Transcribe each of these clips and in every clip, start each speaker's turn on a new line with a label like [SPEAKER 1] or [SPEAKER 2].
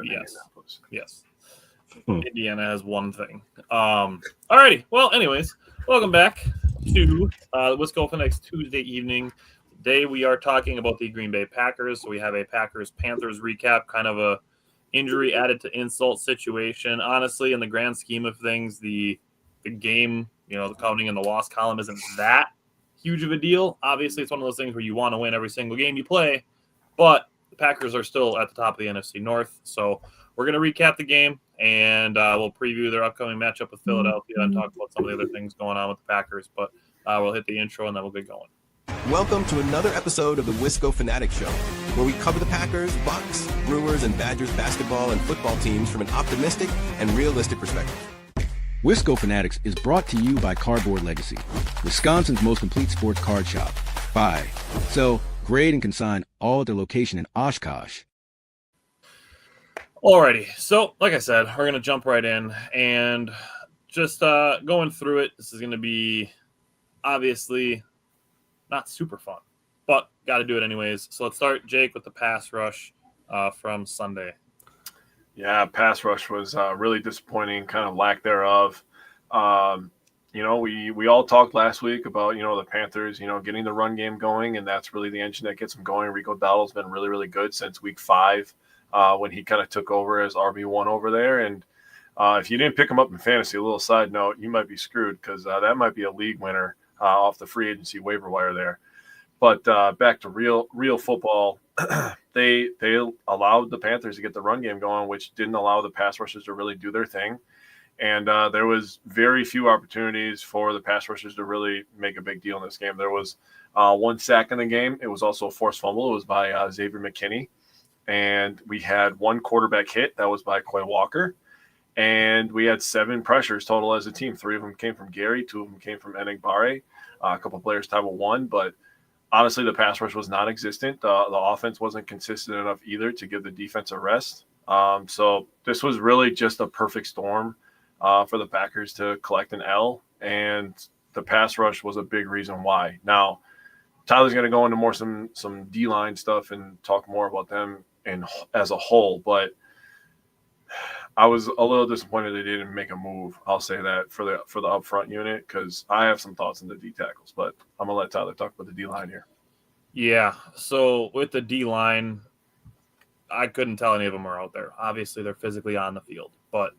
[SPEAKER 1] than
[SPEAKER 2] Yes.
[SPEAKER 1] Indianapolis.
[SPEAKER 2] Yes. Indiana has one thing. Alrighty. Well, anyways, welcome back to Wisco Fanatics Tuesday evening. Today we are talking about the Green Bay Packers. So we have a Packers-Panthers recap, kind of a injury added to insult situation. Honestly, in the grand scheme of things, the game, the counting in the loss column isn't that huge of a deal. Obviously, it's one of those things where you want to win every single game you play, but the Packers are still at the top of the NFC North. So we're going to recap the game, and we'll preview their upcoming matchup with Philadelphia and talk about some of the other things going on with the Packers. But we'll hit the intro, and then we'll get going.
[SPEAKER 3] Welcome to another episode of the Wisco Fanatics Show, where we cover the Packers, Bucks, Brewers, and Badgers basketball and football teams from an optimistic and realistic perspective.
[SPEAKER 4] Wisco Fanatics is brought to you by Cardboard Legacy, Wisconsin's most complete sports card shop. Buy, sell, grade, and consign all at their location in Oshkosh.
[SPEAKER 2] Alrighty, so like I said, we're going to jump right in and just going through it. This is going to be obviously not super fun, but got to do it anyways. So let's start, Jake, with the pass rush from Sunday.
[SPEAKER 1] Yeah, pass rush was really disappointing, kind of lack thereof. We all talked last week about, the Panthers, getting the run game going, and that's really the engine that gets them going. Rico Dowdle's been really, really good since week 5 when he kind of took over as RB1 over there. And if you didn't pick him up in fantasy, a little side note, you might be screwed because that might be a league winner off the free agency waiver wire there. But back to real football, they allowed the Panthers to get the run game going, which didn't allow the pass rushers to really do their thing. And there was very few opportunities for the pass rushers to really make a big deal in this game. There was 1 sack in the game. It was also a forced fumble. It was by Xavier McKinney. And we had 1 quarterback hit. That was by Quay Walker. And we had 7 pressures total as a team. 3 of them came from Gary. 2 of them came from Enagbare. A couple of players tied with 1. But honestly, the pass rush was non-existent. The offense wasn't consistent enough either to give the defense a rest. So this was really just a perfect storm for the Packers to collect an L, and the pass rush was a big reason why. Now, Tyler's going to go into more some D-line stuff and talk more about them as a whole, but I was a little disappointed they didn't make a move. I'll say that for the upfront unit, because I have some thoughts on the D tackles, but I'm gonna let Tyler talk about the D line here.
[SPEAKER 2] Yeah, so with the D line, I couldn't tell any of them are out there. Obviously, they're physically on the field, but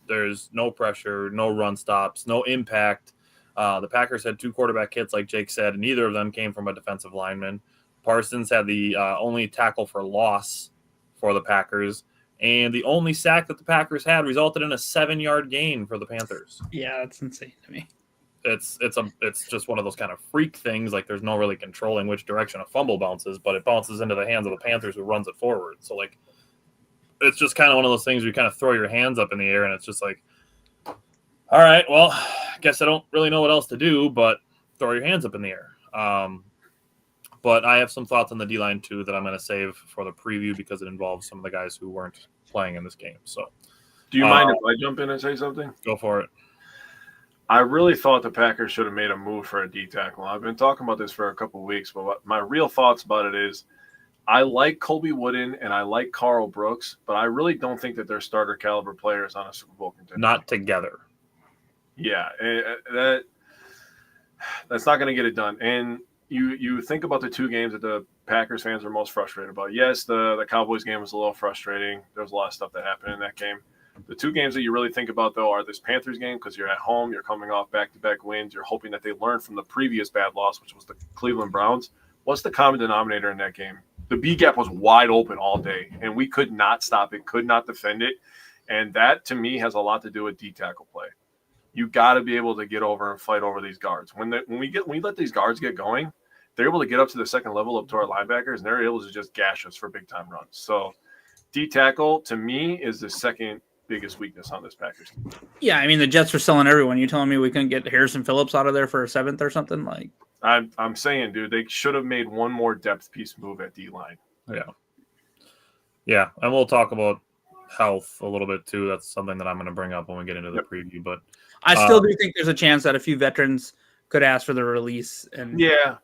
[SPEAKER 2] there's no pressure, no run stops, no impact. The Packers had 2 quarterback hits, like Jake said, and neither of them came from a defensive lineman. Parsons had the only tackle for loss for the Packers. And the only sack that the Packers had resulted in a 7-yard gain for the Panthers.
[SPEAKER 5] Yeah, that's insane to me.
[SPEAKER 2] It's just one of those kind of freak things. Like, there's no really controlling which direction a fumble bounces, but it bounces into the hands of the Panthers who runs it forward. So, like, it's just kind of one of those things where you kind of throw your hands up in the air, and it's just like, all right, well, I guess I don't really know what else to do, but throw your hands up in the air. But I have some thoughts on the D-line, too, that I'm going to save for the preview because it involves some of the guys who weren't playing in this game. So,
[SPEAKER 1] do you mind if I jump in and say something?
[SPEAKER 2] Go for it.
[SPEAKER 1] I really thought the Packers should have made a move for a D tackle. I've been talking about this for a couple of weeks, but my real thoughts about it is I like Colby Wooden and I like Carl Brooks, but I really don't think that they're starter caliber players on a Super Bowl contender.
[SPEAKER 2] Not together.
[SPEAKER 1] Yeah, that's not going to get it done. And you think about the 2 games that the Packers fans are most frustrated about. Yes, the Cowboys game was a little frustrating. There was a lot of stuff that happened in that game. The 2 games that you really think about, though, are this Panthers game because you're at home. You're coming off back-to-back wins. You're hoping that they learn from the previous bad loss, which was the Cleveland Browns. What's the common denominator in that game? The B-gap was wide open all day, and we could not stop it, could not defend it. And that, to me, has a lot to do with D-tackle play. You got to be able to get over and fight over these guards. When we let these guards get going, they're able to get up to the second level up to our linebackers, and they're able to just gash us for big-time runs. So D-tackle, to me, is the second biggest weakness on this Packers team.
[SPEAKER 5] Yeah, I mean, the Jets are selling everyone. You telling me we couldn't get Harrison Phillips out of there for a 7th or something? Like,
[SPEAKER 1] I'm saying, dude, they should have made one more depth piece move at D-line.
[SPEAKER 2] Yeah, and we'll talk about health a little bit, too. That's something that I'm going to bring up when we get into the preview. But
[SPEAKER 5] I still do think there's a chance that a few veterans could ask for the release. And
[SPEAKER 1] yeah,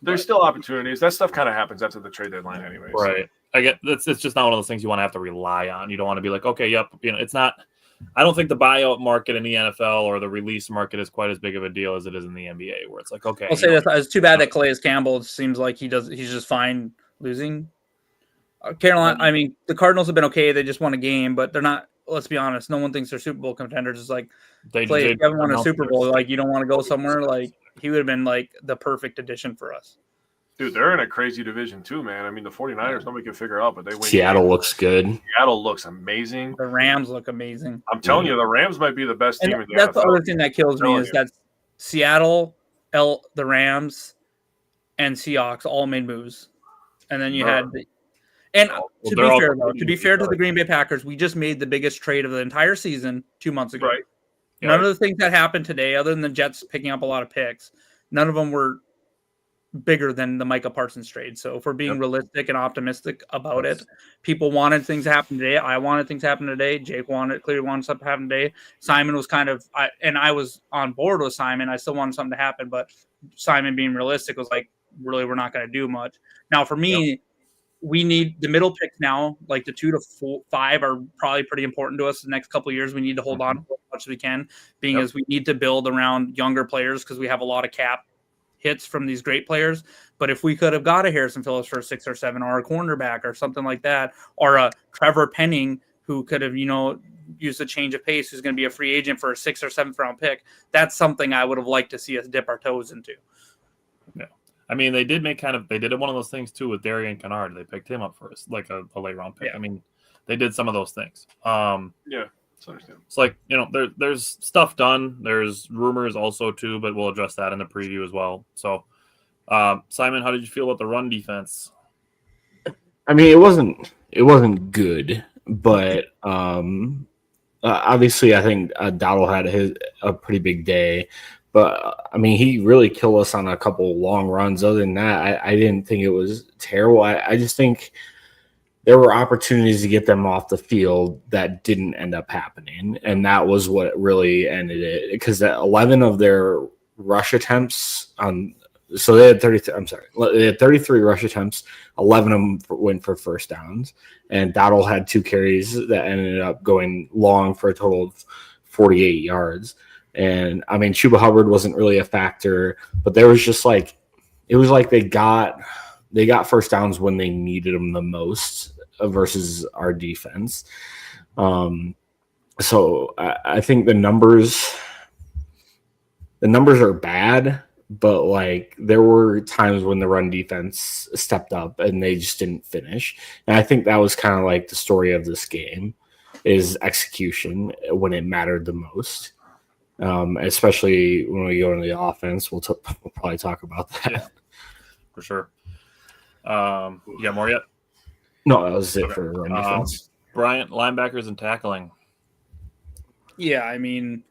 [SPEAKER 1] there's still opportunities. That stuff kind of happens after the trade deadline anyways.
[SPEAKER 2] Right. I get it's just not one of those things you want to have to rely on. You don't want to be like, okay, yep, it's not. I don't think the buyout market in the NFL or the release market is quite as big of a deal as it is in the NBA, where it's like, okay,
[SPEAKER 5] I'll say this: it's too bad that Calais Campbell seems like he's just fine losing. Carolina, I mean, the Cardinals have been okay. They just won a game, but they're not. Let's be honest. No one thinks they're Super Bowl contenders. It's like, Clay, if you haven't won a Super Bowl, like you don't want to go somewhere. Like he would have been like the perfect addition for us.
[SPEAKER 1] Dude, they're in a crazy division too, man. I mean, the 49ers, nobody can figure out, but they win.
[SPEAKER 6] Seattle looks good.
[SPEAKER 1] Seattle looks amazing.
[SPEAKER 5] The Rams look amazing.
[SPEAKER 1] I'm telling you, the Rams might be the best team in the
[SPEAKER 5] that's
[SPEAKER 1] NFL.
[SPEAKER 5] The other thing that kills me is that Seattle, the Rams, and Seahawks all made moves. And then you had to be fair to the Green Bay Packers, we just made the biggest trade of the entire season 2 months ago.
[SPEAKER 1] Right.
[SPEAKER 5] None of the things that happened today, other than the Jets picking up a lot of picks, none of them were bigger than the Micah Parsons trade. So if we're being realistic and optimistic about it, people wanted things to happen today. I wanted things to happen today. Jake clearly wanted something to happen today. Simon was I was on board with Simon. I still wanted something to happen, but Simon being realistic was like, really, we're not going to do much. Now for me, we need the middle picks now, like the 2 to 5 are probably pretty important to us the next couple of years. We need to hold on as much as we can, being as we need to build around younger players because we have a lot of cap hits from these great players. But if we could have got a Harrison Phillips for a 6 or 7 or a cornerback or something like that, or a Trevor Penning who could have, used a change of pace, who's going to be a free agent for a 6th or 7th round pick, that's something I would have liked to see us dip our toes into.
[SPEAKER 2] Yeah. I mean, they did one of those things too with Darian Kennard. They picked him up for like a late round pick. Yeah. I mean, they did some of those things. It's like, there's stuff done. There's rumors also too, but we'll address that in the preview as well. So, Simon, how did you feel about the run defense?
[SPEAKER 6] I mean, it wasn't good, but obviously I think Dowdle had a pretty big day. But, I mean, he really killed us on a couple long runs. Other than that, I didn't think it was terrible. I just think there were opportunities to get them off the field that didn't end up happening. And that was what really ended it. Because 11 of their rush attempts so they had 33 rush attempts. 11 of them went for first downs. And Dowdle had 2 carries that ended up going long for a total of 48 yards. And I mean, Chuba Hubbard wasn't really a factor, but there was just like, it was like they got first downs when they needed them the most versus our defense. So I think the numbers are bad, but like there were times when the run defense stepped up and they just didn't finish. And I think that was kind of like the story of this game is execution when it mattered the most. Especially when we go into the offense, we'll probably talk about that.
[SPEAKER 2] Yeah, for sure. You got more yet?
[SPEAKER 6] No, that was it for run defense.
[SPEAKER 2] Bryant, linebackers and tackling.
[SPEAKER 5] Yeah, I mean,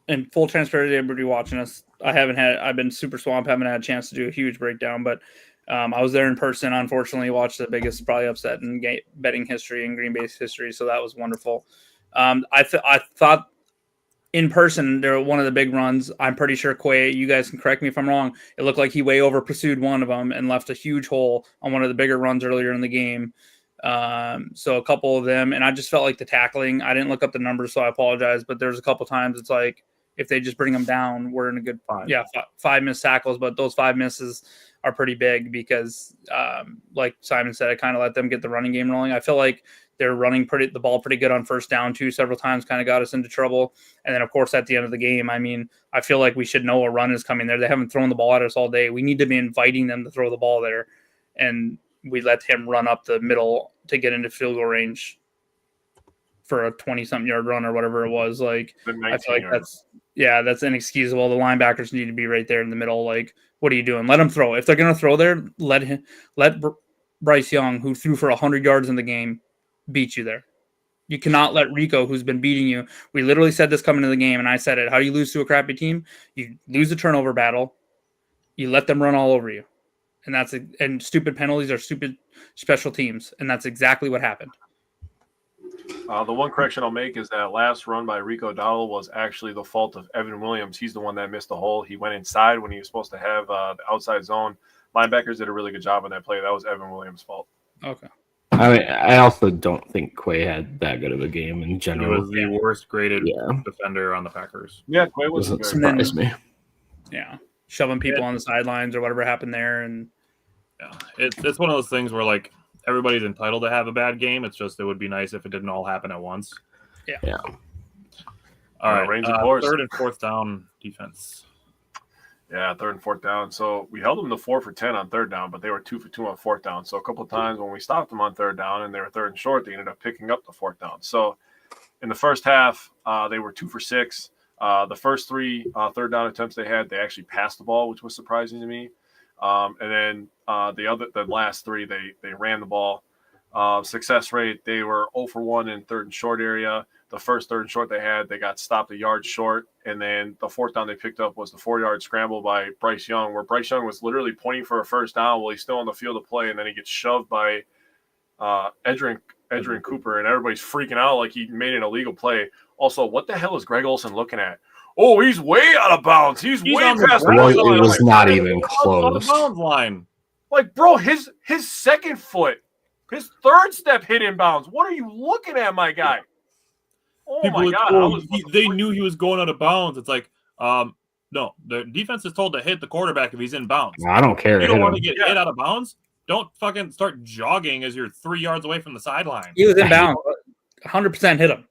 [SPEAKER 5] in full transparency, everybody watching us, I've been super swamped, haven't had a chance to do a huge breakdown, but I was there in person, unfortunately, watched the biggest probably upset in betting history and Green Bay's history, so that was wonderful. I thought in person, they're one of the big runs. I'm pretty sure Quay, you guys can correct me if I'm wrong, it looked like he way over pursued one of them and left a huge hole on one of the bigger runs earlier in the game. So a couple of them, and I just felt like the tackling, I didn't look up the numbers, so I apologize, but there's a couple times it's like, if they just bring them down, we're in a good 5 missed tackles, but those 5 misses are pretty big because, like Simon said, I kind of let them get the running game rolling. I feel like they're running the ball pretty good on first down too. Several times kind of got us into trouble. And then of course at the end of the game, I mean, I feel like we should know a run is coming there. They haven't thrown the ball at us all day. We need to be inviting them to throw the ball there. And we let him run up the middle to get into field goal range for a 20-something yard run or whatever it was. Like, I feel like that's inexcusable. The linebackers need to be right there in the middle. Like, what are you doing? Let them throw. If they're going to throw there, let Bryce Young, who threw for 100 yards in the game, beat you there. You cannot let Rico, who's been beating you. We literally said this coming into the game, and I said it. How do you lose to a crappy team? You lose the turnover battle. You let them run all over you. And stupid penalties are stupid special teams, and that's exactly what happened.
[SPEAKER 1] The one correction I'll make is that last run by Rico Dowdle was actually the fault of Evan Williams. He's the one that missed the hole. He went inside when he was supposed to have the outside zone. Linebackers did a really good job on that play. That was Evan Williams' fault.
[SPEAKER 5] Okay.
[SPEAKER 6] I mean, I also don't think Quay had that good of a game in
[SPEAKER 2] He
[SPEAKER 6] general.
[SPEAKER 2] was the worst graded
[SPEAKER 6] Yeah.
[SPEAKER 2] defender on the Packers.
[SPEAKER 1] Yeah, Quay wasn't
[SPEAKER 6] Doesn't
[SPEAKER 1] good.
[SPEAKER 6] surprise me.
[SPEAKER 5] Yeah, shoving people on the sidelines or whatever happened there, and
[SPEAKER 2] Yeah, it's one of those things where like everybody's entitled to have a bad game. It's just it would be nice if it didn't all happen at once.
[SPEAKER 6] Yeah.
[SPEAKER 2] All right,
[SPEAKER 1] Rains and pours.
[SPEAKER 2] third and fourth down defense.
[SPEAKER 1] Yeah, third and fourth down. So we held them to 4 for 10 on third down, but they were 2 for 2 on fourth down. So a couple of times when we stopped them on third down and they were third and short, they ended up picking up the fourth down. So in the first half, they were 2 for 6. The first 3 third down attempts they had, they actually passed the ball, which was surprising to me. And then the last 3, they ran the ball. Success rate, they were 0 for 1 in third and short area. The first third and short they had, they got stopped a yard short. And then the fourth down they picked up was the 4-yard scramble by Bryce Young, where Bryce Young was literally pointing for a first down while he's still on the field of play. And then he gets shoved by Edrin Cooper, and everybody's freaking out like he made an illegal play. Also, what the hell is Greg Olsen looking at? Oh, he's way out of bounds. He's way
[SPEAKER 2] on the
[SPEAKER 1] past
[SPEAKER 2] ground.
[SPEAKER 1] the
[SPEAKER 6] It was not even
[SPEAKER 2] On the
[SPEAKER 6] close.
[SPEAKER 2] bounds line.
[SPEAKER 1] Like, bro, his second foot, his third step hit inbounds. What are you looking at, my guy? Oh,
[SPEAKER 2] People
[SPEAKER 1] my
[SPEAKER 2] like,
[SPEAKER 1] God.
[SPEAKER 2] oh, they knew he was going out of bounds. It's like, no, the defense is told to hit the quarterback if he's in bounds.
[SPEAKER 6] I don't care.
[SPEAKER 2] You don't
[SPEAKER 6] Hit
[SPEAKER 2] want
[SPEAKER 6] him.
[SPEAKER 2] to get hit out of bounds? Don't fucking start jogging as you're 3 yards away from the sideline.
[SPEAKER 5] he was in bounds. 100% hit him.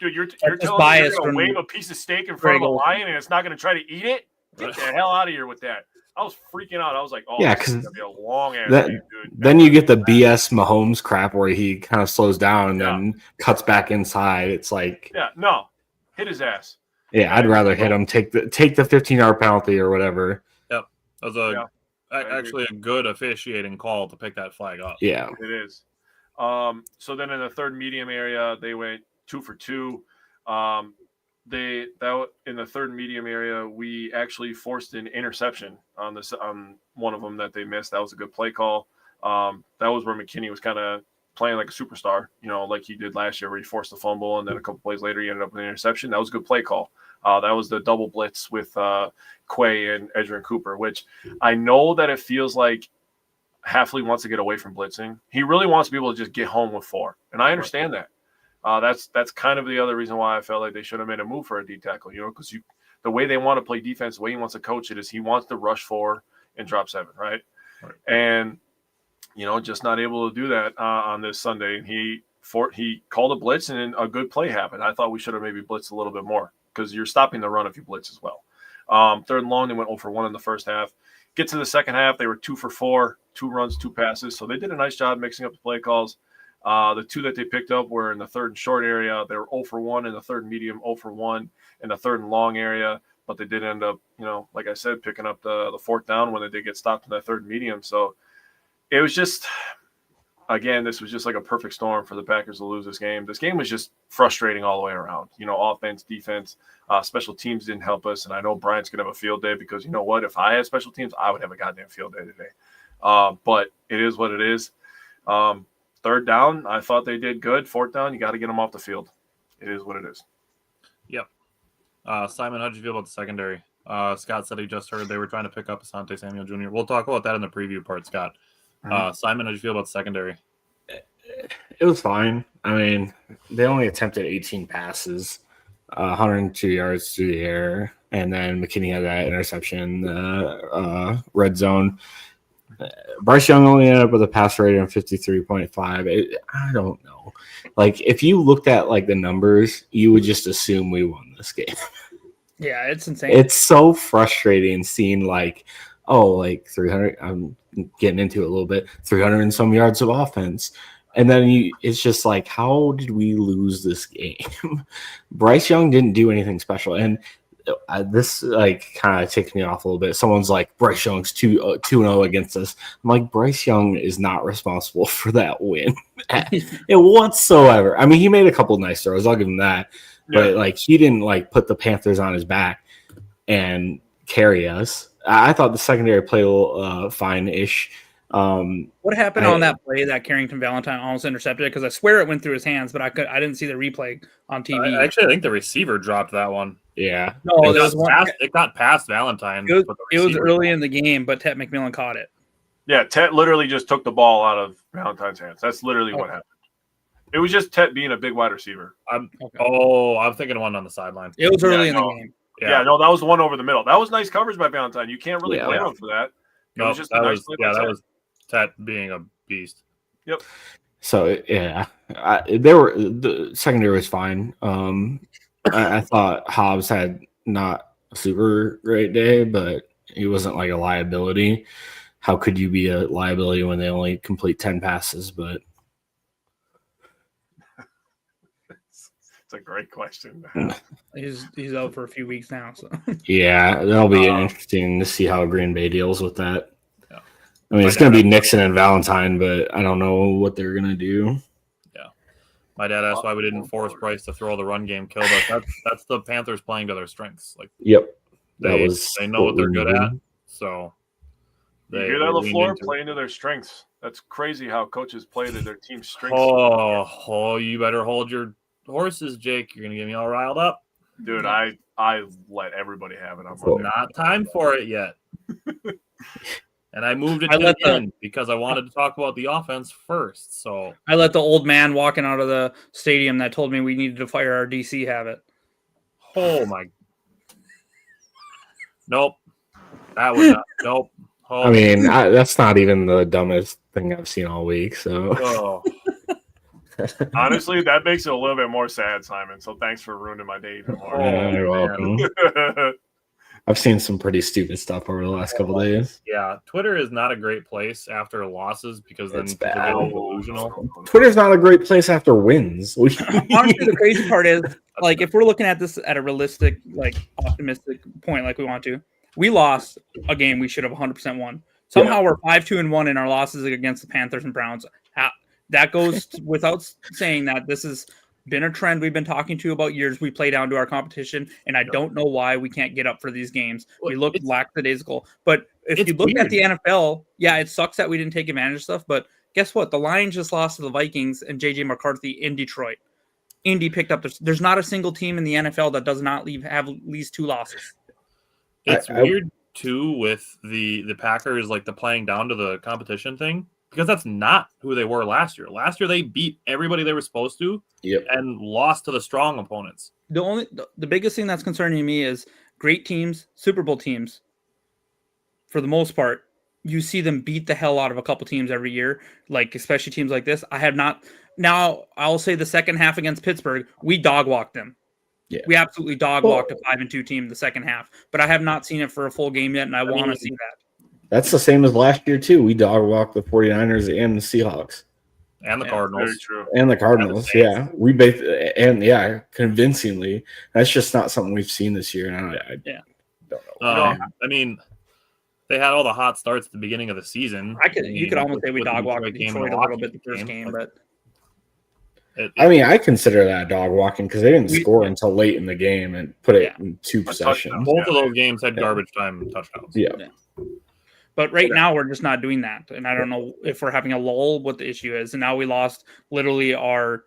[SPEAKER 1] Dude, you're
[SPEAKER 5] That's
[SPEAKER 1] telling me you're
[SPEAKER 5] biased
[SPEAKER 1] going to
[SPEAKER 5] from
[SPEAKER 1] wave a piece of steak in front of a
[SPEAKER 5] Greg Olsen.
[SPEAKER 1] lion and it's not going to try to eat it? Get the hell out of here with that. I was freaking out. I was like, oh,
[SPEAKER 6] Yeah,
[SPEAKER 1] this is
[SPEAKER 6] 'cause
[SPEAKER 1] going to be a long-ass
[SPEAKER 6] that-
[SPEAKER 1] game, dude.
[SPEAKER 6] Then you get the BS Mahomes crap where he kind of slows down and
[SPEAKER 1] Yeah.
[SPEAKER 6] then cuts back inside. It's like,
[SPEAKER 1] Yeah, no. Hit his ass.
[SPEAKER 6] yeah, I'd rather hit him. Take the 15-yard penalty or whatever.
[SPEAKER 2] That was
[SPEAKER 1] I agree.
[SPEAKER 2] actually a good officiating call to pick that flag up.
[SPEAKER 6] Yeah.
[SPEAKER 1] It is. So then in the third medium area, they went 2 for 2. In the third medium area, we actually forced an interception on one of them that they missed. That was a good play call. That was where McKinney was kind of playing like a superstar, like he did last year, where he forced a fumble and then a couple plays later he ended up with an interception. That was a good play call. That was the double blitz with Quay and Edrin Cooper, which I know that it feels like Hafley wants to get away from blitzing. He really wants to be able to just get home with 4, and I understand that. That's kind of the other reason why I felt like they should have made a move for a D tackle, because the way they want to play defense, the way he wants to coach it is he wants to rush 4 and drop 7, right? And just not able to do that on this Sunday. And he called a blitz and a good play happened. I thought we should have maybe blitzed a little bit more because you're stopping the run if you blitz as well. Third and long, they went 0 for 1 in the first half. Get to the second half, they were 2 for 4, 2 runs, 2 passes. So they did a nice job mixing up the play calls. The 2 that they picked up were in the third and short area. They were 0 for 1 in the third and medium, 0 for 1 in the third and long area. But they did end up, like I said, picking up the fourth down when they did get stopped in that third and medium. So it was just, again, this was just like a perfect storm for the Packers to lose this game. This game was just frustrating all the way around. Offense, defense, special teams didn't help us. And I know Brian's going to have a field day because you know what? If I had special teams, I would have a goddamn field day today. But it is what it is. Third down, I thought they did good. Fourth down, you got to get them off the field. It is what it is.
[SPEAKER 2] Yep. Simon, how did you feel about the secondary? Scott said he just heard they were trying to pick up Asante Samuel Jr. We'll talk about that in the preview part, Scott. Simon, how did you feel about the secondary?
[SPEAKER 6] It was fine. I mean, they only attempted 18 passes, 102 yards through the air, and then McKinney had that interception, red zone. Bryce Young only ended up with a pass rating of 53.5. I don't know. Like, if you looked at, like, the numbers, you would just assume we won this game.
[SPEAKER 5] Yeah, it's insane.
[SPEAKER 6] It's so frustrating seeing, like, 300 – I'm getting into it a little bit – 300 and some yards of offense. And then it's just like, how did we lose this game? Bryce Young didn't do anything special. And this like kind of ticked me off a little bit. Someone's like, Bryce Young's 2-0 against us. I'm like, Bryce Young is not responsible for that win whatsoever. I mean, he made a couple nice throws. I'll give him that. Yeah. But like, he didn't like put the Panthers on his back and carry us. I thought the secondary played a little fine-ish.
[SPEAKER 5] What happened on that play that Carrington Valentine almost intercepted? Because I swear it went through his hands, but I didn't see the replay on TV.
[SPEAKER 2] I think the receiver dropped that one.
[SPEAKER 6] Yeah.
[SPEAKER 5] No,
[SPEAKER 2] it got past Valentine.
[SPEAKER 5] It was early in the game, but Ted McMillan caught it.
[SPEAKER 1] Yeah, Tet literally just took the ball out of Valentine's hands. That's literally what happened. It was just Tet being a big wide receiver.
[SPEAKER 2] I'm thinking one on the sideline.
[SPEAKER 5] It was early in the game.
[SPEAKER 1] Yeah, no, that was the one over the middle. That was nice coverage by Valentine. You can't really blame him for that. It was just a nice play by Tet.
[SPEAKER 2] That was Tet being a beast.
[SPEAKER 1] Yep.
[SPEAKER 6] So yeah, the secondary was fine. I thought Hobbs had not a super great day, but he wasn't like a liability. How could you be a liability when they only complete 10 passes? But
[SPEAKER 1] it's a great question.
[SPEAKER 5] He's out for a few weeks now, so
[SPEAKER 6] yeah, that'll be interesting to see how Green Bay deals with that.
[SPEAKER 2] Yeah.
[SPEAKER 6] I mean, it's going to be Nixon and Valentine, but I don't know what they're going to do.
[SPEAKER 2] Yeah, my dad asked why we didn't force Bryce to throw the run game, killed us. That's the Panthers playing to their strengths. Like,
[SPEAKER 6] yep,
[SPEAKER 2] they know what they're good at, so.
[SPEAKER 1] You hear that, LaFleur? Playing to their strengths. That's crazy how coaches play to their team's strengths.
[SPEAKER 2] Oh, you better hold your horses, Jake. You're going to get me all riled up.
[SPEAKER 1] Dude, I let everybody have it.
[SPEAKER 2] Not time for it yet. And I moved it to the end because I wanted to talk about the offense first. So
[SPEAKER 5] I let the old man walking out of the stadium that told me we needed to fire our DC have it.
[SPEAKER 2] Oh, my. Nope. That was not. Nope. Oh.
[SPEAKER 6] I mean, that's not even the dumbest thing I've seen all week. So,
[SPEAKER 1] honestly, that makes it a little bit more sad, Simon. So, thanks for ruining my day even more.
[SPEAKER 6] You're welcome. I've seen some pretty stupid stuff over the last couple of days.
[SPEAKER 2] Yeah, Twitter is not a great place after losses because then people get delusional.
[SPEAKER 6] Twitter's not a great place after wins.
[SPEAKER 5] Honestly, the crazy part is, like, if we're looking at this at a realistic, like, optimistic point, like we want to. We lost a game we should have 100% won. Somehow we're 5-2-1 in our losses against the Panthers and Browns. That goes without saying that this has been a trend we've been talking to about years. We play down to our competition, and I don't know why we can't get up for these games. We look lackadaisical. But if you look at the NFL, yeah, it sucks that we didn't take advantage of stuff. But guess what? The Lions just lost to the Vikings and J.J. McCarthy in Detroit. Indy picked up. There's not a single team in the NFL that does not have at least 2 losses.
[SPEAKER 2] It's weird too with the Packers, like the playing down to the competition thing, because that's not who they were last year. Last year they beat everybody they were supposed to, and lost to the strong opponents.
[SPEAKER 5] The biggest thing that's concerning me is great teams, Super Bowl teams. For the most part, you see them beat the hell out of a couple teams every year, like especially teams like this. I have not. Now I'll say the second half against Pittsburgh, we dog walked them. Yeah. We absolutely dog walked a 5-2 team the second half, but I have not seen it for a full game yet, and I want to see that.
[SPEAKER 6] That's the same as last year too. We dog walked the 49ers and the Seahawks.
[SPEAKER 2] And the Cardinals.
[SPEAKER 1] Very true.
[SPEAKER 6] And the Cardinals, convincingly. That's just not something we've seen this year. And I don't know.
[SPEAKER 2] I mean, they had all the hot starts at the beginning of the season.
[SPEAKER 5] You could almost say we dog walked Detroit a little bit the first game, but
[SPEAKER 6] I consider that dog walking because they didn't score until late in the game and put it in 2 possessions.
[SPEAKER 2] Both of those games had garbage time touchdowns.
[SPEAKER 6] Yeah.
[SPEAKER 5] But right now we're just not doing that, and I don't know if we're having a lull, what the issue is. And now we lost literally our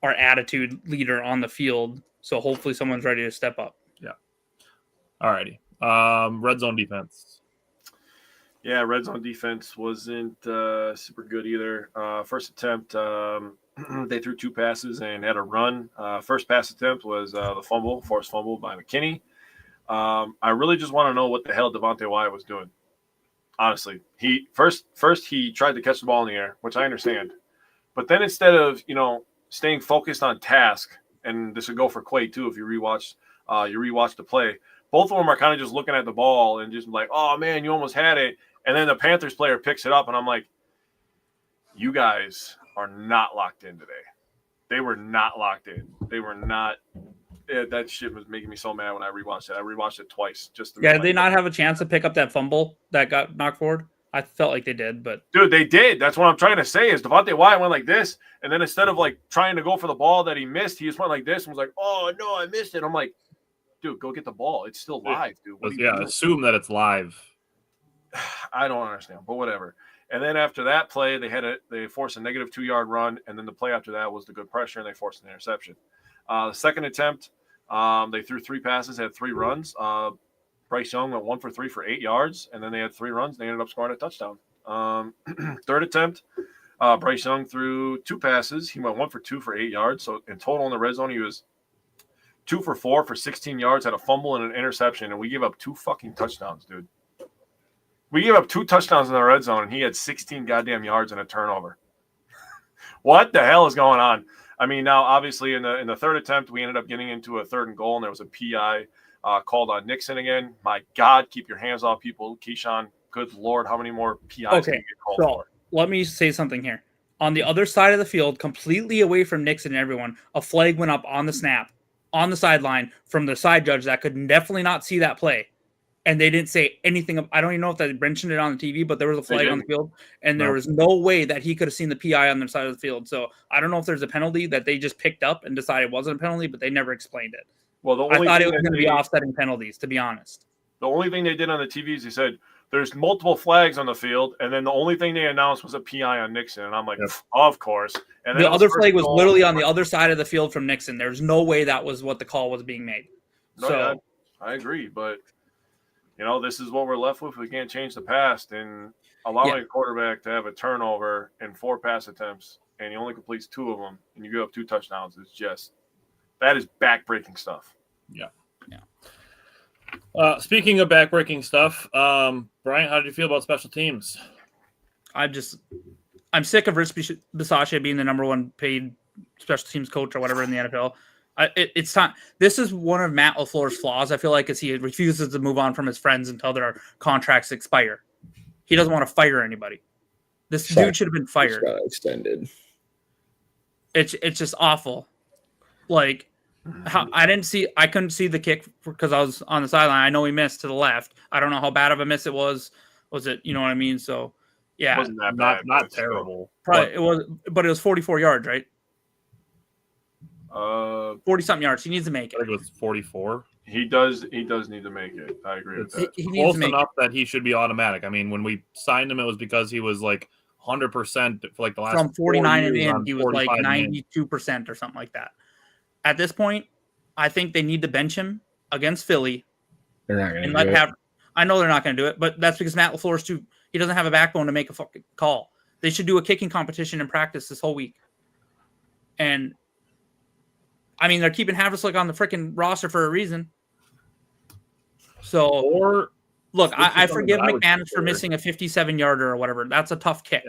[SPEAKER 5] attitude leader on the field, so hopefully someone's ready to step up.
[SPEAKER 2] Yeah. All righty. Red zone defense.
[SPEAKER 1] Yeah, red zone defense wasn't super good either. First attempt. They threw 2 passes and had a run. First pass attempt was the forced fumble by McKinney. I really just want to know what the hell Devontae Wyatt was doing. Honestly, he first he tried to catch the ball in the air, which I understand, but then instead of staying focused on task, and this would go for Quay too if you rewatch the play. Both of them are kind of just looking at the ball and just like, oh man, you almost had it, and then the Panthers player picks it up, and I'm like, you guys are not locked in today. They were not locked in. They were not. That shit was making me so mad when I rewatched it. I rewatched it twice just to.
[SPEAKER 5] Yeah, did they not have a chance to pick up that fumble that got knocked forward? I felt like they did, but
[SPEAKER 1] dude, they did. That's what I'm trying to say. Is Devontae Wyatt went like this, and then instead of like trying to go for the ball that he missed, he just went like this and was like, "Oh no, I missed it." I'm like, dude, go get the ball. It's still live, dude.
[SPEAKER 2] Assume that it's live.
[SPEAKER 1] I don't understand, but whatever. And then after that play, they forced a negative 2-yard run, and then the play after that was the good pressure, and they forced an interception. The second attempt, they threw 3 passes, had 3 runs. Bryce Young went 1 for 3 for 8 yards, and then they had 3 runs. And they ended up scoring a touchdown. Third attempt, Bryce Young threw 2 passes. He went 1 for 2 for 8 yards. So in total in the red zone, he was 2 for 4 for 16 yards, had a fumble and an interception, and we gave up 2 fucking touchdowns, dude. We gave up 2 touchdowns in the red zone, and he had 16 goddamn yards and a turnover. What the hell is going on? I mean, now obviously in the third attempt, we ended up getting into a 3rd and goal, and there was a PI called on Nixon again. My God, keep your hands off people, Keyshawn. Good Lord, how many more PIs can you get called for?
[SPEAKER 5] Let me say something here. On the other side of the field, completely away from Nixon and everyone, a flag went up on the snap, on the sideline from the side judge that could definitely not see that play. And they didn't say anything. I don't even know if they mentioned it on the TV, but there was a flag on the field, and there was no way that he could have seen the PI on their side of the field. So I don't know if there's a penalty that they just picked up and decided it wasn't a penalty, but they never explained it.
[SPEAKER 1] Well,
[SPEAKER 5] I thought it was going to be offsetting penalties, to be honest.
[SPEAKER 1] The only thing they did on the TV is they said there's multiple flags on the field, and then the only thing they announced was a PI on Nixon. And I'm like, of course. And
[SPEAKER 5] the other flag was literally on the other side of the field from Nixon. There's no way that was what the call was being made.
[SPEAKER 1] No, I agree, but this is what we're left with. We can't change the past, and allowing a quarterback to have a turnover in 4 pass attempts, and he only completes 2 of them, and you give up 2 touchdowns is just that is backbreaking stuff.
[SPEAKER 2] Yeah. Speaking of backbreaking stuff, Brian, how did you feel about special teams?
[SPEAKER 5] I'm sick of Rich Bisaccia being the number 1 paid special teams coach or whatever in the NFL. It's time. This is one of Matt LaFleur's flaws. I feel like he refuses to move on from his friends until their contracts expire. He doesn't want to fire anybody. This dude should have been fired.
[SPEAKER 6] Got extended.
[SPEAKER 5] It's just awful. Like I couldn't see the kick because I was on the sideline. I know he missed to the left. I don't know how bad of a miss it was. Was it? You know what I mean? So yeah,
[SPEAKER 1] it wasn't that bad,
[SPEAKER 2] not terrible.
[SPEAKER 5] Probably it was, but it was 44 yards, right? 40-something yards. He needs to make it.
[SPEAKER 2] I think it was 44.
[SPEAKER 1] He does need to make it. I agree with that.
[SPEAKER 5] He needs
[SPEAKER 2] Close
[SPEAKER 5] to make
[SPEAKER 2] enough that he should be automatic. I mean, when we signed him, it was because he was like 100% for like the last
[SPEAKER 5] from 49 and
[SPEAKER 2] years
[SPEAKER 5] in, he was like 92% or something like that. At this point, I think they need to bench him against Philly.
[SPEAKER 6] They're not going to do it.
[SPEAKER 5] I know they're not going to do it, but that's because Matt LaFleur's he doesn't have a backbone to make a fucking call. They should do a kicking competition in practice this whole week. And I mean, they're keeping Haverslick on the freaking roster for a reason. So, look, I forgive McManus for missing a 57-yarder or whatever. That's a tough kick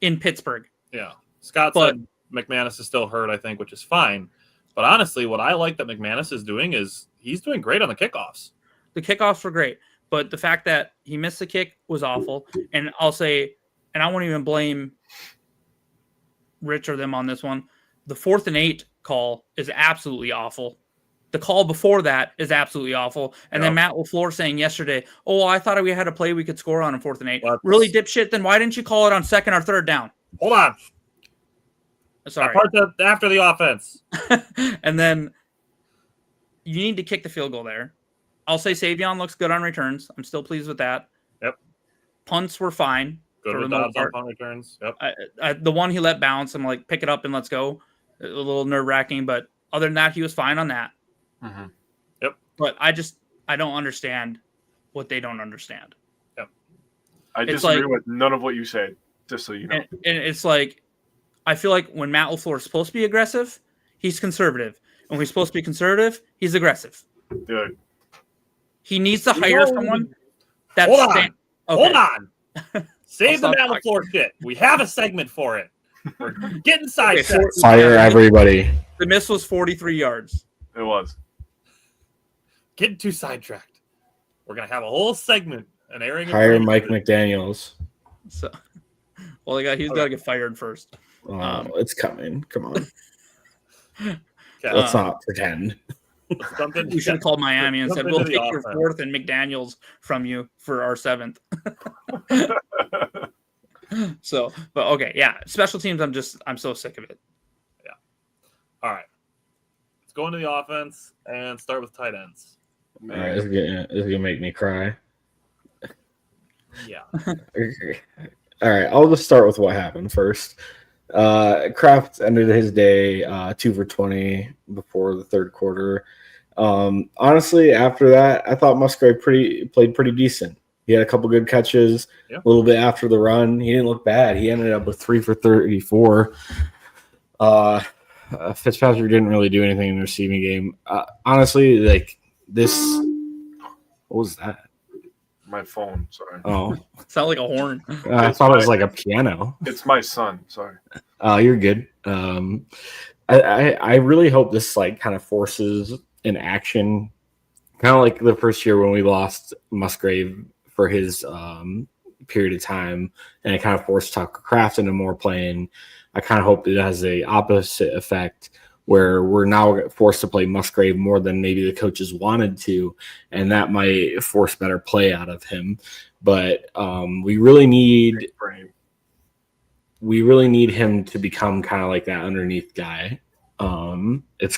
[SPEAKER 5] in Pittsburgh.
[SPEAKER 2] Yeah. Scott said McManus is still hurt, I think, which is fine. But honestly, what I like that McManus is doing is he's doing great on the kickoffs.
[SPEAKER 5] The kickoffs were great. But the fact that he missed the kick was awful. And I'll say, and I won't even blame Rich or them on this one, the 4th and 8 call is absolutely awful. The call before that is absolutely awful. And then Matt LaFleur saying yesterday, I thought we had a play we could score on 4th and 8. Really, dipshit? Then why didn't you call it on 2nd or 3rd down?
[SPEAKER 2] Hold on.
[SPEAKER 5] Sorry.
[SPEAKER 2] That part's after the offense.
[SPEAKER 5] And then you need to kick the field goal there. I'll say Savion looks good on returns. I'm still pleased with that.
[SPEAKER 2] Yep.
[SPEAKER 5] Punts were fine.
[SPEAKER 2] Good with Dobbs on punt returns. Yep.
[SPEAKER 5] The one he let bounce, I'm like, pick it up and let's go. A little nerve-wracking, but other than that, he was fine on that.
[SPEAKER 2] Mm-hmm. Yep.
[SPEAKER 5] But I don't understand what they don't understand.
[SPEAKER 2] Yep.
[SPEAKER 1] I disagree with none of what you said, just so you know.
[SPEAKER 5] And it's like, I feel like when Matt LaFleur is supposed to be aggressive, he's conservative. And when he's supposed to be conservative, he's aggressive.
[SPEAKER 1] Good.
[SPEAKER 5] He needs to hire someone that's...
[SPEAKER 2] Hold on. Save the Matt LaFleur shit. We have a segment for it. We're getting sidetracked.
[SPEAKER 6] Fire everybody.
[SPEAKER 5] The miss was 43 yards.
[SPEAKER 1] It was.
[SPEAKER 2] Getting too sidetracked. We're going to have a whole segment. An airing.
[SPEAKER 6] Hire Mike McDaniels.
[SPEAKER 5] So, he's got to get fired first.
[SPEAKER 6] It's coming. Come on.
[SPEAKER 2] Okay.
[SPEAKER 6] Let's not pretend.
[SPEAKER 5] We should have called Miami and said, we'll take your 4th and McDaniels from you for our 7th. So, but okay, yeah. Special teams, I'm so sick of it.
[SPEAKER 2] Yeah. All right. Let's go into the offense and start with tight ends.
[SPEAKER 6] All right, this is gonna make me cry.
[SPEAKER 2] Yeah.
[SPEAKER 6] All right, I'll just start with what happened first. Kraft ended his day 2 for 20 before the 3rd quarter. Honestly, after that, I thought Musgrave played pretty decent. He had a couple good catches.
[SPEAKER 2] Yeah.
[SPEAKER 6] A little bit after the run, he didn't look bad. He ended up with 3 for 34. Fitzpatrick didn't really do anything in the receiving game. Honestly, like this. What was that?
[SPEAKER 1] My phone. Sorry.
[SPEAKER 6] Oh,
[SPEAKER 5] Sound like a horn.
[SPEAKER 6] I thought it was like a piano.
[SPEAKER 1] It's my son. Sorry.
[SPEAKER 6] You're good. I really hope this like kind of forces an action, kind of like the first year when we lost Musgrave for his period of time, and it kind of forced Tucker Kraft into more playing. I kind of hope it has the opposite effect where we're now forced to play Musgrave more than maybe the coaches wanted to, and that might force better play out of him. But we really need him to become kind of like that underneath guy. It's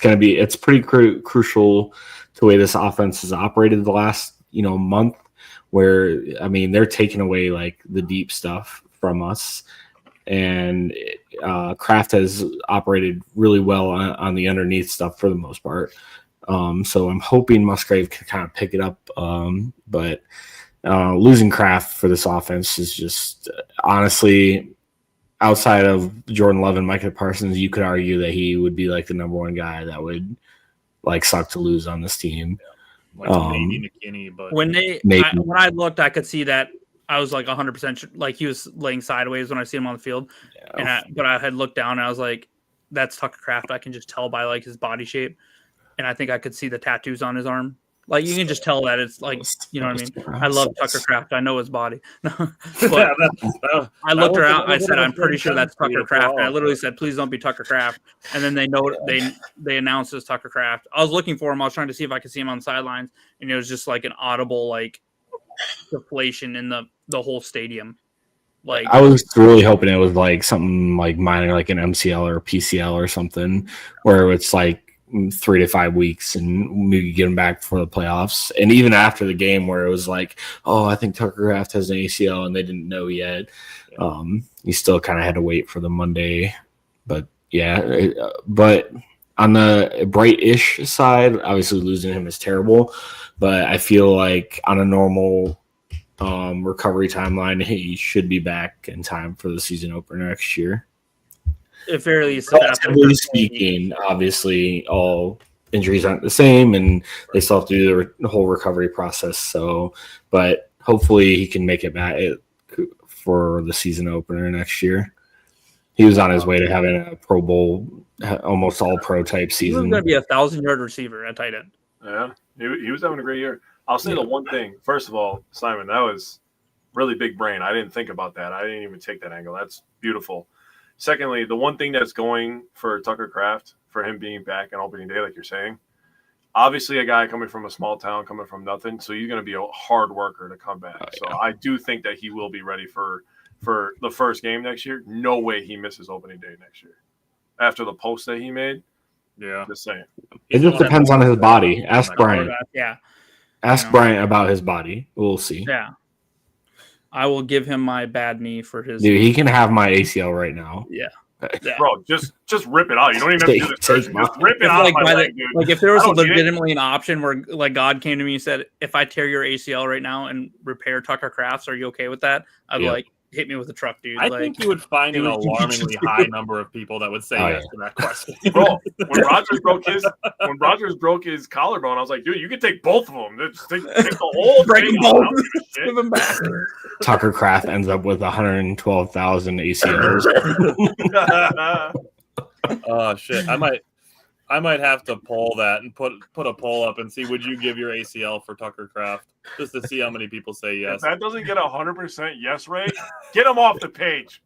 [SPEAKER 6] pretty crucial to the way this offense has operated the last month, where they're taking away like the deep stuff from us. And Kraft has operated really well on the underneath stuff for the most part. So I'm hoping Musgrave can kind of pick it up. But losing Kraft for this offense is just honestly, outside of Jordan Love and Micah Parsons, you could argue that he would be like the number one guy that would like suck to lose on this team.
[SPEAKER 2] Like maybe McKinney, but
[SPEAKER 5] when I looked, I could see that. I was like 100% like he was laying sideways when I see him on the field. Yeah. But I had looked down and I was like, that's Tucker Kraft. I can just tell by like his body shape. And I think I could see the tattoos on his arm. Like you can just tell that it's like, you know what I mean? I love Tucker Kraft. I know his body. I looked around. I said, I'm pretty sure that's Tucker Kraft. And I literally said, please don't be Tucker Kraft. And then they announced as Tucker Kraft. I was looking for him. I was trying to see if I could see him on the sidelines. And it was just like an audible, like, deflation in the whole stadium. Like
[SPEAKER 6] I was really hoping it was like something like minor, like an MCL or a PCL or something, where it's like 3 to 5 weeks and we could get him back for the playoffs. And even after the game where it was like, oh, I think Tucker Kraft has an ACL and they didn't know yet. You still kind of had to wait for the Monday. But yeah, but on the bright-ish side, obviously losing him is terrible. But I feel like on a normal recovery timeline, he should be back in time for the season opener next year.
[SPEAKER 5] Fairly
[SPEAKER 6] speaking, obviously all injuries aren't the same, and they still have to do the whole recovery process. So, but hopefully he can make it back for the season opener next year. He was on his way to having a Pro Bowl, almost all pro type season.
[SPEAKER 5] He was going to be a 1,000-yard receiver at tight end.
[SPEAKER 1] Yeah, he was having a great year. I'll say the one thing. First of all, Simon, that was really big brain. I didn't think about that. I didn't even take that angle. That's beautiful. Secondly, the one thing that's going for Tucker Kraft, for him being back on opening day, like you're saying, obviously a guy coming from a small town, coming from nothing, so he's going to be a hard worker to come back. So I do think that he will be ready for the first game next year. No way he misses opening day next year. After the post that he made, just saying.
[SPEAKER 6] It just depends on his body. Ask Brian.
[SPEAKER 5] Yeah.
[SPEAKER 6] Ask Brian about his body. We'll see.
[SPEAKER 5] Yeah. I will give him my bad knee for his.
[SPEAKER 6] Dude, he can have my ACL right now.
[SPEAKER 5] Yeah.
[SPEAKER 1] Bro, just rip it out. You don't even have to do this. Just rip it out.
[SPEAKER 5] Like if there was legitimately an option where like God came to me and said, if I tear your ACL right now and repair Tucker Kraft's, are you okay with that? I'd be like, hit me with a truck, dude.
[SPEAKER 2] I think you would find an alarmingly high number of people that would say yes to that question.
[SPEAKER 1] Bro, when Rodgers broke his collarbone, I was like, dude, you can take both of them. Just take the whole thing.
[SPEAKER 5] Give him back.
[SPEAKER 6] Tucker Kraft ends up with 112,000 ACLs.
[SPEAKER 2] Oh shit! I might have to poll that and put a poll up and see, would you give your ACL for Tucker Kraft, just to see how many people say yes.
[SPEAKER 1] If that doesn't get 100% yes rate, get him off the page.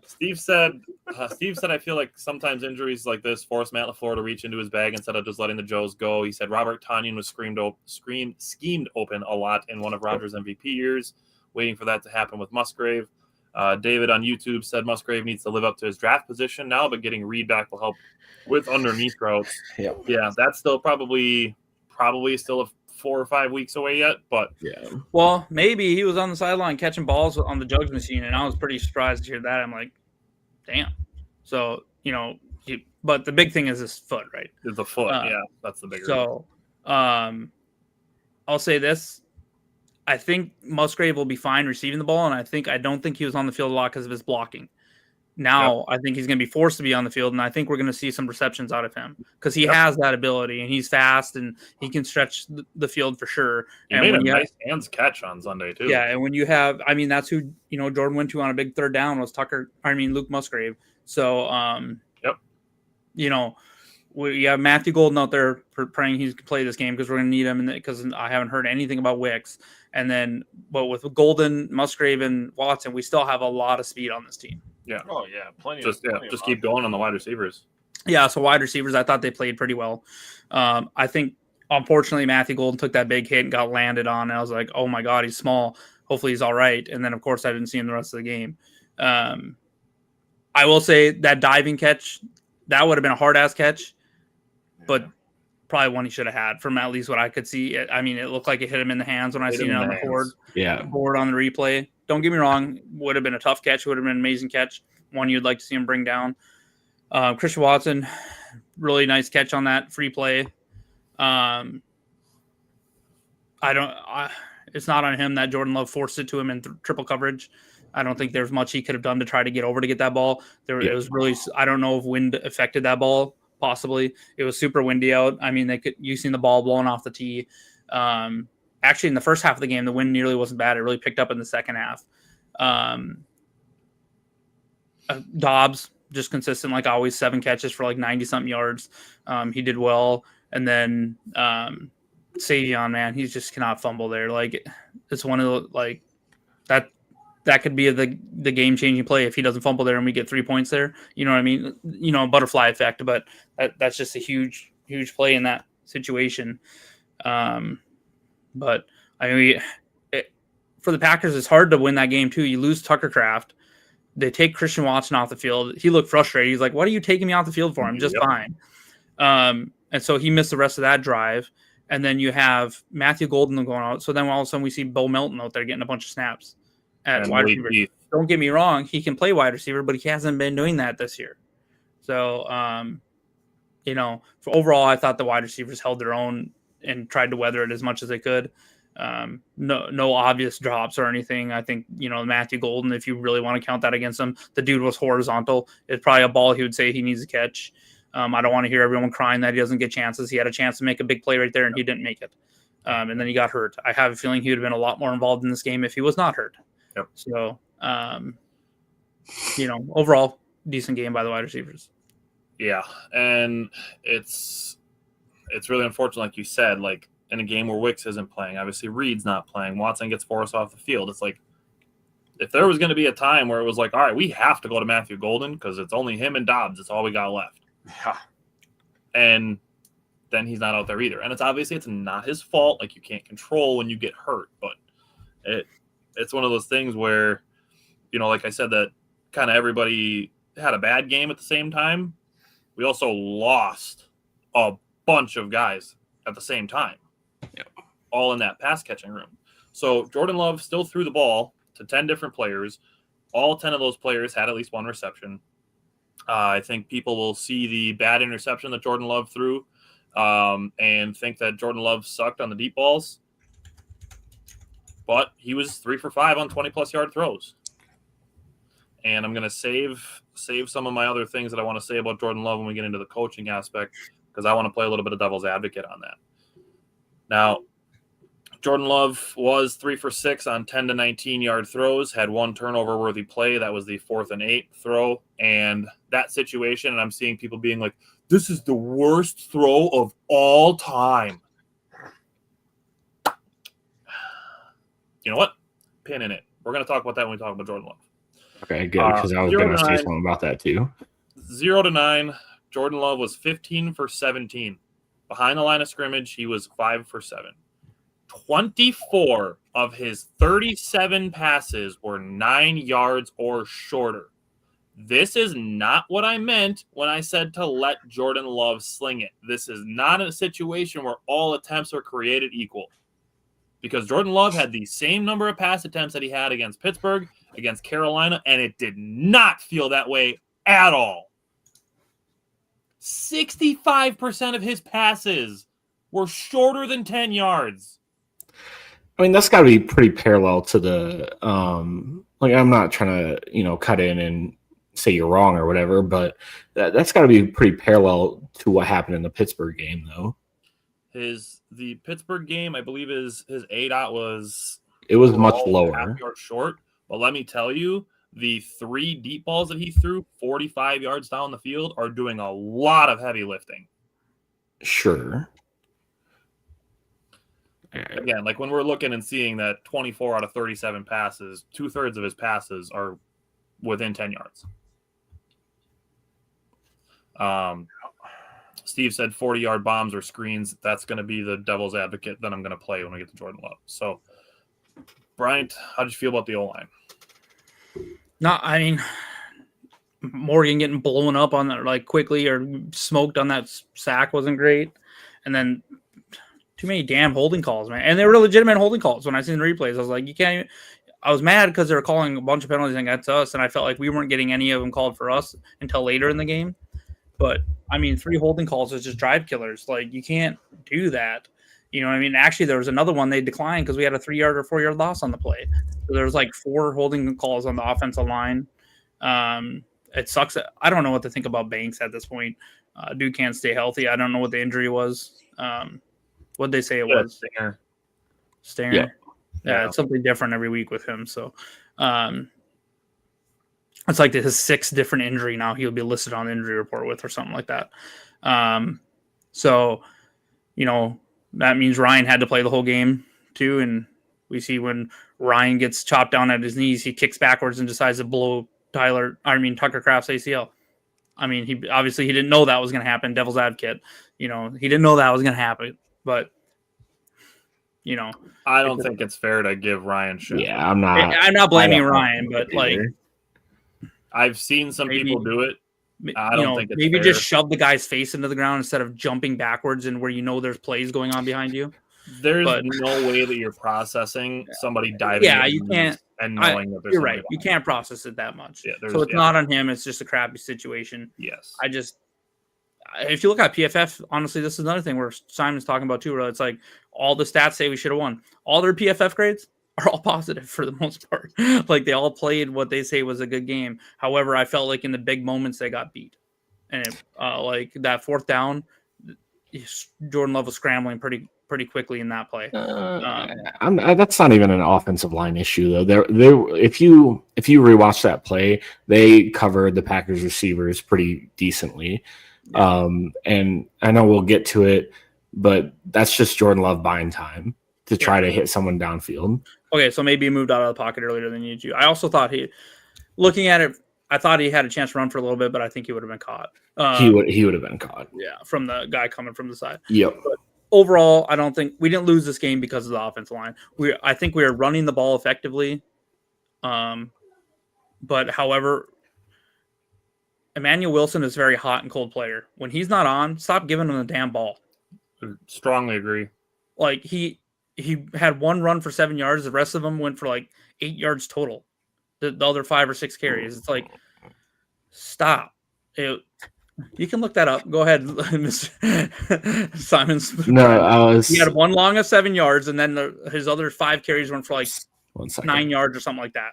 [SPEAKER 2] Steve said, I feel like sometimes injuries like this force Matt LaFleur to reach into his bag instead of just letting the Joes go. He said Robert Tonyan was schemed open a lot in one of Rodgers' MVP years, waiting for that to happen with Musgrave. David on YouTube said Musgrave needs to live up to his draft position now, but getting Reed back will help with underneath routes. Yeah, that's still probably still 4 or 5 weeks away yet, but
[SPEAKER 5] Well, maybe he was on the sideline catching balls on the jugs machine, and I was pretty surprised to hear that. I'm like, damn. So but the big thing is his foot, right?
[SPEAKER 2] The foot, that's the bigger.
[SPEAKER 5] So, I'll say this: I think Musgrave will be fine receiving the ball, and I don't think he was on the field a lot because of his blocking. Now, I think he's going to be forced to be on the field, and I think we're going to see some receptions out of him because he has that ability, and he's fast, and he can stretch the field for sure.
[SPEAKER 2] He made a nice hands catch on Sunday, too.
[SPEAKER 5] Yeah, and when you have – I mean, that's who, Jordan went to on a big third down was Luke Musgrave. So, we have Matthew Golden out there praying he can play this game because we're going to need him because I haven't heard anything about Wicks. And then, but with Golden, Musgrave, and Watson, we still have a lot of speed on this team.
[SPEAKER 2] Yeah.
[SPEAKER 1] Oh, yeah. Plenty.
[SPEAKER 2] Just keep going on the wide receivers.
[SPEAKER 5] Yeah, so wide receivers, I thought they played pretty well. I think, unfortunately, Matthew Golden took that big hit and got landed on. And I was like, oh, my God, he's small. Hopefully he's all right. And then, of course, I didn't see him the rest of the game. I will say that diving catch, that would have been a hard-ass catch. But probably one he should have had from at least what I could see. I mean, it looked like it hit him in the hands when I seen it on the board.
[SPEAKER 6] Yeah.
[SPEAKER 5] Board on the replay. Don't get me wrong. Would have been a tough catch. Would have been an amazing catch. One you'd like to see him bring down. Christian Watson, really nice catch on that free play. It's not on him that Jordan Love forced it to him in triple coverage. I don't think there's much he could have done to try to get over to get that ball. It was really, I don't know if wind affected that ball. Possibly. It was super windy out. I mean, you seen the ball blowing off the tee. Actually, in the first half of the game, the wind nearly wasn't bad. It really picked up in the second half. Dobbs, just consistent, like always, 7 catches for like 90-something yards. He did well. And then Savion, man, he just cannot fumble there. Like, it's one of the, like, that could be the game-changing play if he doesn't fumble there and we get 3 points there. You know what I mean? Butterfly effect, but that's just a huge, huge play in that situation. But I mean, for the Packers, it's hard to win that game too. You lose Tucker Kraft. They take Christian Watson off the field. He looked frustrated. He's like, what are you taking me off the field for? I'm just fine. And so he missed the rest of that drive. And then you have Matthew Golden going out. So then all of a sudden we see Bo Melton out there getting a bunch of snaps at wide receiver. Don't get me wrong. He can play wide receiver, but he hasn't been doing that this year. So, for overall, I thought the wide receivers held their own and tried to weather it as much as they could. No obvious drops or anything. I think, Matthew Golden, if you really want to count that against him, the dude was horizontal. It's probably a ball he would say he needs to catch. I don't want to hear everyone crying that he doesn't get chances. He had a chance to make a big play right there, and he didn't make it. And then he got hurt. I have a feeling he would have been a lot more involved in this game if he was not hurt.
[SPEAKER 2] Yep.
[SPEAKER 5] So, overall, decent game by the wide receivers.
[SPEAKER 2] Yeah, and it's really unfortunate, like you said, like in a game where Wicks isn't playing. Obviously, Reed's not playing. Watson gets forced off the field. It's like if there was going to be a time where it was like, all right, we have to go to Matthew Golden because it's only him and Dobbs. It's all we got left.
[SPEAKER 1] Yeah.
[SPEAKER 2] And then he's not out there either. And it's not his fault. Like, you can't control when you get hurt. But it's one of those things where, like I said, that kind of everybody had a bad game at the same time. We also lost a bunch of guys at the same time.
[SPEAKER 6] Yep.
[SPEAKER 2] All in that pass catching room. So Jordan Love still threw the ball to 10 different players. All 10 of those players had at least one reception. I think people will see the bad interception that Jordan Love threw and think that Jordan Love sucked on the deep balls. But he was 3 for 5 on 20-plus yard throws. And I'm going to save some of my other things that I want to say about Jordan Love when we get into the coaching aspect, because I want to play a little bit of devil's advocate on that. Now, Jordan Love was 3 for 6 on 10 to 19-yard throws, had one turnover-worthy play. That was the 4th and 8 throw. And that situation, and I'm seeing people being like, this is the worst throw of all time. You know what? Pin in it. We're going to talk about that when we talk about Jordan Love.
[SPEAKER 6] Okay, good, because I was going to say something about that too.
[SPEAKER 2] 0 to 9, Jordan Love was 15 for 17. Behind the line of scrimmage, he was 5 for 7. 24 of his 37 passes were 9 yards or shorter. This is not what I meant when I said to let Jordan Love sling it. This is not a situation where all attempts are created equal. Because Jordan Love had the same number of pass attempts that he had against Pittsburgh, against Carolina, and it did not feel that way at all. 65% of his passes were shorter than 10 yards.
[SPEAKER 6] I mean, that's got to be pretty parallel to the like. I'm not trying to cut in and say you're wrong or whatever, but that's got to be pretty parallel to what happened in the Pittsburgh game, though.
[SPEAKER 2] The Pittsburgh game, I believe, his ADOT was
[SPEAKER 6] much lower,
[SPEAKER 2] half yard short. But let me tell you, the 3 deep balls that he threw 45 yards down the field are doing a lot of heavy lifting.
[SPEAKER 6] Sure.
[SPEAKER 2] Again, like when we're looking and seeing that 24 out of 37 passes, 2/3 of his passes are within 10 yards. Steve said 40-yard bombs or screens. That's going to be the devil's advocate that I'm going to play when we get to Jordan Love. So, Bryant, how did you feel about the O-line?
[SPEAKER 5] No, I mean, Morgan getting blown up on that like quickly or smoked on that sack wasn't great. And then too many damn holding calls, man. And they were legitimate holding calls. When I seen the replays, I was like, you can't even. I was mad because they were calling a bunch of penalties against us, and I felt like we weren't getting any of them called for us until later in the game. But, I mean, 3 holding calls is just drive killers. Like, you can't do that. You know what I mean? Actually, there was another one they declined because we had a 3-yard or 4-yard loss on the play. So there was like 4 holding calls on the offensive line. It sucks. I don't know what to think about Banks at this point. Dude can't stay healthy. I don't know what the injury was. What'd they say it was? Stinger. Yeah, it's something different every week with him. So it's like his 6th different injury now he'll be listed on the injury report with or something like that. So, that means Ryan had to play the whole game too. And we see when Ryan gets chopped down at his knees, he kicks backwards and decides to blow Tucker Kraft's ACL. I mean, he didn't know that was going to happen. Devil's advocate, he didn't know that was going to happen, but
[SPEAKER 2] I don't think it's fair to give Ryan shit.
[SPEAKER 6] Yeah, I'm not
[SPEAKER 5] blaming Ryan, but like
[SPEAKER 2] I've seen some people do it. I don't think it's
[SPEAKER 5] maybe
[SPEAKER 2] fair.
[SPEAKER 5] Just shove the guy's face into the ground instead of jumping backwards and where there's plays going on behind you.
[SPEAKER 2] There's no way that you're processing somebody diving.
[SPEAKER 5] Yeah, you can't.
[SPEAKER 2] And knowing that there's
[SPEAKER 5] you're right. You can't process it that much.
[SPEAKER 2] Yeah,
[SPEAKER 5] so it's not on him. It's just a crappy situation.
[SPEAKER 2] Yes.
[SPEAKER 5] If you look at PFF, honestly, this is another thing where Simon's talking about too, where it's like all the stats say we should have won. All their PFF grades are all positive for the most part. Like they all played what they say was a good game. However, I felt like in the big moments they got beat. And like that 4th down, Jordan Love was scrambling pretty quickly in that play.
[SPEAKER 6] That's not even an offensive line issue though. If you rewatch that play, they covered the Packers receivers pretty decently. And I know we'll get to it, but that's just Jordan Love buying time to try to hit someone downfield.
[SPEAKER 5] Okay, so maybe he moved out of the pocket earlier than you do. I also thought looking at it, I thought he had a chance to run for a little bit, but I think he would have been caught.
[SPEAKER 6] He would have been caught.
[SPEAKER 5] Yeah, from the guy coming from the side.
[SPEAKER 6] Yep.
[SPEAKER 5] But overall, I don't think we didn't lose this game because of the offensive line. I think we are running the ball effectively. But however, Emmanuel Wilson is a very hot and cold player. When he's not on, stop giving him the damn ball.
[SPEAKER 2] Strongly agree.
[SPEAKER 5] Like he had 1 run for 7 yards. The rest of them went for like 8 yards total. The other 5 or 6 carries. It's like, stop. You can look that up. Go ahead, Mr. Simons.
[SPEAKER 6] No,
[SPEAKER 5] he had 1 long of 7 yards, and then his other 5 carries went for like 9 yards or something like that.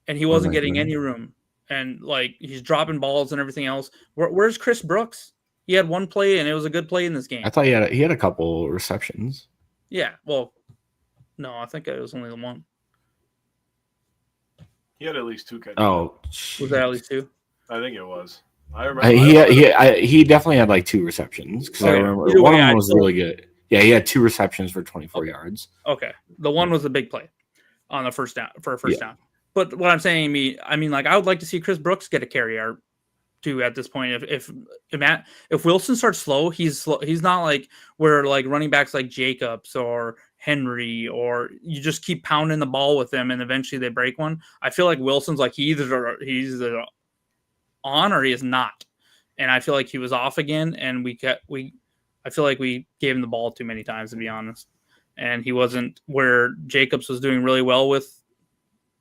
[SPEAKER 5] And he wasn't getting any room. And like he's dropping balls and everything else. Where's Chris Brooks? He had 1 play, and it was a good play in this game.
[SPEAKER 6] I thought he had a couple receptions.
[SPEAKER 5] Yeah, well, no, I think it was only the 1.
[SPEAKER 1] He had at least 2 catches.
[SPEAKER 6] Oh,
[SPEAKER 5] was that at least 2?
[SPEAKER 1] I think it was. I remember.
[SPEAKER 6] He definitely had like 2 receptions because I remember one of them was really good. Yeah, he had 2 receptions for 24 yards.
[SPEAKER 5] Okay, the 1 was the big play on the first down for a first down. But what I'm saying, I mean, like I would like to see Chris Brooks get a carry or 2 at this point. If Wilson starts slow, he's not like where like running backs like Jacobs or Henry, or you just keep pounding the ball with them and eventually they break one. I feel like Wilson's like he's either on or he is not. And I feel like he was off again, and I feel like we gave him the ball too many times, to be honest. And he wasn't where Jacobs was doing really well with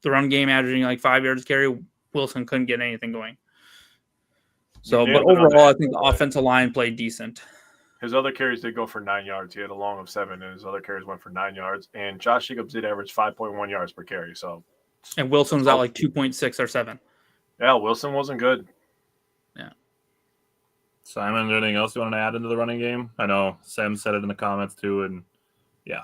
[SPEAKER 5] the run game, averaging like 5 yards carry. Wilson couldn't get anything going. So, but overall, I think the offensive line played decent.
[SPEAKER 1] His other carries did go for 9 yards. He had a long of 7, and his other carries went for 9 yards. And Josh Jacobs did average 5.1 yards per carry. So,
[SPEAKER 5] and Wilson's at like 2.6 or 7.
[SPEAKER 1] Yeah, Wilson wasn't good.
[SPEAKER 5] Yeah.
[SPEAKER 2] Simon, anything else you want to add into the running game? I know Sam said it in the comments too, and
[SPEAKER 6] yeah,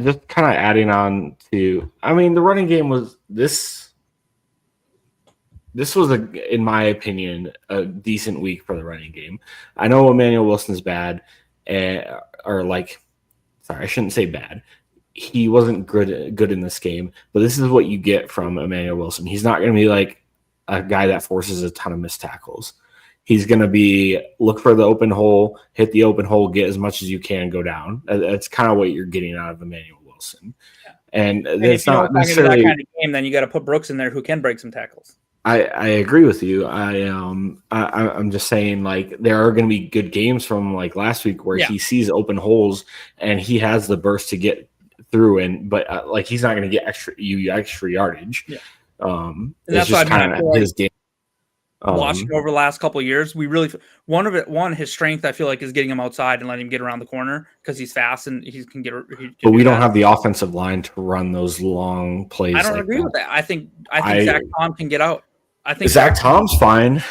[SPEAKER 6] just kind of adding on to. I mean, the running game was this. This was in my opinion, a decent week for the running game. I know Emmanuel Wilson's bad, I shouldn't say bad. He wasn't good in this game, but this is what you get from Emmanuel Wilson. He's not going to be like a guy that forces a ton of missed tackles. He's going to be look for the open hole, hit the open hole, get as much as you can, go down. That's kind of what you're getting out of Emmanuel Wilson. Yeah. And it's not necessarily
[SPEAKER 5] that kind of game. Then you got to put Brooks in there who can break some tackles.
[SPEAKER 6] I agree with you. I'm just saying, like, there are going to be good games from like last week where he sees open holes and he has the burst to get through, but like he's not going to get extra yardage. Yeah.
[SPEAKER 5] And that's just kind of his game. Watching over the last couple of years, we really his strength I feel like is getting him outside and letting him get around the corner because he's fast and he can get.
[SPEAKER 6] But we don't have the offensive line to run those long plays.
[SPEAKER 5] I don't agree with that. I think Zach Tom can get out. I think
[SPEAKER 6] Zach Tom's fine.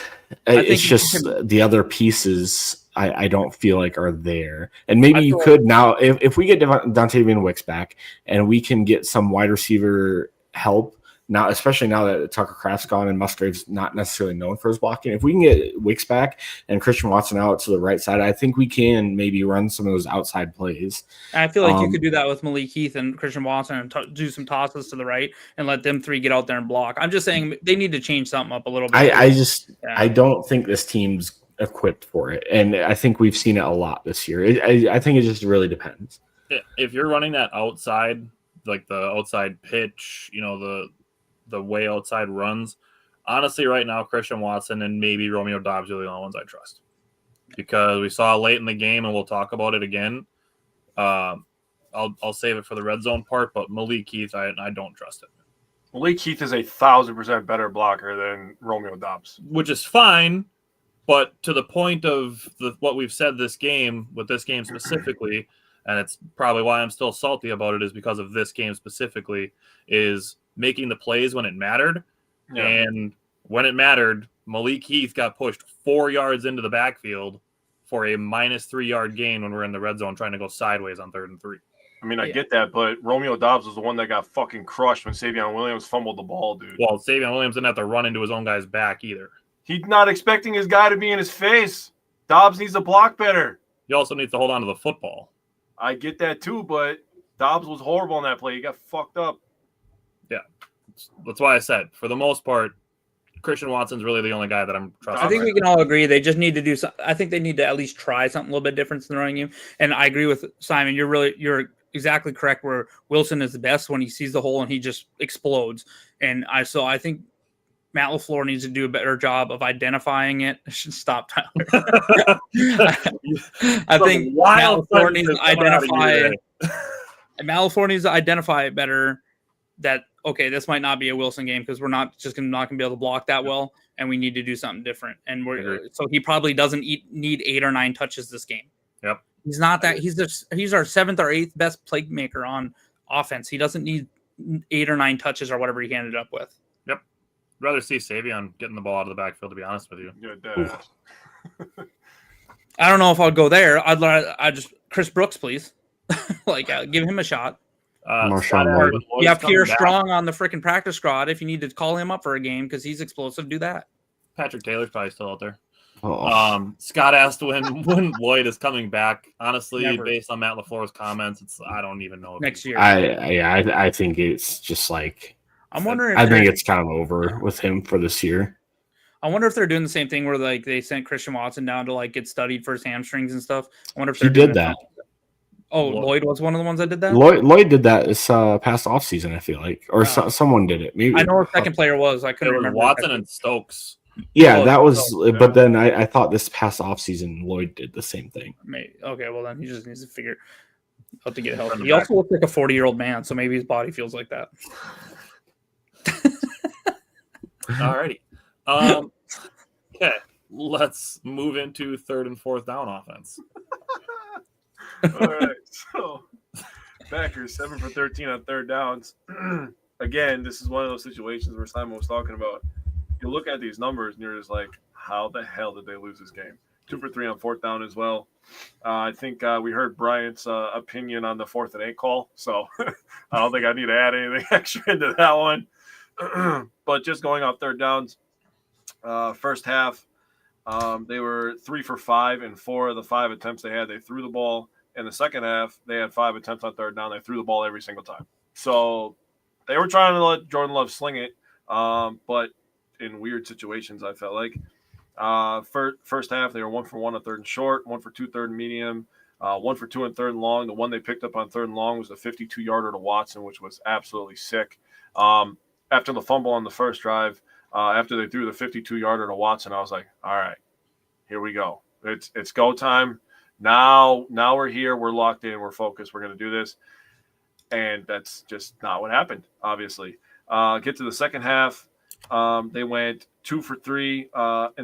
[SPEAKER 6] It's just the other pieces I don't feel like are there. And maybe you could now if we get Dontavian Wicks back and we can get some wide receiver help now, especially now that Tucker Kraft's gone and Musgrave's not necessarily known for his blocking. If we can get Wicks back and Christian Watson out to the right side, I think we can maybe run some of those outside plays.
[SPEAKER 5] I feel like you could do that with Malik Heath and Christian Watson and do some tosses to the right and let them three get out there and block. I'm just saying they need to change something up a little bit.
[SPEAKER 6] I don't think this team's equipped for it, and I think we've seen it a lot this year. I think it just really depends.
[SPEAKER 2] If you're running that outside, like the outside pitch, the way outside runs, honestly, right now, Christian Watson and maybe Romeo Doubs are the only ones I trust because we saw late in the game, and we'll talk about it again. I'll save it for the red zone part, but Malik Heath, I don't trust it.
[SPEAKER 1] Malik Heath is 1,000% better blocker than Romeo Doubs,
[SPEAKER 2] which is fine. But to the point of what we've said this game, with this game specifically, and it's probably why I'm still salty about it, is because of this game specifically, is making the plays when it mattered. Yeah. And when it mattered, Malik Heath got pushed 4 yards into the backfield for a -3 yard gain when we're in the red zone trying to go sideways on 3rd and 3.
[SPEAKER 1] I mean, I get that, but Romeo Doubs was the one that got fucking crushed when Savion Williams fumbled the ball, dude.
[SPEAKER 2] Well, Savion Williams didn't have to run into his own guy's back either.
[SPEAKER 1] He's not expecting his guy to be in his face. Doubs needs to block better.
[SPEAKER 2] He also needs to hold on to the football.
[SPEAKER 1] I get that too, but Doubs was horrible on that play. He got fucked up.
[SPEAKER 2] Yeah. That's why I said, for the most part, Christian Watson's really the only guy that I'm trusting.
[SPEAKER 5] I think we can all agree they just need to do something. I think they need to at least try something a little bit different in the running game. And I agree with Simon. You're exactly correct where Wilson is the best when he sees the hole and he just explodes. And I think Matt LaFleur needs to do a better job of identifying it. I should stop, Tyler. I think Matt LaFleur needs to identify. Matt LaFleur needs to identify it better. That okay, this might not be a Wilson game because we're not going to be able to block that well, and we need to do something different. And so he probably doesn't need 8 or 9 touches this game.
[SPEAKER 2] Yep,
[SPEAKER 5] he's not that. He's our 7th or 8th best playmaker on offense. He doesn't need 8 or 9 touches or whatever he ended up with.
[SPEAKER 2] Yep, I'd rather see Savion getting the ball out of the backfield. To be honest with you,
[SPEAKER 5] I don't know if I'll go there. I just Chris Brooks, please, give him a shot. You have Pierre Strong on the freaking practice squad. If you need to call him up for a game because he's explosive, do that.
[SPEAKER 2] Patrick Taylor's probably still out there. Scott asked when Lloyd is coming back. Honestly, based on Matt LaFleur's comments, I don't even know.
[SPEAKER 5] Next year.
[SPEAKER 6] I think it's just like
[SPEAKER 5] I'm wondering.
[SPEAKER 6] I think it's kind of over with him for this year.
[SPEAKER 5] I wonder if they're doing the same thing where they sent Christian Watson down to get studied for his hamstrings and stuff. I wonder if he
[SPEAKER 6] did that.
[SPEAKER 5] Oh, Lloyd was one of the ones that did that?
[SPEAKER 6] Lloyd did that this past offseason, I feel like. Or someone did it. Maybe
[SPEAKER 5] I know a second player was. I couldn't remember.
[SPEAKER 2] Watson and Stokes.
[SPEAKER 6] Yeah, that was – but then I thought this past offseason Lloyd did the same thing.
[SPEAKER 5] Okay, well then he just needs to figure out to get healthy. He also looks like a 40-year-old man, so maybe his body feels like that.
[SPEAKER 2] Alrighty. Okay. let's move into 3rd and 4th down offense.
[SPEAKER 1] All right, so Packers 7 for 13 on 3rd downs. Again, this is one of those situations where Simon was talking about. You look at these numbers and you're just like, how the hell did they lose this game? 2 for 3 on 4th down as well. I think we heard Bryant's opinion on the 4th and 8 call, so I don't think I need to add anything extra into that one. But just going off 3rd downs, first half, they were 3 for 5 in 4 of the 5 attempts they had. They threw the ball. In the second half, they had 5 attempts on 3rd down. They threw the ball every single time. So they were trying to let Jordan Love sling it, but in weird situations, I felt like. First half, they were 1 for 1 on 3rd and short, 1 for 2 3rd and medium, 1 for 2 on 3rd and long. The one they picked up on 3rd and long was a 52-yarder to Watson, which was absolutely sick. After the fumble on the first drive, after they threw the 52-yarder to Watson, I was like, all right, here we go. It's go time. Now we're here. We're locked in. We're focused. We're going to do this. And that's just not what happened, obviously. Get to the second half. They went 2 for 3 in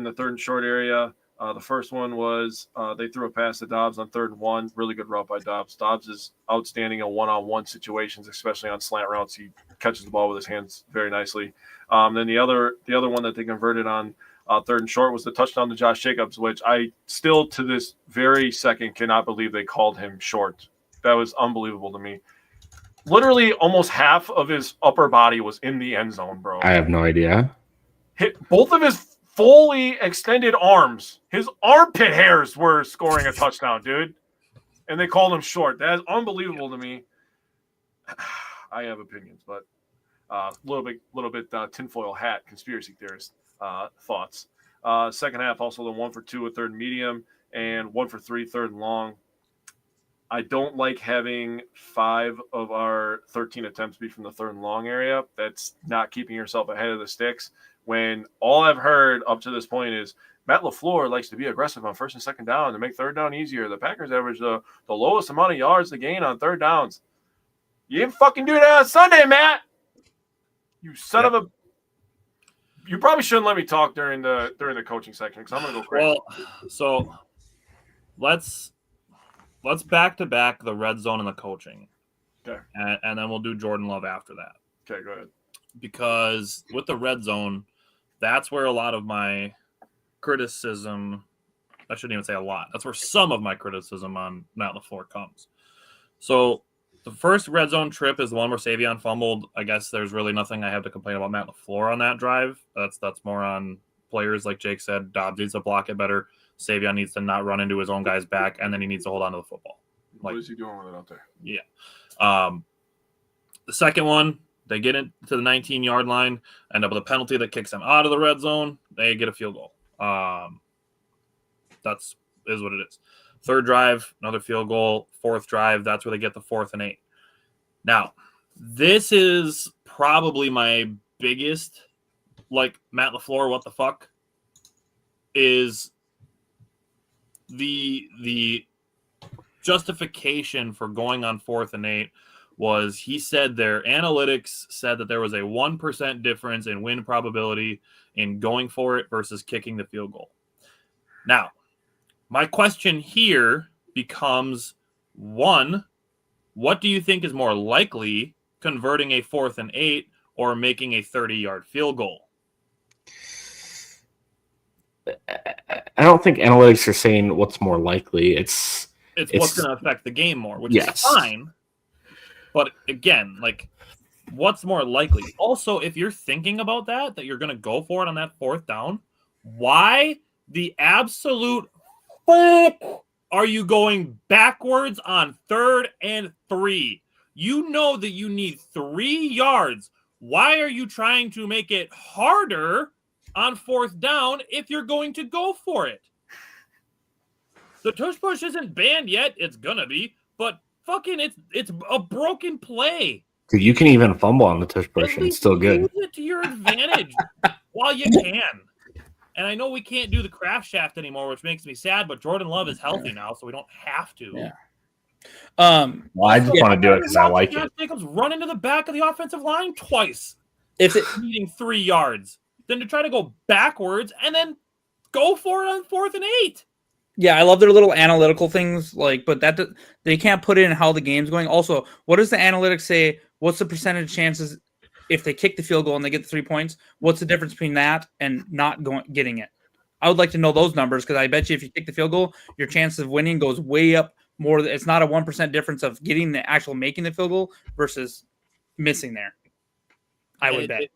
[SPEAKER 1] the 3rd and short area. The first one was they threw a pass to Dobbs on 3rd and 1. Really good route by Dobbs. Dobbs is outstanding in one-on-one situations, especially on slant routes. He catches the ball with his hands very nicely. Then the other one that they converted on 3rd and short was the touchdown to Josh Jacobs, which I still to this very second cannot believe they called him short. That was unbelievable to me. Literally almost half of his upper body was in the end zone, bro.
[SPEAKER 6] I have no idea.
[SPEAKER 1] Hit both of his fully extended arms. His armpit hairs were scoring a touchdown, dude. And they called him short. That is unbelievable to me. I have opinions, but a little bit tinfoil hat conspiracy theorist thoughts. Second half, also the 1 for 2 with 3rd and medium and 1 for 3 3rd and long. I don't like having 5 of our 13 attempts be from the 3rd and long area. That's not keeping yourself ahead of the sticks. When all I've heard up to this point is Matt LaFleur likes to be aggressive on 1st and 2nd down to make 3rd down easier. The Packers average the lowest amount of yards to gain on 3rd downs. You didn't fucking do that on Sunday, Matt. You son of a. You probably shouldn't let me talk during the coaching section because I'm gonna go crazy.
[SPEAKER 2] Well, so let's back to back the red zone and the coaching.
[SPEAKER 1] Okay.
[SPEAKER 2] And then we'll do Jordan Love after that.
[SPEAKER 1] Okay, go ahead.
[SPEAKER 2] Because with the red zone, that's where a lot of my criticism, I shouldn't even say a lot, that's where some of my criticism on Matt LaFleur comes. So the first red zone trip is the one where Savion fumbled. I guess there's really nothing I have to complain about Matt LaFleur on that drive. That's more on players, like Jake said. Dobbs needs to block it better. Savion needs to not run into his own guy's back, and then he needs to hold on to the football.
[SPEAKER 1] What is he doing with it out there?
[SPEAKER 2] Yeah. The second one, they get into the 19-yard line, end up with a penalty that kicks them out of the red zone. They get a field goal. That's what it is. Third drive, another field goal. Fourth drive, that's where they get the 4th and 8. Now, this is probably my biggest, like, Matt LaFleur, what the fuck, is the justification for going on 4th and 8 was he said their analytics said that there was a 1% difference in win probability in going for it versus kicking the field goal. Now, my question here becomes, one, what do you think is more likely, converting a 4th and 8 or making a 30-yard field goal?
[SPEAKER 6] I don't think analytics are saying what's more likely. It's
[SPEAKER 2] what's going to affect the game more, which is fine. But again, like, what's more likely? Also, if you're thinking about that you're going to go for it on that 4th down, why the absolute fuck are you going backwards on 3rd and 3? You know that you need 3 yards. Why are you trying to make it harder on 4th down if you're going to go for it? The tush push isn't banned yet. It's going to be, but fucking it's a broken play.
[SPEAKER 6] Dude, you can even fumble on the tush push and it's still good.
[SPEAKER 2] Use it to your advantage while you can. And I know we can't do the Kraft shaft anymore, which makes me sad, but Jordan Love is healthy now, so we don't have to.
[SPEAKER 5] Yeah.
[SPEAKER 6] Well, I just want to do it because I like it.
[SPEAKER 2] Jacobs run into the back of the offensive line twice.
[SPEAKER 5] If it
[SPEAKER 2] needing 3 yards. Then to try to go backwards and then go for it on 4th and 8.
[SPEAKER 5] Yeah, I love their little analytical things, but they can't put in how the game's going. Also, what does the analytics say? What's the percentage chances if they kick the field goal and they get the 3 points? What's the difference between that and not getting it? I would like to know those numbers because I bet you if you kick the field goal, your chance of winning goes way up more. It's not a 1% difference of getting the actual making the field goal versus missing there. I would bet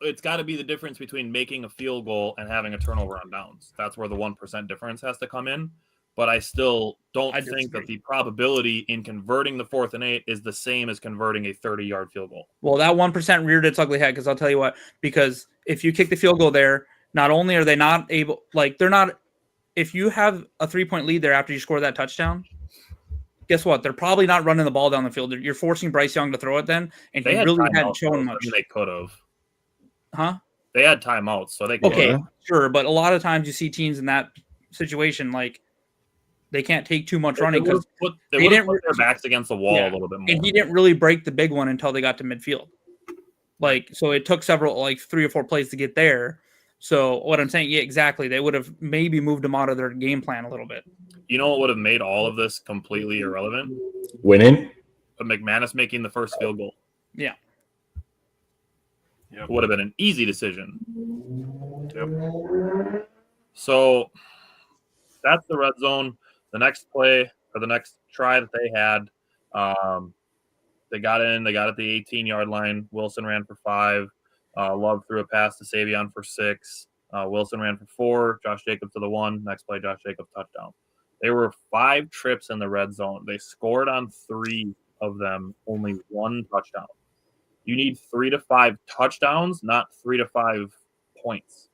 [SPEAKER 2] it's got to be the difference between making a field goal and having a turnover on downs. That's where the 1% difference has to come in. But I still don't think that the probability in converting the 4th and 8 is the same as converting a 30-yard field goal.
[SPEAKER 5] Well, that 1% reared its ugly head because I'll tell you what, because if you kick the field goal there, not only are they not able, if you have a 3-point lead there after you score that touchdown, guess what? They're probably not running the ball down the field. You're forcing Bryce Young to throw it then, and he really hadn't shown much.
[SPEAKER 2] They could have.
[SPEAKER 5] Huh?
[SPEAKER 2] They had timeouts, so they could
[SPEAKER 5] have. Sure, but a lot of times you see teams in that situation, they can't take too much running because
[SPEAKER 2] they didn't put their backs against the wall a little bit more.
[SPEAKER 5] And he didn't really break the big one until they got to midfield. So it took several, 3 or 4 plays to get there. So what I'm saying, yeah, exactly. They would have maybe moved him out of their game plan a little bit.
[SPEAKER 2] You know what would have made all of this completely irrelevant?
[SPEAKER 6] Winning?
[SPEAKER 2] But McManus making the first field goal.
[SPEAKER 5] Yeah.
[SPEAKER 2] It would have been an easy decision.
[SPEAKER 1] Yep.
[SPEAKER 2] So that's the red zone. The next play or the next try that they had, they got in. They got at the 18-yard line. Wilson ran for 5. Love threw a pass to Savion for 6. Wilson ran for 4. Josh Jacobs to the 1. Next play, Josh Jacobs touchdown. There were 5 trips in the red zone. They scored on 3 of them, only 1 touchdown. You need 3 to 5 touchdowns, not 3 to 5 points.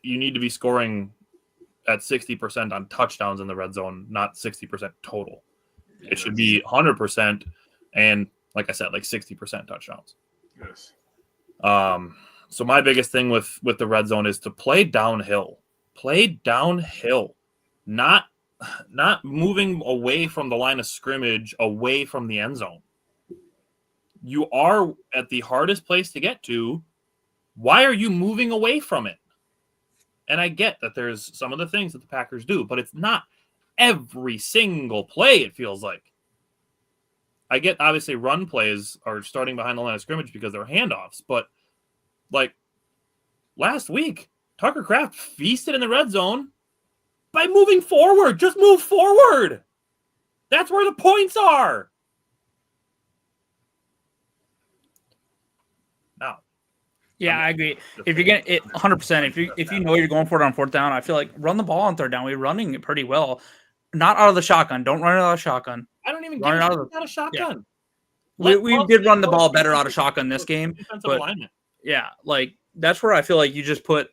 [SPEAKER 2] You need to be scoring at 60% on touchdowns in the red zone, not 60% total. It should be 100%, and like I said, 60% touchdowns.
[SPEAKER 1] Yes.
[SPEAKER 2] So my biggest thing with the red zone is to play downhill. Play downhill, not moving away from the line of scrimmage, away from the end zone. You are at the hardest place to get to. Why are you moving away from it? And I get that there's some of the things that the Packers do, but it's not every single play, it feels like. I get, obviously, run plays are starting behind the line of scrimmage because they're handoffs, but, last week, Tucker Kraft feasted in the red zone by moving forward. Just move forward. That's where the points are. Now.
[SPEAKER 5] Yeah, I agree. If you're getting it 100%, if you know you're going for it on 4th down, I feel like run the ball on 3rd down. We're running it pretty well. Not out of the shotgun. Don't run it out of the shotgun.
[SPEAKER 2] I don't even get it out of shotgun.
[SPEAKER 5] Yeah. We did run the ball better out of shotgun this game. But yeah, that's where I feel like you just put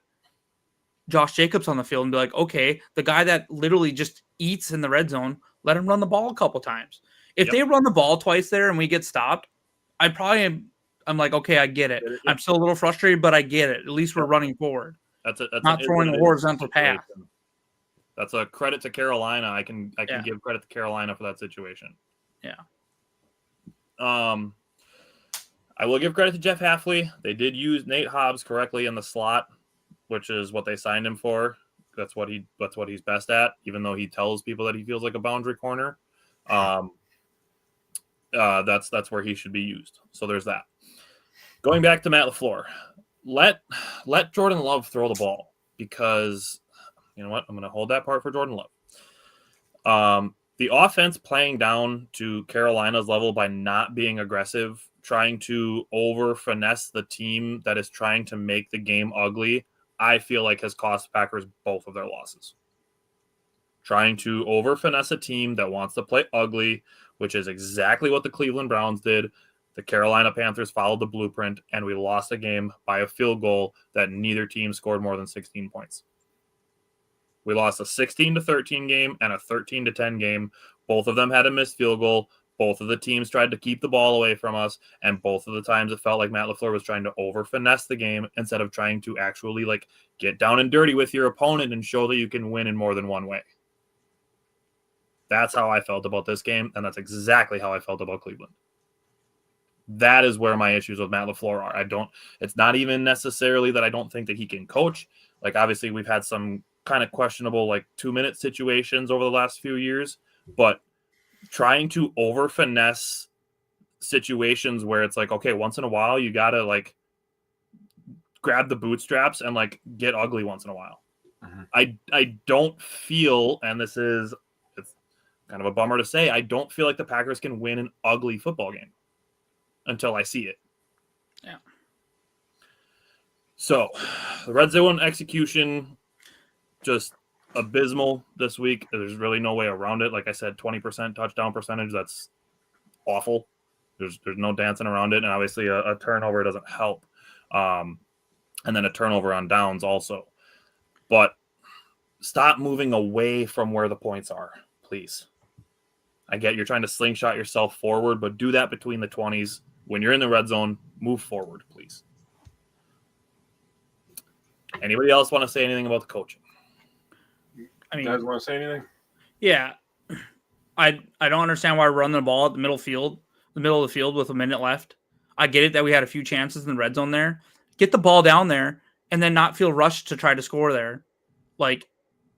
[SPEAKER 5] Josh Jacobs on the field and be like, okay, the guy that literally just eats in the red zone, let him run the ball a couple times. If they run the ball twice there and we get stopped, I'm like, okay, I get it. I'm still a little frustrated, but I get it. At least we're running forward.
[SPEAKER 2] That's
[SPEAKER 5] not throwing a horizontal pass.
[SPEAKER 2] That's a credit to Carolina. I can give credit to Carolina for that situation.
[SPEAKER 5] Yeah.
[SPEAKER 2] I will give credit to Jeff Hafley. They did use Nate Hobbs correctly in the slot, which is what they signed him for. That's what he's best at, even though he tells people that he feels like a boundary corner. That's where he should be used. So there's that. Going back to Matt LaFleur, let Jordan Love throw the ball, because you know what? I'm going to hold that part for Jordan Love. The offense playing down to Carolina's level by not being aggressive, trying to over finesse the team that is trying to make the game ugly, I feel like has cost Packers both of their losses. Trying to over finesse a team that wants to play ugly, which is exactly what the Cleveland Browns did. The Carolina Panthers followed the blueprint, and we lost a game by a field goal that neither team scored more than 16 points. We lost a 16-13 game and a 13-10 game. Both of them had a missed field goal. Both of the teams tried to keep the ball away from us, and both of the times it felt like Matt LaFleur was trying to over-finesse the game instead of trying to actually get down and dirty with your opponent and show that you can win in more than one way. That's how I felt about this game, and that's exactly how I felt about Cleveland. That is where my issues with Matt LaFleur are. It's not even necessarily that I don't think that he can coach. Like, obviously, we've had some kind of questionable, like, 2-minute situations over the last few years, but trying to over finesse situations where it's like, okay, once in a while, you got to, like, grab the bootstraps and, like, get ugly once in a while. Mm-hmm. I don't feel, and it's kind of a bummer to say, I don't feel like the Packers can win an ugly football game until I see it.
[SPEAKER 5] Yeah.
[SPEAKER 2] So, the red zone execution, just abysmal this week. There's really no way around it. Like I said, 20% touchdown percentage, that's awful. There's no dancing around it, and obviously a turnover doesn't help. And then a turnover on downs also. But stop moving away from where the points are, please. I get you're trying to slingshot yourself forward, but do that between the 20s. When you're in the red zone, move forward, please. Anybody else want to say anything about the coaching?
[SPEAKER 5] I mean,
[SPEAKER 1] you guys want to say anything?
[SPEAKER 5] Yeah. I don't understand why we're running the ball at the middle of the field with a minute left. I get it that we had a few chances in the red zone there. Get the ball down there and then not feel rushed to try to score there. Like,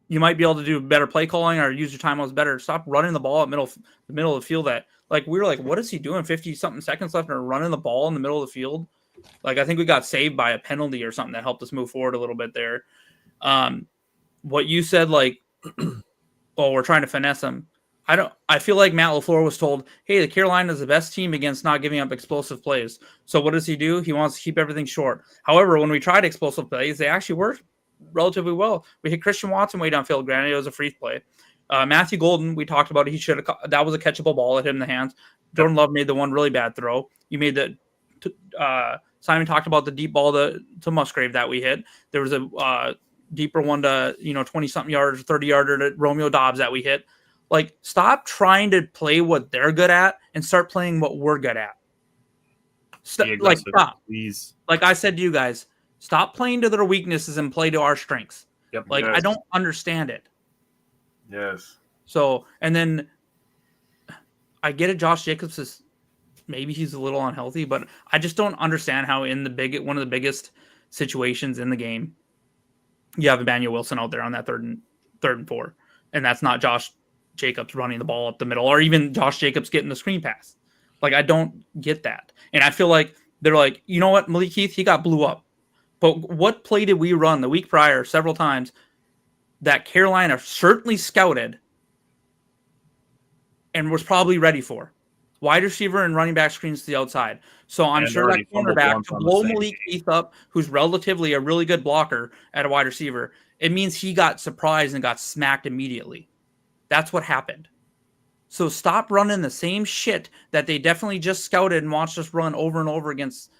[SPEAKER 5] you might be able to do better play calling or use your timeouts better. Stop running the ball at the middle of the field. That, like, we were like, what is he doing? 50-something seconds left and running the ball in the middle of the field. Like, I think we got saved by a penalty or something that helped us move forward a little bit there. What you said, like, oh, we're trying to finesse him. I feel like Matt LaFleur was told, hey, the Carolina is the best team against not giving up explosive plays. So what does he do? He wants to keep everything short. However, when we tried explosive plays, they actually worked relatively well. We hit Christian Watson way downfield. Granted, it was a free play. Matthew Golden, we talked about it. He should have. That was a catchable ball at him in the hands. Jordan Love made the one really bad throw. You made the. Simon talked about the deep ball to Musgrave that we hit. There was a deeper one to 20-something yards, 30-yarder to Romeo Dobbs that we hit. Like, stop trying to play what they're good at and start playing what we're good at. Like, stop.
[SPEAKER 2] Please.
[SPEAKER 5] Like I said to you guys, stop playing to their weaknesses and play to our strengths.
[SPEAKER 2] Yep.
[SPEAKER 5] Like,
[SPEAKER 1] yes.
[SPEAKER 5] I don't understand it.
[SPEAKER 1] Yes.
[SPEAKER 5] So, and then I get it. Josh Jacobs is maybe he's a little unhealthy, but I just don't understand how in one of the biggest situations in the game, you have Emmanuel Wilson out there on that third and 4, and that's not Josh Jacobs running the ball up the middle, or even Josh Jacobs getting the screen pass. Like, I don't get that. And I feel like they're like, you know what, Malik Heath, he got blew up. But what play did we run the week prior several times that Carolina certainly scouted and was probably ready for? Wide receiver and running back screens to the outside. So I'm sure that cornerback to blow Malik Heath up, who's relatively a really good blocker at a wide receiver, it means he got surprised and got smacked immediately. That's what happened. So stop running the same shit that they definitely just scouted and watched us run over and over against.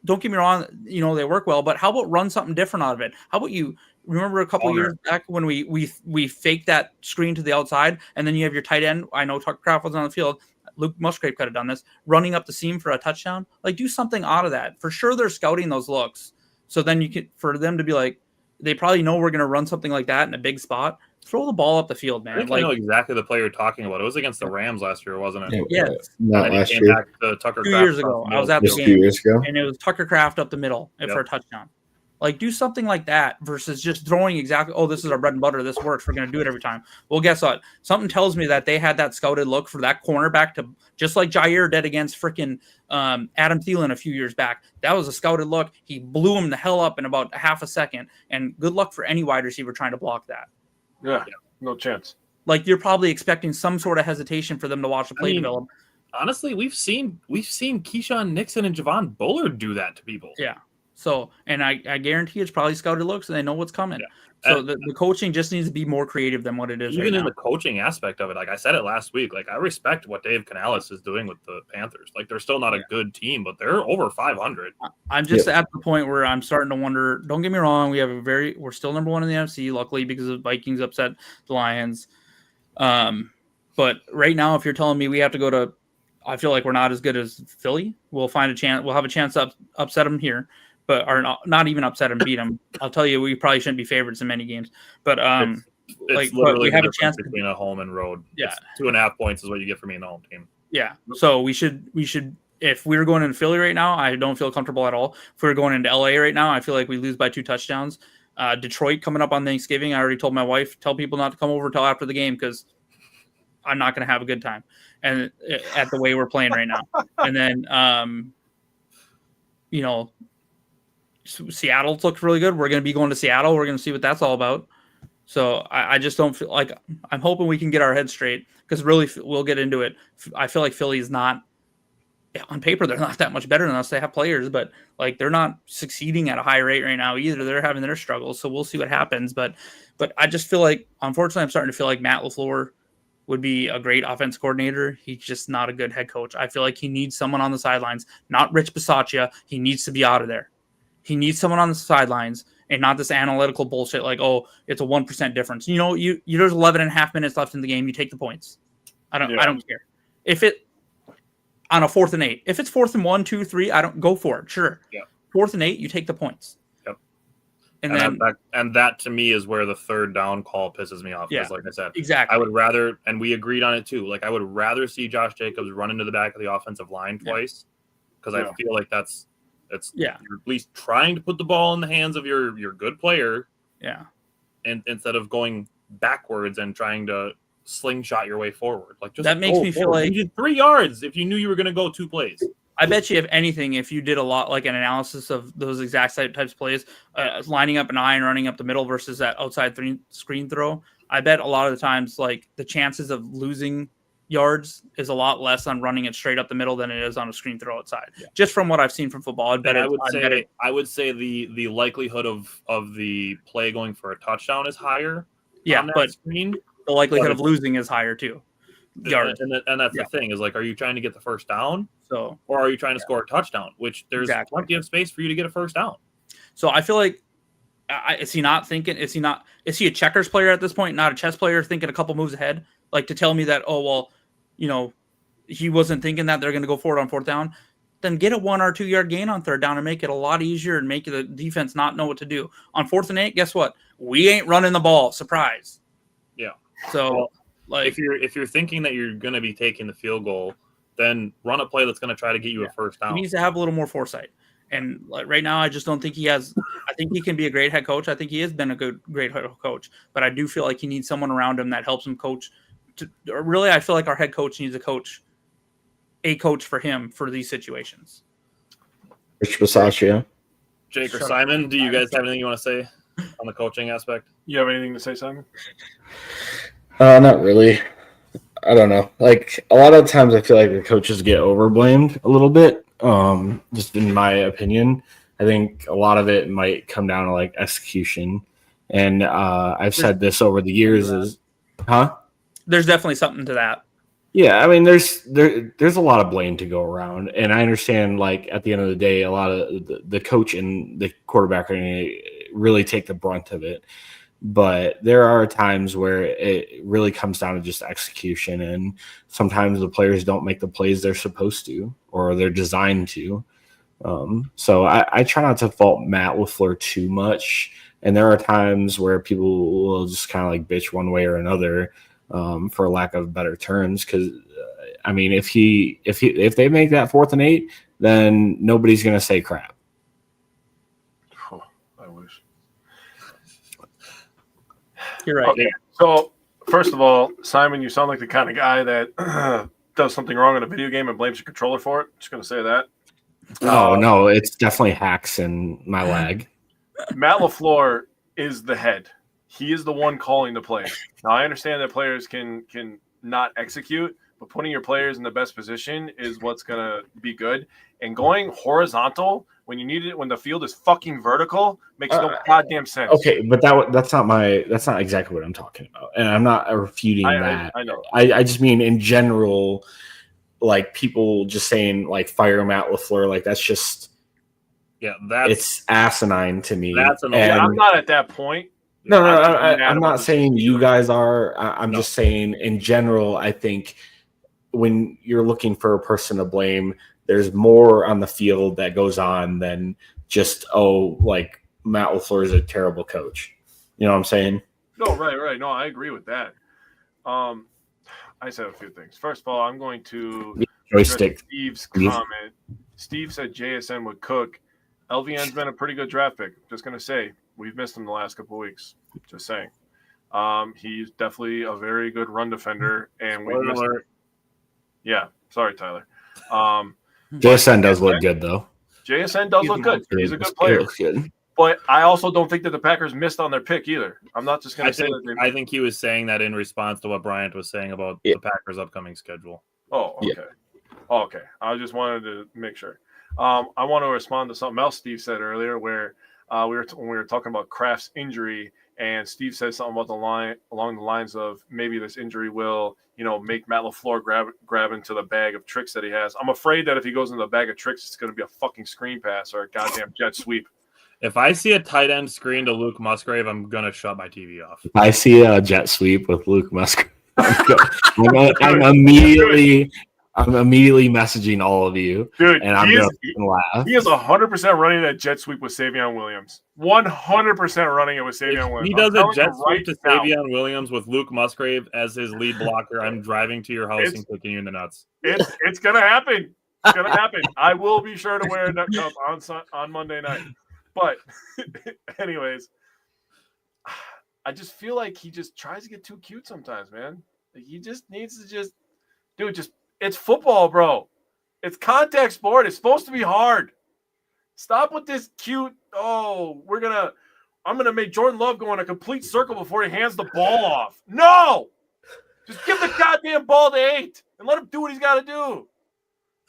[SPEAKER 5] Don't get me wrong, they work well, but how about run something different out of it? How about you remember a couple years back when we faked that screen to the outside, and then you have your tight end. I know Tucker Kraft was on the field. Luke Musgrave could have done this, running up the seam for a touchdown. Like, do something out of that. For sure, they're scouting those looks. So then for them to be like, they probably know we're going to run something like that in a big spot. Throw the ball up the field, man.
[SPEAKER 2] I think I know exactly the play you're talking about. It was against the Rams last year, wasn't it?
[SPEAKER 5] Yes.
[SPEAKER 6] Not last year.
[SPEAKER 2] Back to Tucker
[SPEAKER 5] 2
[SPEAKER 2] Kraft
[SPEAKER 5] years ago. I was at the
[SPEAKER 6] Just
[SPEAKER 5] game.
[SPEAKER 6] 2 years ago.
[SPEAKER 5] And it was Tucker Kraft up the middle for a touchdown. Like, do something like that versus just throwing exactly, oh, this is our bread and butter. This works. We're going to do it every time. Well, guess what? Something tells me that they had that scouted look for that cornerback to, just like Jaire did against freaking Adam Thielen a few years back. That was a scouted look. He blew him the hell up in about half a second. And good luck for any wide receiver trying to block that.
[SPEAKER 1] Yeah. No chance.
[SPEAKER 5] Like, you're probably expecting some sort of hesitation for them to watch the play develop.
[SPEAKER 2] Honestly, we've seen Keyshawn Nixon and Javon Bullard do that to people.
[SPEAKER 5] Yeah. So, and I guarantee it's probably scouted looks and they know what's coming. Yeah. So the coaching just needs to be more creative than what it is.
[SPEAKER 2] Even
[SPEAKER 5] right
[SPEAKER 2] in
[SPEAKER 5] now.
[SPEAKER 2] the coaching aspect of it, like I said it last week, like I respect what Dave Canales is doing with the Panthers. Like, they're still not a good team, but they're over 500.
[SPEAKER 5] I'm just at the point where I'm starting to wonder. Don't get me wrong, we're still number 1 in the NFC, luckily, because the Vikings upset the Lions. But right now, if you're telling me we have to go to, I feel like we're not as good as Philly. We'll find a chance. We'll have a chance to upset them here. But are not even upset and beat them. I'll tell you, we probably shouldn't be favorites in many games. But
[SPEAKER 2] it's literally
[SPEAKER 5] we have a chance
[SPEAKER 2] between a home and road.
[SPEAKER 5] Yeah,
[SPEAKER 2] 2.5 points is what you get for me in the home team.
[SPEAKER 5] Yeah, so we should if we were going into Philly right now, I don't feel comfortable at all. If we were going into LA right now, I feel like we lose by 2 touchdowns. Detroit coming up on Thanksgiving. I already told my wife, tell people not to come over till after the game because I'm not going to have a good time. And at the way we're playing right now. And then, Seattle looked really good. We're going to be going to Seattle. We're going to see what that's all about. So I just don't feel like I'm hoping we can get our heads straight because really we'll get into it. I feel like Philly is not on paper. They're not that much better than us. They have players, but like they're not succeeding at a high rate right now either. They're having their struggles. So we'll see what happens. But I just feel like, unfortunately, I'm starting to feel like Matt LaFleur would be a great offense coordinator. He's just not a good head coach. I feel like he needs someone on the sidelines, not Rich Bisaccia. He needs to be out of there. He needs someone on the sidelines and not this analytical bullshit like, oh, it's a 1% difference. There's 11 and a half minutes left in the game. You take the points. I don't care. If it on a 4th and 8, if it's 4th and 1, 2, 3, I don't go for it. Sure.
[SPEAKER 2] Yeah.
[SPEAKER 5] 4th and 8, you take the points.
[SPEAKER 2] Yep.
[SPEAKER 5] And
[SPEAKER 2] that to me is where the 3rd down call pisses me off.
[SPEAKER 5] Yeah,
[SPEAKER 2] like I said,
[SPEAKER 5] exactly.
[SPEAKER 2] I would rather, and we agreed on it too. Like I would rather see Josh Jacobs run into the back of the offensive line twice because I feel like you're at least trying to put the ball in the hands of your good player.
[SPEAKER 5] Yeah.
[SPEAKER 2] And instead of going backwards and trying to slingshot your way forward. Like just
[SPEAKER 5] that makes me feel like
[SPEAKER 2] you did 3 yards if you knew you were going to go 2 plays.
[SPEAKER 5] I bet you, if anything, if you did a lot like an analysis of those exact types of plays, lining up an eye and running up the middle versus that outside screen throw, I bet a lot of the times like the chances of losing yards is a lot less on running it straight up the middle than it is on a screen throw outside. Yeah. Just from what I've seen from football, I would say the likelihood of the play going for a touchdown is higher. Yeah, but
[SPEAKER 2] screen.
[SPEAKER 5] The likelihood of losing is higher too. Yards.
[SPEAKER 2] And that's the thing is like, are you trying to get the first down?
[SPEAKER 5] Or
[SPEAKER 2] are you trying to score a touchdown? Which there's plenty of space for you to get a first down.
[SPEAKER 5] So I feel like, is he a checkers player at this point, not a chess player thinking a couple moves ahead? Like to tell me that, he wasn't thinking that they're going to go for it on 4th down. Then get a 1 or 2 yard gain on 3rd down and make it a lot easier and make the defense not know what to do. On 4th and 8, guess what? We ain't running the ball. Surprise.
[SPEAKER 2] Yeah.
[SPEAKER 5] So
[SPEAKER 2] if you're thinking that you're going to be taking the field goal, then run a play that's going to try to get you a first down.
[SPEAKER 5] He needs to have a little more foresight. And like right now, I just don't think he has. I think he can be a great head coach. I think he has been a great head coach. But I do feel like he needs someone around him that helps him coach. Really, I feel like our head coach needs a coach for him for these situations.
[SPEAKER 6] Rich Bisaccia.
[SPEAKER 2] Jake or Simon, do you guys have anything you want to say on the coaching aspect?
[SPEAKER 1] You have anything to say, Simon?
[SPEAKER 6] Not really. I don't know. Like a lot of times I feel like the coaches get overblamed a little bit. Just in my opinion, I think a lot of it might come down to like execution. And I've said this over the years
[SPEAKER 5] There's definitely something to that.
[SPEAKER 6] Yeah, I mean, there's a lot of blame to go around, and I understand. Like at the end of the day, a lot of the coach and the quarterback are going to really take the brunt of it. But there are times where it really comes down to just execution, and sometimes the players don't make the plays they're supposed to or they're designed to. So I try not to fault Matt LaFleur too much, and there are times where people will just kind of like bitch one way or another. For lack of better terms, because I mean, if they make that 4th and 8, then nobody's gonna say crap.
[SPEAKER 1] Oh, I wish.
[SPEAKER 5] You're right.
[SPEAKER 1] Okay. So first of all, Simon, you sound like the kind of guy that does something wrong in a video game and blames your controller for it. Just gonna say that.
[SPEAKER 6] Oh no, it's definitely hacks in my lag.
[SPEAKER 1] Matt LaFleur is the head. He is the one calling the plays. Now, I understand that players can not execute, but putting your players in the best position is what's going to be good. And going horizontal when you need it, when the field is fucking vertical, makes no goddamn sense.
[SPEAKER 6] Okay, but that's not exactly what I'm talking about. And I'm not refuting that.
[SPEAKER 1] I know.
[SPEAKER 6] I just mean in general, like people just saying like fire Matt LaFleur, like that's just it's asinine to me.
[SPEAKER 1] I'm not at that point.
[SPEAKER 6] No, I'm not saying you guys are. I'm just saying in general, I think when you're looking for a person to blame, there's more on the field that goes on than just, like Matt LaFleur is a terrible coach. You know what I'm saying?
[SPEAKER 1] No, right. No, I agree with that. I said a few things. First of all, I'm going to
[SPEAKER 6] Joystick.
[SPEAKER 1] Steve's comment. Steve said JSN would cook. LVN's been a pretty good draft pick. Just going to say, we've missed him the last couple of weeks. Just saying. He's definitely a very good run defender, and we missed him. Yeah, sorry, Tyler.
[SPEAKER 6] JSN does look good, though.
[SPEAKER 1] JSN does look good. He's a good player.
[SPEAKER 6] Good.
[SPEAKER 1] But I also don't think that the Packers missed on their pick either. I'm not just going to say that.
[SPEAKER 2] I think he was saying that in response to what Bryant was saying about the Packers' upcoming schedule.
[SPEAKER 1] Oh, okay. Yeah. Okay. I just wanted to make sure. I want to respond to something else Steve said earlier where when we were talking about Kraft's injury, and Steve said something about along the lines of maybe this injury will, make Matt LaFleur grab into the bag of tricks that he has. I'm afraid that if he goes into the bag of tricks, it's going to be a fucking screen pass or a goddamn jet sweep.
[SPEAKER 2] If I see a tight end screen to Luke Musgrave, I'm going to shut my TV off.
[SPEAKER 6] If I see a jet sweep with Luke Musgrave, I'm immediately messaging all of you.
[SPEAKER 1] Dude,
[SPEAKER 6] and I'm going to laugh.
[SPEAKER 1] He is 100% running that jet sweep with Savion Williams. 100% running it with Savion Williams.
[SPEAKER 2] He does a jet sweep to Savion Williams with Luke Musgrave as his lead blocker. I'm driving to your house and kicking you in the nuts.
[SPEAKER 1] It's going to happen. It's going to happen. I will be sure to wear a nut cup on Monday night. But anyways, I just feel like he just tries to get too cute sometimes, man. Like he just needs to it's football, bro. It's contact sport. It's supposed to be hard. Stop with this cute, I'm going to make Jordan Love go in a complete circle before he hands the ball off. No! Just give the goddamn ball to 8 and let him do what he's got to do.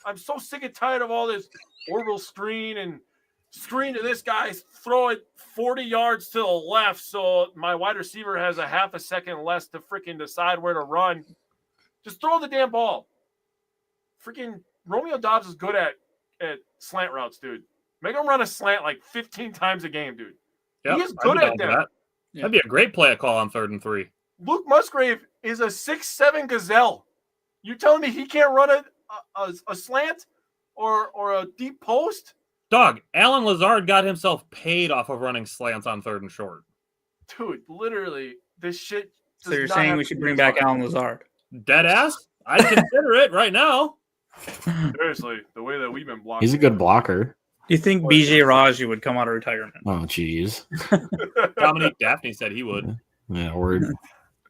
[SPEAKER 1] I'm so sick and tired of all this orbital screen and screen to this guy, throw it 40 yards to the left so my wide receiver has a half a second less to freaking decide where to run. Just throw the damn ball. Freaking Romeo Doubs is good at slant routes, dude. Make him run a slant like 15 times a game, dude. He is good at that.
[SPEAKER 2] That'd be a great play call on 3rd and 3.
[SPEAKER 1] Luke Musgrave is a 6'7" gazelle. You telling me he can't run a slant or a deep post?
[SPEAKER 2] Dog, Alan Lazard got himself paid off of running slants on 3rd and short.
[SPEAKER 1] Dude, literally, this shit.
[SPEAKER 5] So you're saying we should bring back Alan Lazard?
[SPEAKER 2] Dead ass? I'd consider it right now.
[SPEAKER 1] Seriously, the way that we've been blocking.
[SPEAKER 6] He's a good blocker.
[SPEAKER 5] Do you think BJ Raji would come out of retirement?
[SPEAKER 6] Oh, jeez.
[SPEAKER 2] Dominique Daphne said he would.
[SPEAKER 6] Yeah, word.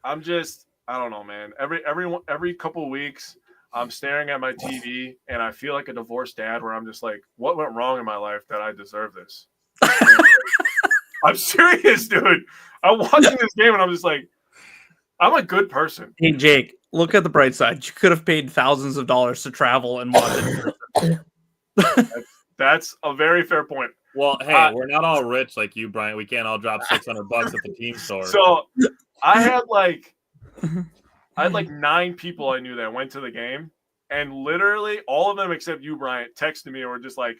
[SPEAKER 1] I don't know, man. Every couple of weeks, I'm staring at my TV, and I feel like a divorced dad where I'm just like, what went wrong in my life that I deserve this? I'm serious, dude. I'm watching this game, and I'm just like, I'm a good person.
[SPEAKER 5] Hey, Jake, look at the bright side. You could have paid thousands of dollars to travel and watch it.
[SPEAKER 2] That's a very fair point. Well, hey, we're not all rich like you, Brian. We can't all drop $600 at the team store.
[SPEAKER 1] So I had like 9 people I knew that went to the game, and literally all of them except you, Bryant, texted me and were just like,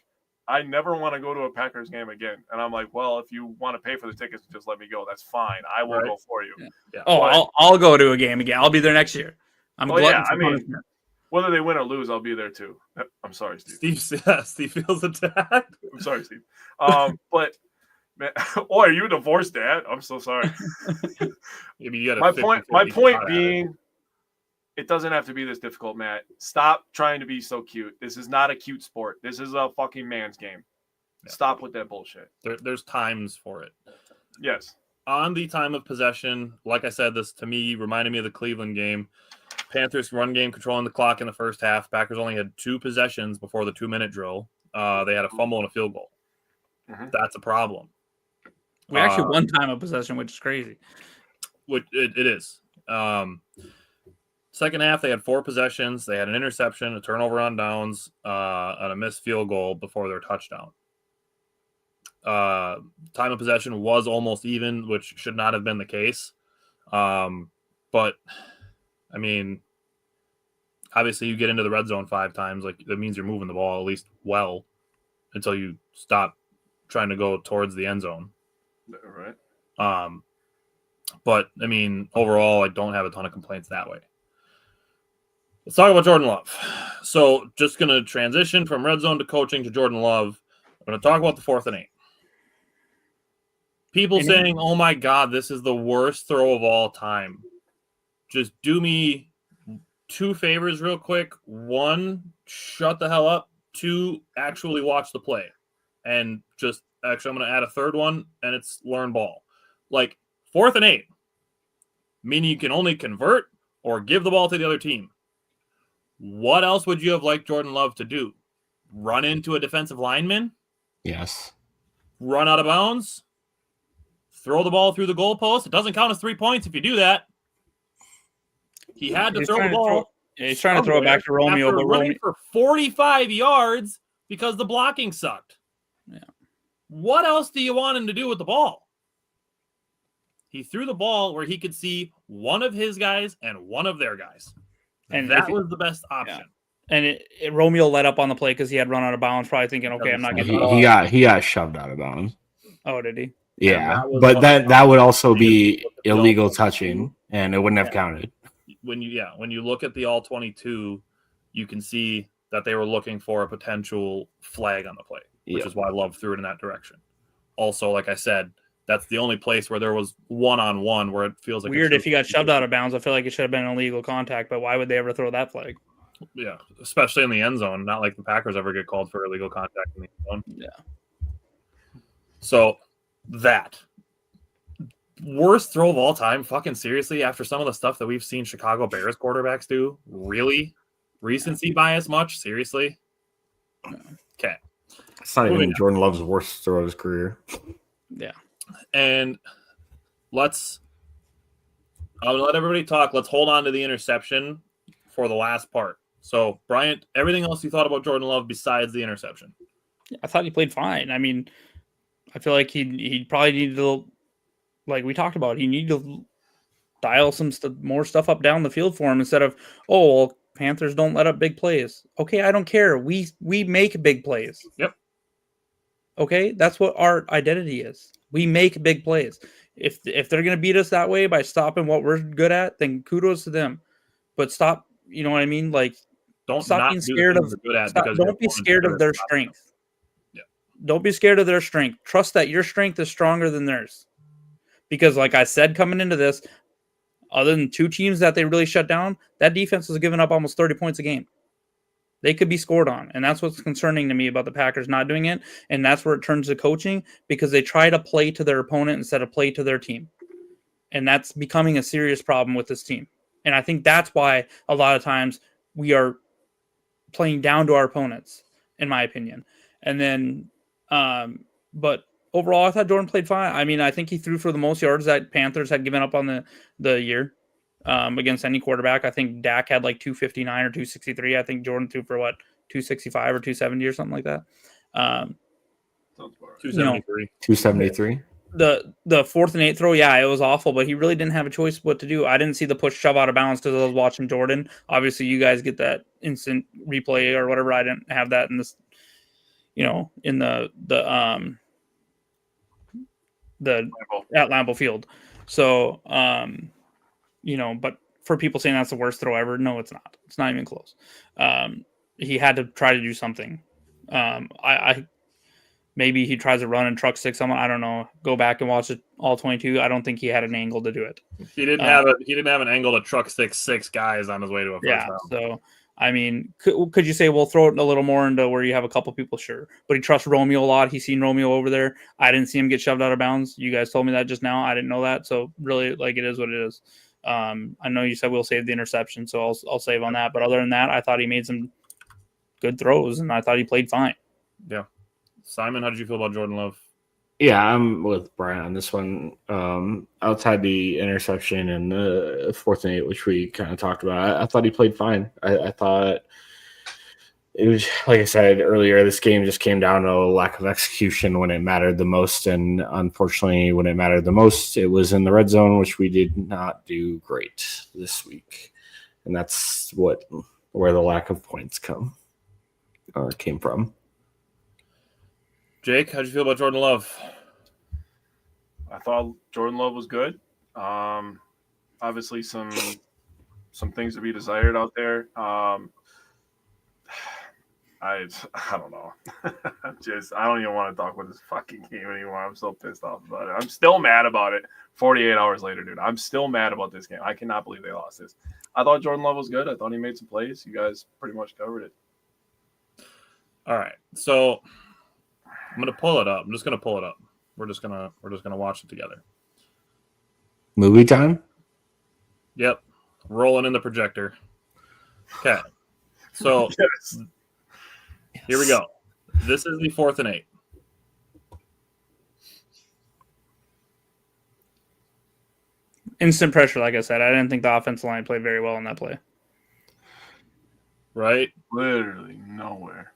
[SPEAKER 1] I never want to go to a Packers game again. And I'm like, well, if you want to pay for the tickets, just let me go. That's fine. I will go for you.
[SPEAKER 5] Yeah. Oh, I'll go to a game again. I'll be there next year.
[SPEAKER 1] Whether they win or lose, I'll be there too. I'm sorry, Steve.
[SPEAKER 2] Steve feels attacked.
[SPEAKER 1] I'm sorry, Steve. But man, are you a divorced dad? I'm so sorry. My point being, it doesn't have to be this difficult, Matt. Stop trying to be so cute. This is not a cute sport. This is a fucking man's game. Yeah. Stop with that bullshit.
[SPEAKER 2] There's times for it.
[SPEAKER 1] Yes.
[SPEAKER 2] On the time of possession, like I said, this to me reminded me of the Cleveland game. Panthers run game controlling the clock in the first half. Packers only had 2 possessions before the 2-minute drill. They had a fumble and a field goal. Mm-hmm. That's a problem.
[SPEAKER 5] We actually won time of possession, which is crazy.
[SPEAKER 2] Which it is. Second half, they had 4 possessions. They had an interception, a turnover on downs, and a missed field goal before their touchdown. Time of possession was almost even, which should not have been the case. But, I mean, obviously you get into the red zone 5 times. Like, that means you're moving the ball at least well until you stop trying to go towards the end zone.
[SPEAKER 1] Right.
[SPEAKER 2] But, I mean, overall, I don't have a ton of complaints that way. Let's talk about Jordan Love. So, just going to transition from red zone to coaching to Jordan Love. I'm going to talk about the 4th and 8. People saying, oh, my God, this is the worst throw of all time. Just do me 2 favors real quick. 1, shut the hell up. 2, actually watch the play. And just actually, I'm going to add a third one, and it's learn ball. Like 4th and 8, meaning you can only convert or give the ball to the other team. What else would you have liked Jordan Love to do? Run into a defensive lineman?
[SPEAKER 6] Yes.
[SPEAKER 2] Run out of bounds? Throw the ball through the goalpost? It doesn't count as 3 points if you do that. He had to throw the ball.
[SPEAKER 5] He's trying to throw it back to Romeo,
[SPEAKER 2] after
[SPEAKER 5] but
[SPEAKER 2] running for 45 yards because the blocking sucked.
[SPEAKER 5] Yeah.
[SPEAKER 2] What else do you want him to do with the ball? He threw the ball where he could see one of his guys and one of their guys. And that was the best option.
[SPEAKER 5] Yeah. And Romeo let up on the play because he had run out of bounds, probably thinking, okay, I'm not getting
[SPEAKER 6] he got shoved out of bounds.
[SPEAKER 5] Oh, did he?
[SPEAKER 6] Yeah, but that would also be illegal touching, and it wouldn't have counted.
[SPEAKER 2] When you look at the all 22, you can see that they were looking for a potential flag on the play, which is why Love threw it in that direction. Also, like I said, that's the only place where there was one-on-one where it feels like
[SPEAKER 5] weird if he got shoved out of bounds. I feel like it should have been an illegal contact, but why would they ever throw that flag?
[SPEAKER 2] Yeah, especially in the end zone. Not like the Packers ever get called for illegal contact in the end zone.
[SPEAKER 5] Yeah.
[SPEAKER 2] So that worst throw of all time, fucking seriously, after some of the stuff that we've seen Chicago Bears quarterbacks do, really? Recency bias much? Seriously? Okay.
[SPEAKER 6] It's not even Jordan Love's worst throw of his career.
[SPEAKER 5] Yeah.
[SPEAKER 2] And I'll let everybody talk. Let's hold on to the interception for the last part. So, Bryant, everything else you thought about Jordan Love besides the interception?
[SPEAKER 5] I thought he played fine. I mean, I feel like he probably needed to, like we talked about, he needed to dial some more stuff up down the field for him instead of, Panthers don't let up big plays. Okay, I don't care. We make big plays.
[SPEAKER 2] Yep.
[SPEAKER 5] Okay, that's what our identity is. We make big plays. If they're going to beat us that way by stopping what we're good at, then kudos to them. But stop, you know what I mean? Like,
[SPEAKER 2] don't
[SPEAKER 5] stop being scared of. Don't be scared of their strength.
[SPEAKER 2] Yeah.
[SPEAKER 5] Don't be scared of their strength. Trust that your strength is stronger than theirs. Because, like I said, coming into this, other than 2 teams that they really shut down, that defense was giving up almost 30 points a game. They could be scored on. And that's what's concerning to me about the Packers not doing it. And that's where it turns to coaching, because they try to play to their opponent instead of play to their team. And that's becoming a serious problem with this team. And I think that's why a lot of times we are playing down to our opponents, in my opinion. And then, but overall, I thought Jordan played fine. I mean, I think he threw for the most yards that Panthers had given up on the year against any quarterback. I think Dak had like 259 or 263. I think Jordan threw for 265 or 270 or something like that.
[SPEAKER 2] 273.
[SPEAKER 6] 273.
[SPEAKER 5] The 4th and 8 throw, it was awful, but he really didn't have a choice what to do. I didn't see the push shove out of bounds because I was watching Jordan. Obviously, you guys get that instant replay or whatever. I didn't have that in this, in the at Lambeau Field. So, but for people saying that's the worst throw ever, no, it's not. It's not even close. He had to try to do something. Maybe he tries to run and truck stick someone. I don't know. Go back and watch it all 22. I don't think he had an angle to do it.
[SPEAKER 2] He didn't have an angle to truck stick 6 guys on his way to a first round.
[SPEAKER 5] So I mean, could you say, well, throw it a little more into where you have a couple people? Sure. But he trusts Romeo a lot. He's seen Romeo over there. I didn't see him get shoved out of bounds. You guys told me that just now. I didn't know that. So really, like, it is what it is. I know you said we'll save the interception, so I'll save on that. But other than that, I thought he made some good throws, and I thought he played fine.
[SPEAKER 2] Yeah. Simon, how did you feel about Jordan Love?
[SPEAKER 6] Yeah, I'm with Brian on this one. Outside the interception and the 4th and 8, which we kind of talked about, I thought he played fine. I thought it was, like I said earlier, this game just came down to a lack of execution when it mattered the most. And unfortunately, when it mattered the most, it was in the red zone, which we did not do great this week. And that's where the lack of points came from.
[SPEAKER 2] Jake, how did you feel about Jordan Love?
[SPEAKER 1] I thought Jordan Love was good. Obviously, some things to be desired out there. I don't know. I don't even want to talk about this fucking game anymore. I'm so pissed off about it. I'm still mad about it 48 hours later, dude. I'm still mad about this game. I cannot believe they lost this. I thought Jordan Love was good. I thought he made some plays. You guys pretty much covered it.
[SPEAKER 2] All right, so I'm gonna pull it up. I'm just gonna pull it up. We're just gonna watch it together.
[SPEAKER 6] Movie time?
[SPEAKER 2] Yep, rolling in the projector. Okay, so
[SPEAKER 1] Yes.
[SPEAKER 2] here we go. This is the 4th and 8.
[SPEAKER 5] Instant pressure, like I said. I didn't think the offensive line played very well in that play.
[SPEAKER 2] Right
[SPEAKER 1] Literally nowhere.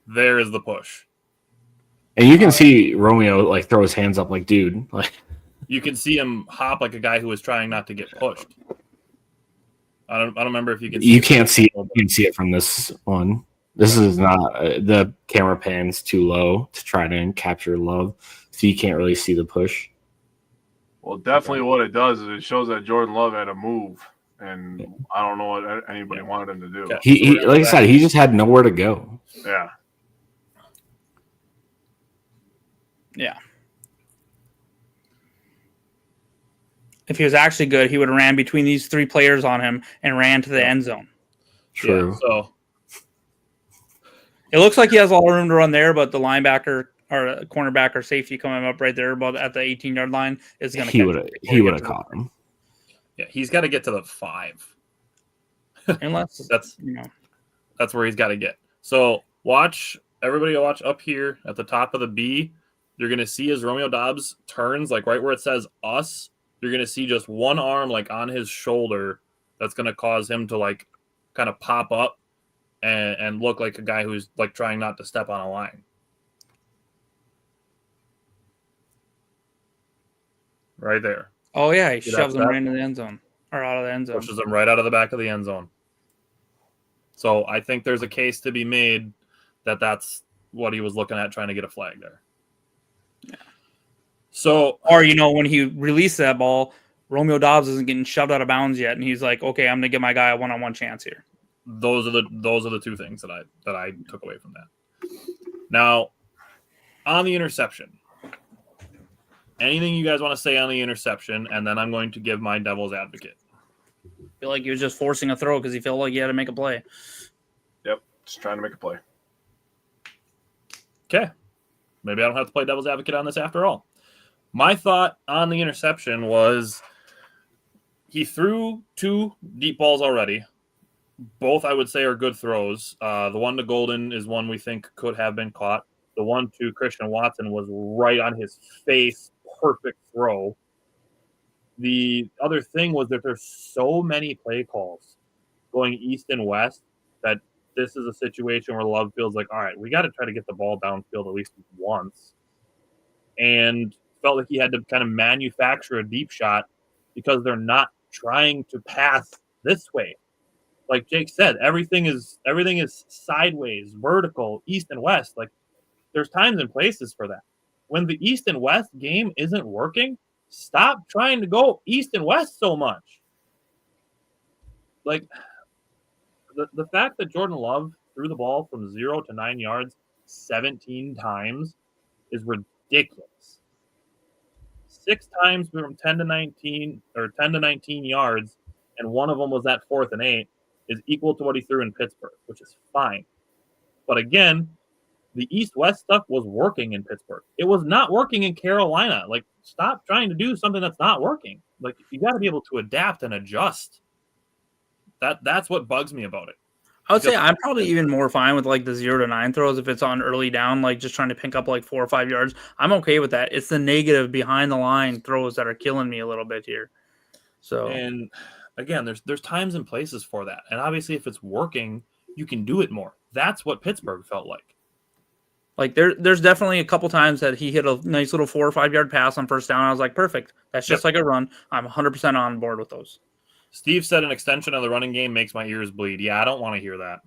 [SPEAKER 2] there is the push.
[SPEAKER 6] And you can see Romeo like throw his hands up like, dude, like
[SPEAKER 2] You can see him hop like a guy who was trying not to get pushed. I don't remember if you can.
[SPEAKER 6] you can't see it from this one. This is not the camera pan's too low to try to capture Love, so you can't really see the push.
[SPEAKER 1] Well, definitely what it does is it shows that Jordan Love had a move, and I don't know what anybody wanted him to do.
[SPEAKER 2] Okay.
[SPEAKER 6] He like I said, he just had nowhere to go.
[SPEAKER 1] Yeah.
[SPEAKER 5] Yeah. If he was actually good, he would have ran between these 3 players on him and ran to the end zone.
[SPEAKER 6] True.
[SPEAKER 2] Yeah, so
[SPEAKER 5] It looks like he has all the room to run there, but the linebacker or cornerback or safety coming up right there about at the 18-yard line is going to
[SPEAKER 6] he would have caught him.
[SPEAKER 2] yeah, he's got to get to the 5.
[SPEAKER 5] unless
[SPEAKER 2] That's where he's got to get. So everybody watch up here at the top of the B. You're going to see as Romeo Doubs turns, like right where it says us, you're going to see just one arm like on his shoulder that's going to cause him to like kind of pop up and look like a guy who's like trying not to step on a line. Right there.
[SPEAKER 5] Oh, yeah, he
[SPEAKER 2] See
[SPEAKER 5] shoves
[SPEAKER 2] that?
[SPEAKER 5] him right into the end zone or out of the end zone.
[SPEAKER 2] Pushes him right out of the back of the end zone. So I think there's a case to be made that that's what he was looking at trying to get a flag there.
[SPEAKER 5] Yeah.
[SPEAKER 2] So,
[SPEAKER 5] Or, when he released that ball, Romeo Doubs isn't getting shoved out of bounds yet, and he's like, okay, I'm going to give my guy a one-on-one chance here.
[SPEAKER 2] those are the 2 things that I took away from that. Now, on the interception, anything you guys want to say on the interception, and then I'm going to give my devil's advocate.
[SPEAKER 5] I feel like he was just forcing a throw because he felt like he had to make a play.
[SPEAKER 1] Yep. Just trying to make a play.
[SPEAKER 2] Okay. Maybe I don't have to play devil's advocate on this after all. My thought on the interception was he threw 2 deep balls already. Both, I would say, are good throws. The one to Golden is one we think could have been caught. The one to Christian Watson was right on his face. Perfect throw. The other thing was that there's so many play calls going east and west that this is a situation where Love feels like, all right, we got to try to get the ball downfield at least once. And felt like he had to kind of manufacture a deep shot because they're not trying to pass this way. Like Jake said, everything is sideways, vertical, east and west. Like there's times and places for that. When the east and west game isn't working, stop trying to go east and west so much. Like the fact that Jordan Love threw the ball from 0 to 9 yards 17 times is ridiculous. 6 times from 10 to 19 or 10 to 19 yards, and one of them was that 4th and 8, is equal to what he threw in Pittsburgh, which is fine. But again, the east-west stuff was working in Pittsburgh. It was not working in Carolina. Like, stop trying to do something that's not working. Like, you got to be able to adapt and adjust. That's what bugs me about it.
[SPEAKER 5] I would say I'm probably even more fine with like the 0 to 9 throws if it's on early down, like just trying to pick up like 4 or 5 yards. I'm okay with that. It's the negative behind the line throws that are killing me a little bit here. So,
[SPEAKER 2] and again, there's times and places for that. And obviously if it's working, you can do it more. That's what Pittsburgh felt like.
[SPEAKER 5] Like there's definitely a couple times that he hit a nice little 4 or 5 yard pass on first down. I was like, perfect. That's just like a run. I'm 100% on board with those.
[SPEAKER 2] Steve said an extension of the running game makes my ears bleed. Yeah, I don't want to hear that.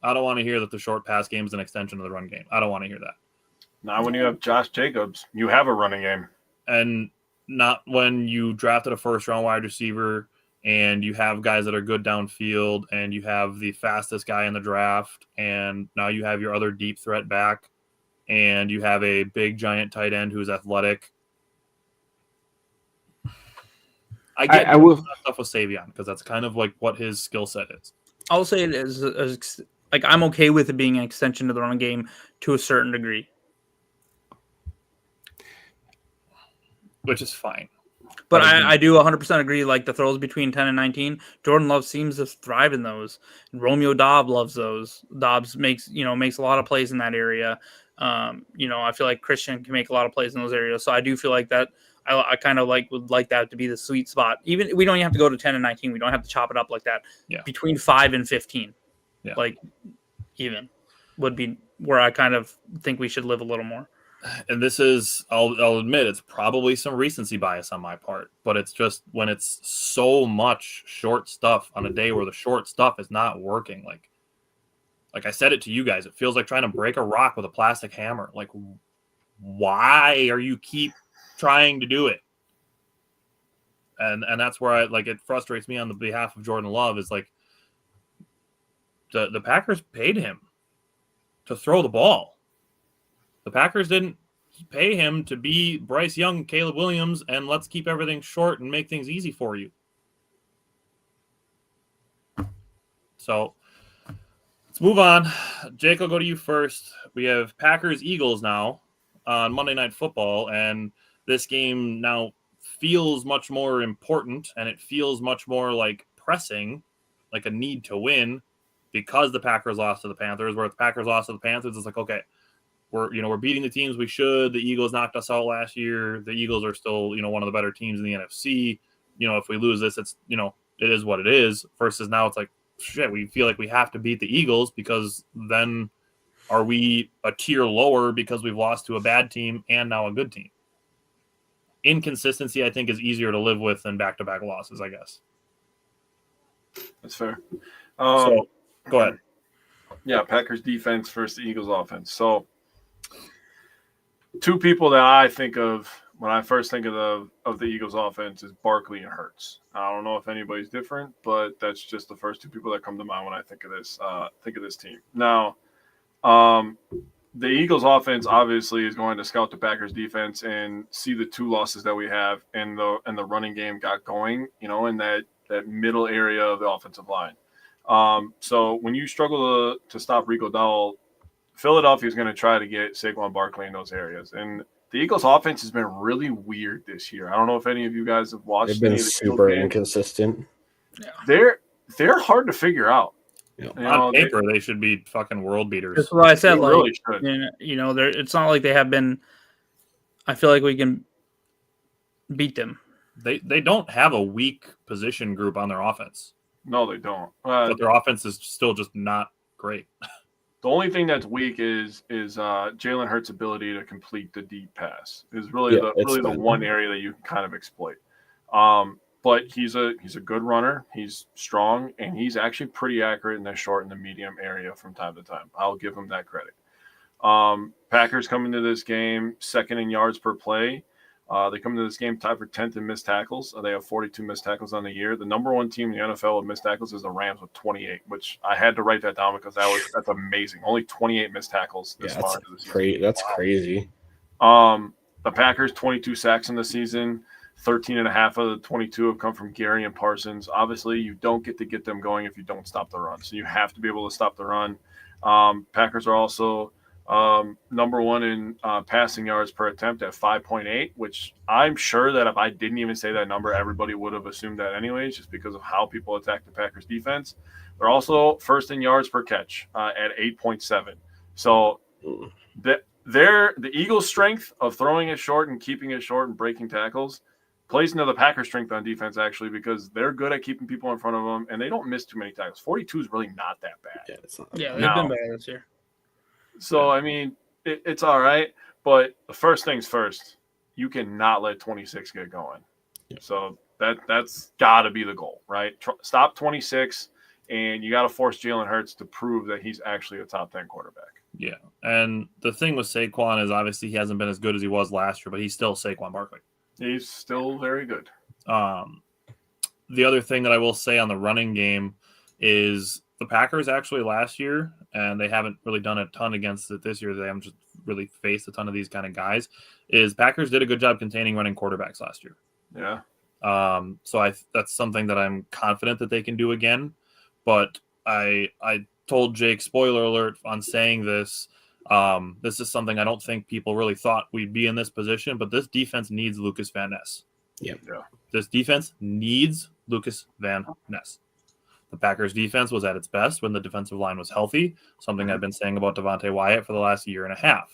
[SPEAKER 2] I don't want to hear that the short pass game is an extension of the run game. I don't want to hear that.
[SPEAKER 1] Not when you have Josh Jacobs. You have a running game.
[SPEAKER 2] And not when you drafted a first-round wide receiver and you have guys that are good downfield and you have the fastest guy in the draft and now you have your other deep threat back and you have a big, giant tight end who's athletic. I get
[SPEAKER 6] I will.
[SPEAKER 2] stuff with Savion because that's kind of like what his skill set is.
[SPEAKER 5] I'll say it is like I'm okay with it being an extension to the run game to a certain degree,
[SPEAKER 2] which is fine.
[SPEAKER 5] But I do 100% agree. Like the throws between 10 and 19, Jordan Love seems to thrive in those. And Romeo Dobbs loves those. Dobbs makes a lot of plays in that area. I feel like Christian can make a lot of plays in those areas. So I do feel like that. I kind of would like that to be the sweet spot. Even we don't even have to go to 10 and 19. We don't have to chop it up like that.
[SPEAKER 2] Yeah.
[SPEAKER 5] Between 5 and 15,
[SPEAKER 2] yeah.
[SPEAKER 5] Even would be where I kind of think we should live a little more.
[SPEAKER 2] And this is, I'll admit, it's probably some recency bias on my part, but it's just when it's so much short stuff on a day where the short stuff is not working. Like I said it to you guys, it feels like trying to break a rock with a plastic hammer. Like, why are you keep trying to do it? And that's where it frustrates me on the behalf of Jordan Love is like the Packers paid him to throw the ball. The Packers didn't pay him to be Bryce Young, Caleb Williams, and let's keep everything short and make things easy for you. So let's move on. Jake, I'll go to you first. We have Packers-Eagles now on Monday Night Football, and this game now feels much more important, and it feels much more like pressing, like a need to win because the Packers lost to the Panthers, where if the Packers lost to the Panthers, it's like, okay, we're beating the teams we should. The Eagles knocked us out last year. The Eagles are still, one of the better teams in the NFC. If we lose this, it's, it is what it is. Versus now it's like, shit, we feel like we have to beat the Eagles because then are we a tier lower because we've lost to a bad team and now a good team? Inconsistency, I think, is easier to live with than back-to-back losses, I guess.
[SPEAKER 1] That's fair.
[SPEAKER 2] So go ahead.
[SPEAKER 1] Yeah, Packers defense versus the Eagles offense. So two people that I think of when I first think of the Eagles offense is Barkley and Hurts. I don't know if anybody's different, but that's just the first two people that come to mind when I think of this team. Now, the Eagles offense obviously is going to scout the Packers defense and see the two losses that we have and the running game got going, in that middle area of the offensive line. So when you struggle to stop Rico Dowdle, Philadelphia is going to try to get Saquon Barkley in those areas. And the Eagles offense has been really weird this year. I don't know if any of you guys have watched.
[SPEAKER 6] They've been super inconsistent.
[SPEAKER 1] Yeah. They're hard to figure out.
[SPEAKER 6] Yeah.
[SPEAKER 2] On paper, they should be fucking world beaters.
[SPEAKER 5] That's what I said.
[SPEAKER 1] They really should.
[SPEAKER 5] It's not like they have been. I feel like we can beat them.
[SPEAKER 2] They don't have a weak position group on their offense.
[SPEAKER 1] No, they don't.
[SPEAKER 2] But their offense is still just not great.
[SPEAKER 1] The only thing that's weak is Jalen Hurts' ability to complete the deep pass is really the one area that you can kind of exploit. But he's a good runner. He's strong, and he's actually pretty accurate in the short and the medium area from time to time. I'll give him that credit. Packers come into this game second in yards per play. They come into this game tied for 10th in missed tackles. They have 42 missed tackles on the year. The number one team in the NFL with missed tackles is the Rams with 28, which I had to write that down because that's amazing. Only 28 missed tackles this far into the season.
[SPEAKER 6] That's crazy.
[SPEAKER 1] The Packers, 22 sacks in the season. 13.5 of the 22 have come from Gary and Parsons. Obviously, you don't get to get them going if you don't stop the run. So you have to be able to stop the run. Packers are also number one in passing yards per attempt at 5.8, which I'm sure that if I didn't even say that number, everybody would have assumed that anyways, just because of how people attack the Packers defense. They're also first in yards per catch at 8.7. So the Eagles' strength of throwing it short and keeping it short and breaking tackles plays into the Packers' strength on defense, actually, because they're good at keeping people in front of them, and they don't miss too many tackles. 42 is really not that bad.
[SPEAKER 6] Yeah, it's not.
[SPEAKER 5] Yeah, they've been bad this year.
[SPEAKER 1] So, I mean, it's all right, but the first things first, you cannot let 26 get going.
[SPEAKER 6] Yeah.
[SPEAKER 1] So that's got to be the goal, right? Stop 26, and you got to force Jalen Hurts to prove that he's actually a top 10 quarterback.
[SPEAKER 2] Yeah, and the thing with Saquon is obviously he hasn't been as good as he was last year, but he's still Saquon Barkley.
[SPEAKER 1] He's still very good.
[SPEAKER 2] The other thing that I will say on the running game is the Packers actually last year, and they haven't really done a ton against it this year. They haven't just really faced a ton of these kind of guys. Packers did a good job containing running quarterbacks last year.
[SPEAKER 1] Yeah.
[SPEAKER 2] So that's something that I'm confident that they can do again. But I told Jake, spoiler alert, on saying this. This is something I don't think people really thought we'd be in this position, but this defense needs Lucas Van Ness.
[SPEAKER 6] Yeah.
[SPEAKER 2] This defense needs Lucas Van Ness. The Packers defense was at its best when the defensive line was healthy. Something I've been saying about Devontae Wyatt for the last year and a half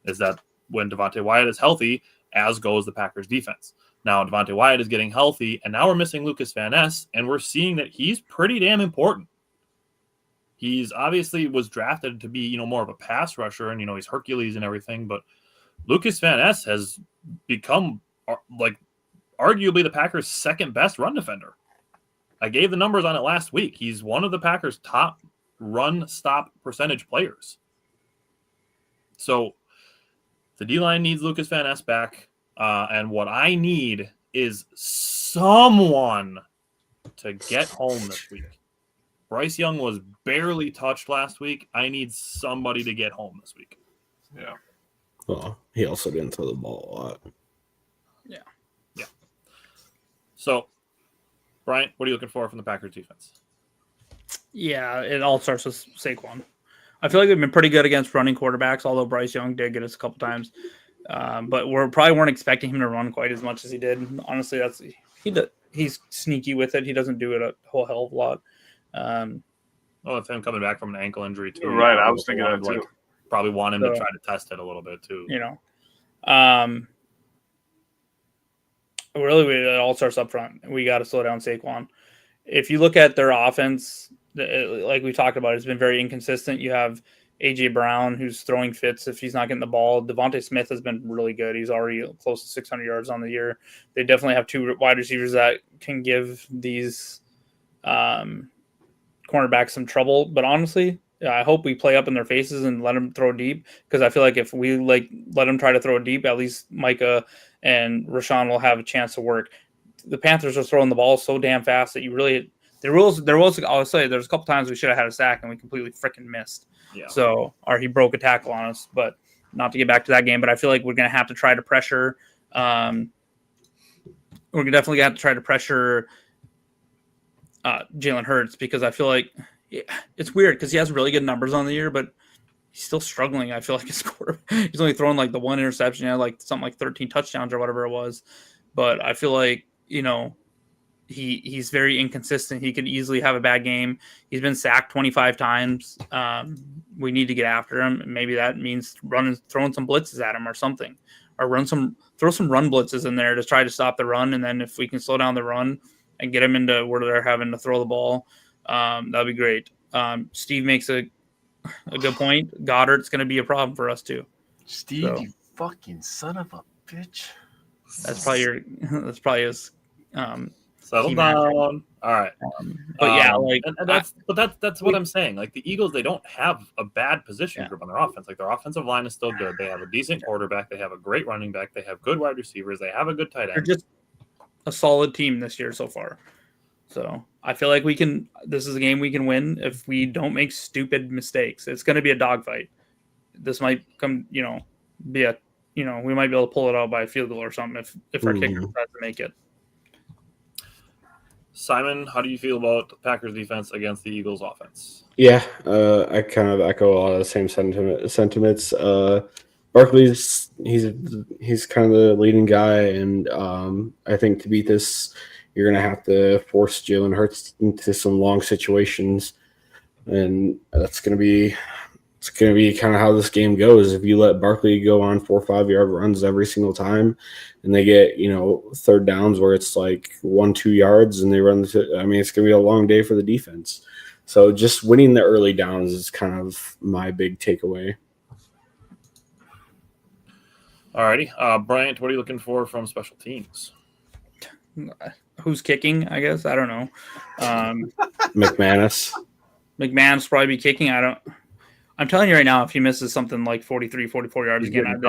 [SPEAKER 2] is that when Devontae Wyatt is healthy, as goes the Packers defense. Now Devontae Wyatt is getting healthy, and now we're missing Lucas Van Ness, and we're seeing that he's pretty damn important. He's obviously was drafted to be, more of a pass rusher, and, he's Hercules and everything, but Lucas Van Ness has become, arguably the Packers' second best run defender. I gave the numbers on it last week. He's one of the Packers' top run stop percentage players. So the D-line needs Lucas Van Ness back, and what I need is someone to get home this week. Bryce Young was barely touched last week. I need somebody to get home this week.
[SPEAKER 1] Yeah.
[SPEAKER 6] Well, he also didn't throw the ball a lot.
[SPEAKER 5] Yeah.
[SPEAKER 2] So, Bryant, what are you looking for from the Packers defense?
[SPEAKER 5] Yeah, it all starts with Saquon. I feel like we've been pretty good against running quarterbacks, although Bryce Young did get us a couple times. But we probably weren't expecting him to run quite as much as he did. Honestly, he's sneaky with it. He doesn't do it a whole hell of a lot.
[SPEAKER 2] With him coming back from an ankle injury too.
[SPEAKER 1] Right, I was thinking that too.
[SPEAKER 2] Probably want him to try to test it a little bit too.
[SPEAKER 5] Really, it all starts up front. We got to slow down Saquon. If you look at their offense, like we talked about, it's been very inconsistent. You have A.J. Brown, who's throwing fits if he's not getting the ball. Devontae Smith has been really good. He's already close to 600 yards on the year. They definitely have two wide receivers that can give these cornerbacks some trouble. But honestly, I hope we play up in their faces and let them throw deep, because I feel like if we let them try to throw deep, at least Micah and Rashawn will have a chance to work. The Panthers are throwing the ball so damn fast that I'll say there's a couple times we should have had a sack and we completely freaking missed.
[SPEAKER 2] Yeah.
[SPEAKER 5] So, or he broke a tackle on us, but not to get back to that game. But I feel like we're going to have to try to pressure. We're definitely going to have to try to pressure Jalen Hurts, because I feel like it's weird because he has really good numbers on the year, but he's still struggling. I feel like his quarterback, he's only thrown like the one interception, he had like something like 13 touchdowns or whatever it was. But I feel like, he's very inconsistent. He could easily have a bad game. He's been sacked 25 times. We need to get after him. Maybe that means throwing some blitzes at him or something, or throw some run blitzes in there to try to stop the run. And then if we can slow down the run and get him into where they're having to throw the ball, that'd be great. Steve makes a good point. Goddard's going to be a problem for us too.
[SPEAKER 1] Steve, you fucking son of a bitch.
[SPEAKER 5] That's probably his.
[SPEAKER 2] Settle down. All right. That's what I'm saying. Like the Eagles, they don't have a bad position group on their offense. Like their offensive line is still good. They have a decent quarterback. They have a great running back. They have good wide receivers. They have a good tight end.
[SPEAKER 5] They're just a solid team this year so far. So I feel like this is a game we can win if we don't make stupid mistakes. It's going to be a dogfight. This might come, we might be able to pull it out by a field goal or something if our kicker tries to make it.
[SPEAKER 2] Simon, how do you feel about the Packers defense against the Eagles offense?
[SPEAKER 6] Yeah, I kind of echo a lot of the same sentiments. Barkley's he's kind of the leading guy, and I think to beat this, you're going to have to force Jalen Hurts into some long situations, and that's going to be kind of how this game goes. If you let Barkley go on 4 or 5 yard runs every single time, and they get third downs where it's like 1-2 yards, and they run it's going to be a long day for the defense. So just winning the early downs is kind of my big takeaway.
[SPEAKER 2] Alrighty, Bryant, what are you looking for from special teams?
[SPEAKER 5] Who's kicking? I guess I don't know.
[SPEAKER 6] McManus
[SPEAKER 5] probably be kicking. I'm telling you right now, if he misses something like 43, 44 yards again,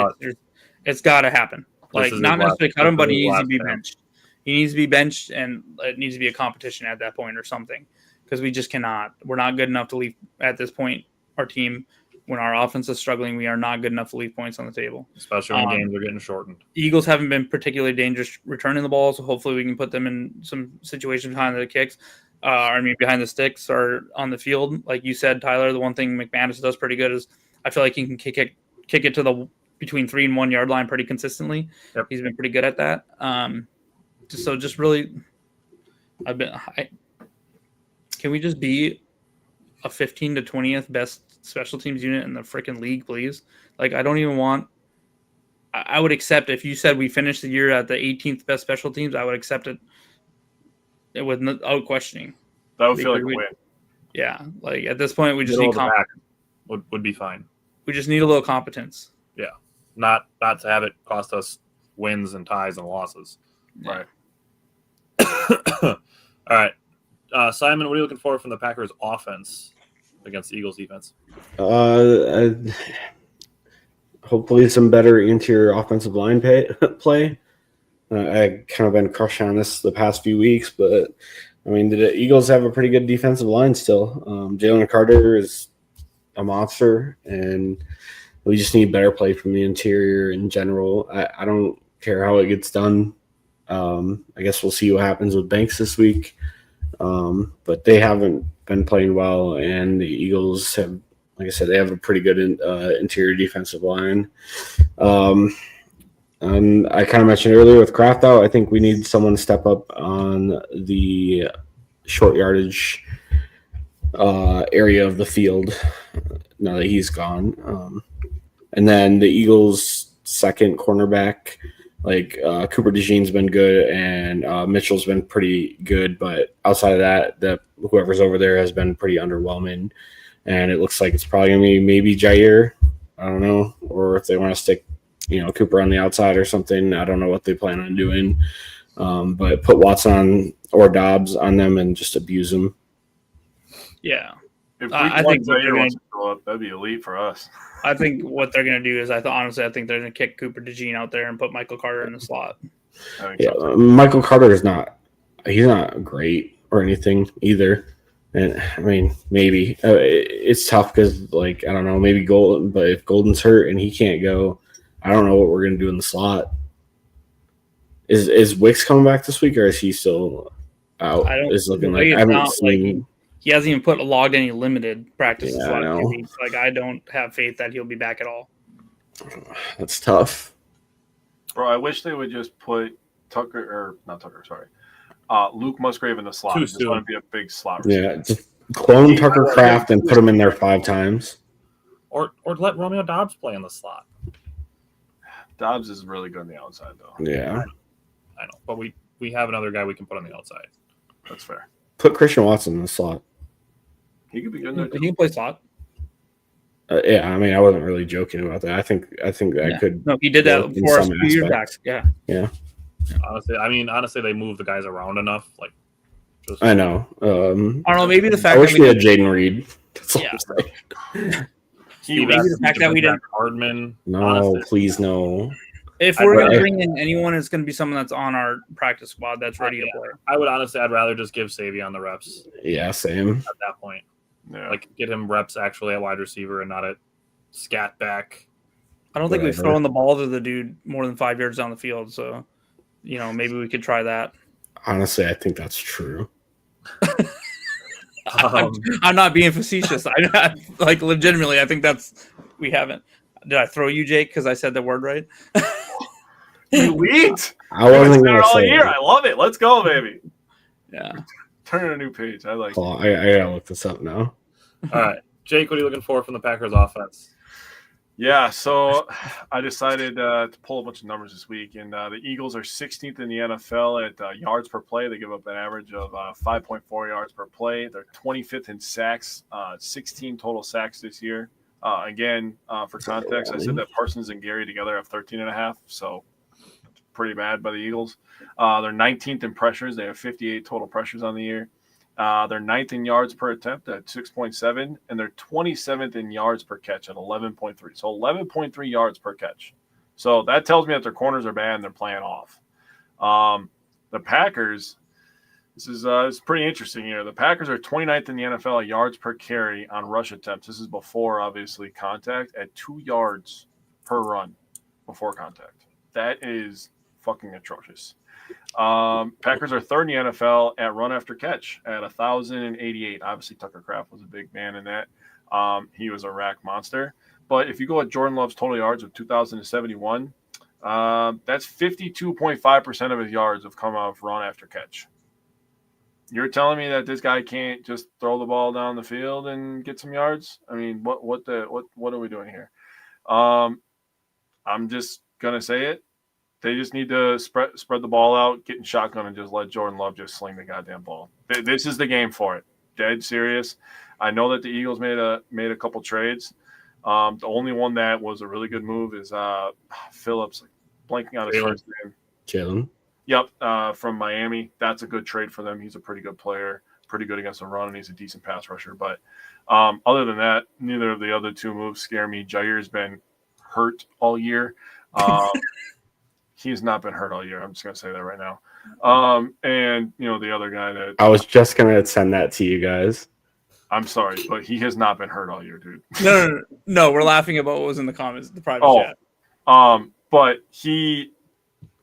[SPEAKER 5] it's got to happen. Like, not necessarily cut him, but he needs to be benched. He needs to be benched, and it needs to be a competition at that point or something, because we just cannot. We're not good enough to leave at this point, our team, when our offense is struggling, we are not good enough to leave points on the table.
[SPEAKER 2] Especially when games are getting shortened.
[SPEAKER 5] Eagles haven't been particularly dangerous returning the ball, so hopefully we can put them in some situations behind the kicks. Behind the sticks or on the field. Like you said, Tyler, the one thing McManus does pretty good is I feel like he can kick it to the between 3 and 1 yard line pretty consistently.
[SPEAKER 2] Yep.
[SPEAKER 5] He's been pretty good at that. Just really, can we just be a 15 to 20th best special teams unit in the freaking league, please? Like, I don't even want. I would accept if you said we finished the year at the 18th best special teams. I would accept it without questioning.
[SPEAKER 1] That would feel like a win.
[SPEAKER 5] Yeah, like at this point, we just
[SPEAKER 2] Middle
[SPEAKER 5] need
[SPEAKER 2] of the pack would be fine.
[SPEAKER 5] We just need a little competence.
[SPEAKER 2] Yeah, not to have it cost us wins and ties and losses.
[SPEAKER 5] Yeah.
[SPEAKER 2] Right. All right. Simon, what are you looking for from the Packers offense against the Eagles defense?
[SPEAKER 6] Hopefully some better interior offensive line play. I kind of been crushing on this the past few weeks, but I mean, the Eagles have a pretty good defensive line still. Jalen Carter is a monster, and we just need better play from the interior in general. I don't care how it gets done. I guess we'll see what happens with Banks this week. But they haven't been playing well, and the Eagles have, like I said, they have a pretty good interior defensive line. And I kind of mentioned earlier with Kraft out, I think we need someone to step up on the short yardage area of the field now that he's gone. And then the Eagles' second cornerback, like Cooper DeJean's been good and Mitchell's been pretty good, but outside of that, whoever's over there has been pretty underwhelming. And it looks like it's probably going to be maybe Jaire, I don't know, or if they want to stick Cooper on the outside or something. I don't know what they plan on doing. But put Watson or Dobbs on them and just abuse them.
[SPEAKER 5] Yeah.
[SPEAKER 1] If
[SPEAKER 5] I think
[SPEAKER 1] Jaire wants to go up, that'd be elite for us.
[SPEAKER 5] I think what they're going to do is honestly, I think they're going to kick Cooper DeJean out there and put Michael Carter in the slot.
[SPEAKER 6] Yeah, Michael Carter is he's not great or anything either. And I mean, maybe it's tough because, like, I don't know, maybe Golden, but if Golden's hurt and he can't go, I don't know what we're gonna do in the slot. Is Wicks coming back this week, or is he still out? It's looking like I haven't seen.
[SPEAKER 5] He hasn't even logged any limited practices
[SPEAKER 6] Yeah,
[SPEAKER 5] last 2 weeks. Like, I don't have faith that he'll be back at all.
[SPEAKER 6] That's tough.
[SPEAKER 1] Bro, I wish they would just put Luke Musgrave in the slot. It's going to be a big slot receiver.
[SPEAKER 6] Yeah, just clone Tucker Kraft and put him in there 5 times.
[SPEAKER 2] Or let Romeo Dobbs play in the slot.
[SPEAKER 1] Dobbs is really good on the outside, though.
[SPEAKER 6] Yeah.
[SPEAKER 2] I know. But we have another guy we can put on the outside.
[SPEAKER 1] That's fair.
[SPEAKER 6] Put Christian Watson in the slot.
[SPEAKER 1] He could be good in there, too.
[SPEAKER 5] He can play slot.
[SPEAKER 6] Yeah, I mean, I wasn't really joking about that. I think that could.
[SPEAKER 5] No, he did that for us a few years back. Yeah.
[SPEAKER 6] Yeah.
[SPEAKER 2] Honestly, they move the guys around enough. Like,
[SPEAKER 6] I know.
[SPEAKER 5] I don't know. Maybe the fact
[SPEAKER 6] I wish we had Jaden Reed.
[SPEAKER 5] Yeah.
[SPEAKER 2] Maybe
[SPEAKER 5] the fact that we didn't.
[SPEAKER 2] Hardman.
[SPEAKER 6] No,
[SPEAKER 2] honestly.
[SPEAKER 6] Please no.
[SPEAKER 5] If we're going to bring in anyone, it's going to be someone that's on our practice squad that's ready to play.
[SPEAKER 2] I'd rather just give Savion the reps.
[SPEAKER 6] Yeah, same.
[SPEAKER 2] At that point. Yeah. Like, get him reps actually at wide receiver and not at scat back.
[SPEAKER 5] I don't think we've thrown the ball to the dude more than 5 yards down the field, so maybe we could try that.
[SPEAKER 6] Honestly, I think that's true.
[SPEAKER 5] I'm not being facetious. Legitimately, I think we haven't. Did I throw you, Jake, because I said the word right?
[SPEAKER 1] Elite.
[SPEAKER 6] I wasn't going to say
[SPEAKER 1] it. I love it. Let's go, baby.
[SPEAKER 5] Yeah.
[SPEAKER 1] Turn a new page. I like it.
[SPEAKER 6] I gotta look this up now.
[SPEAKER 2] All right. Jake, what are you looking for from the Packers offense?
[SPEAKER 1] Yeah, so I decided to pull a bunch of numbers this week, and the Eagles are 16th in the NFL at yards per play. They give up an average of 5.4 yards per play. They're 25th in sacks, 16 total sacks this year. For context, I said that Parsons and Gary together have 13.5, so pretty bad by the Eagles. They're 19th in pressures. They have 58 total pressures on the year. They're 9th in yards per attempt at 6.7, and they're 27th in yards per catch at 11.3. So 11.3 yards per catch. So that tells me that their corners are bad and they're playing off. The Packers, This is pretty interesting here. The Packers are 29th in the NFL at yards per carry on rush attempts. This is before, obviously, contact at 2 yards per run before contact. That is fucking atrocious. Packers are third in the NFL at run after catch at 1,088. Obviously, Tucker Kraft was a big man in that. He was a rack monster. But if you go at Jordan Love's total yards of 2,071, that's 52.5% of his yards have come off run after catch. You're telling me that this guy can't just throw the ball down the field and get some yards? I mean, what are we doing here? I'm just gonna say it. They just need to spread the ball out, get in shotgun, and just let Jordan Love just sling the goddamn ball. This is the game for it. Dead serious. I know that the Eagles made a couple trades. The only one that was a really good move is Phillips, blanking on his first name.
[SPEAKER 6] Jalen.
[SPEAKER 1] Yep, from Miami. That's a good trade for them. He's a pretty good player, pretty good against the run, and he's a decent pass rusher. But other than that, neither of the other two moves scare me. Jaire's been hurt all year. He's not been hurt all year. I'm just going to say that right now. And, the other guy that –
[SPEAKER 6] I was just going to send that to you guys.
[SPEAKER 1] I'm sorry, but he has not been hurt all year, dude.
[SPEAKER 5] No, we're laughing about what was in the comments, the private chat.
[SPEAKER 1] But he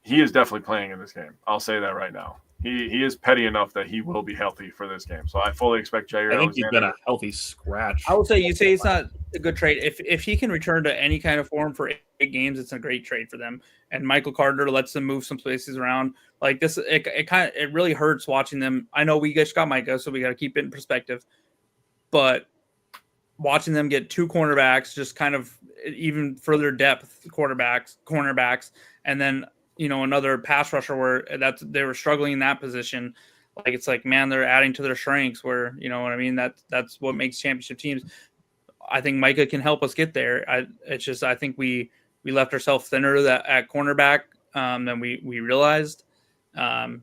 [SPEAKER 1] is definitely playing in this game. I'll say that right now. He is petty enough that he will be healthy for this game. So I fully expect Jaire Alexander.
[SPEAKER 2] I think he's been a healthy scratch.
[SPEAKER 5] I would say you say it's not a good trade. If he can return to any kind of form for 8 games, it's a great trade for them. And Michael Carter lets them move some places around. Like this, it really hurts watching them. I know we just got Micah, so we got to keep it in perspective. But watching them get 2 cornerbacks, just kind of even further depth cornerbacks, and then another pass rusher where they were struggling in that position. Like it's like, man, they're adding to their strengths where, you know what I mean? That's what makes championship teams. I think Micah can help us get there. I think we left ourselves thinner at cornerback than we realized.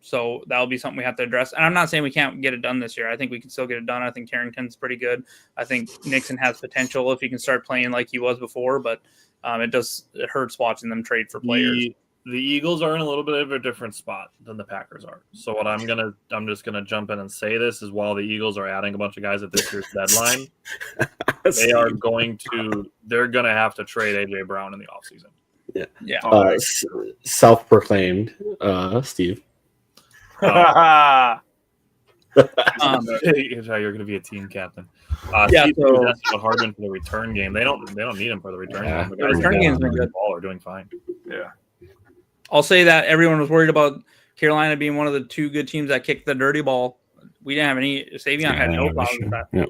[SPEAKER 5] So that'll be something we have to address. And I'm not saying we can't get it done this year. I think we can still get it done. I think Carrington's pretty good. I think Nixon has potential if he can start playing like he was before, but it hurts watching them trade for players.
[SPEAKER 2] The Eagles are in a little bit of a different spot than the Packers are. So what I'm just gonna jump in and say this is while the Eagles are adding a bunch of guys at this year's deadline, they're gonna have to trade AJ Brown in the offseason.
[SPEAKER 6] Yeah. Self-proclaimed, Steve.
[SPEAKER 2] You're going to be a team captain. Steve was asking about Hardman for the return game. They don't need him for the return game. The
[SPEAKER 5] return game's been good.
[SPEAKER 2] Ball are doing fine.
[SPEAKER 1] Yeah.
[SPEAKER 5] I'll say that everyone was worried about Carolina being one of the 2 good teams that kicked the dirty ball. We didn't have any. Savion had no problem with that.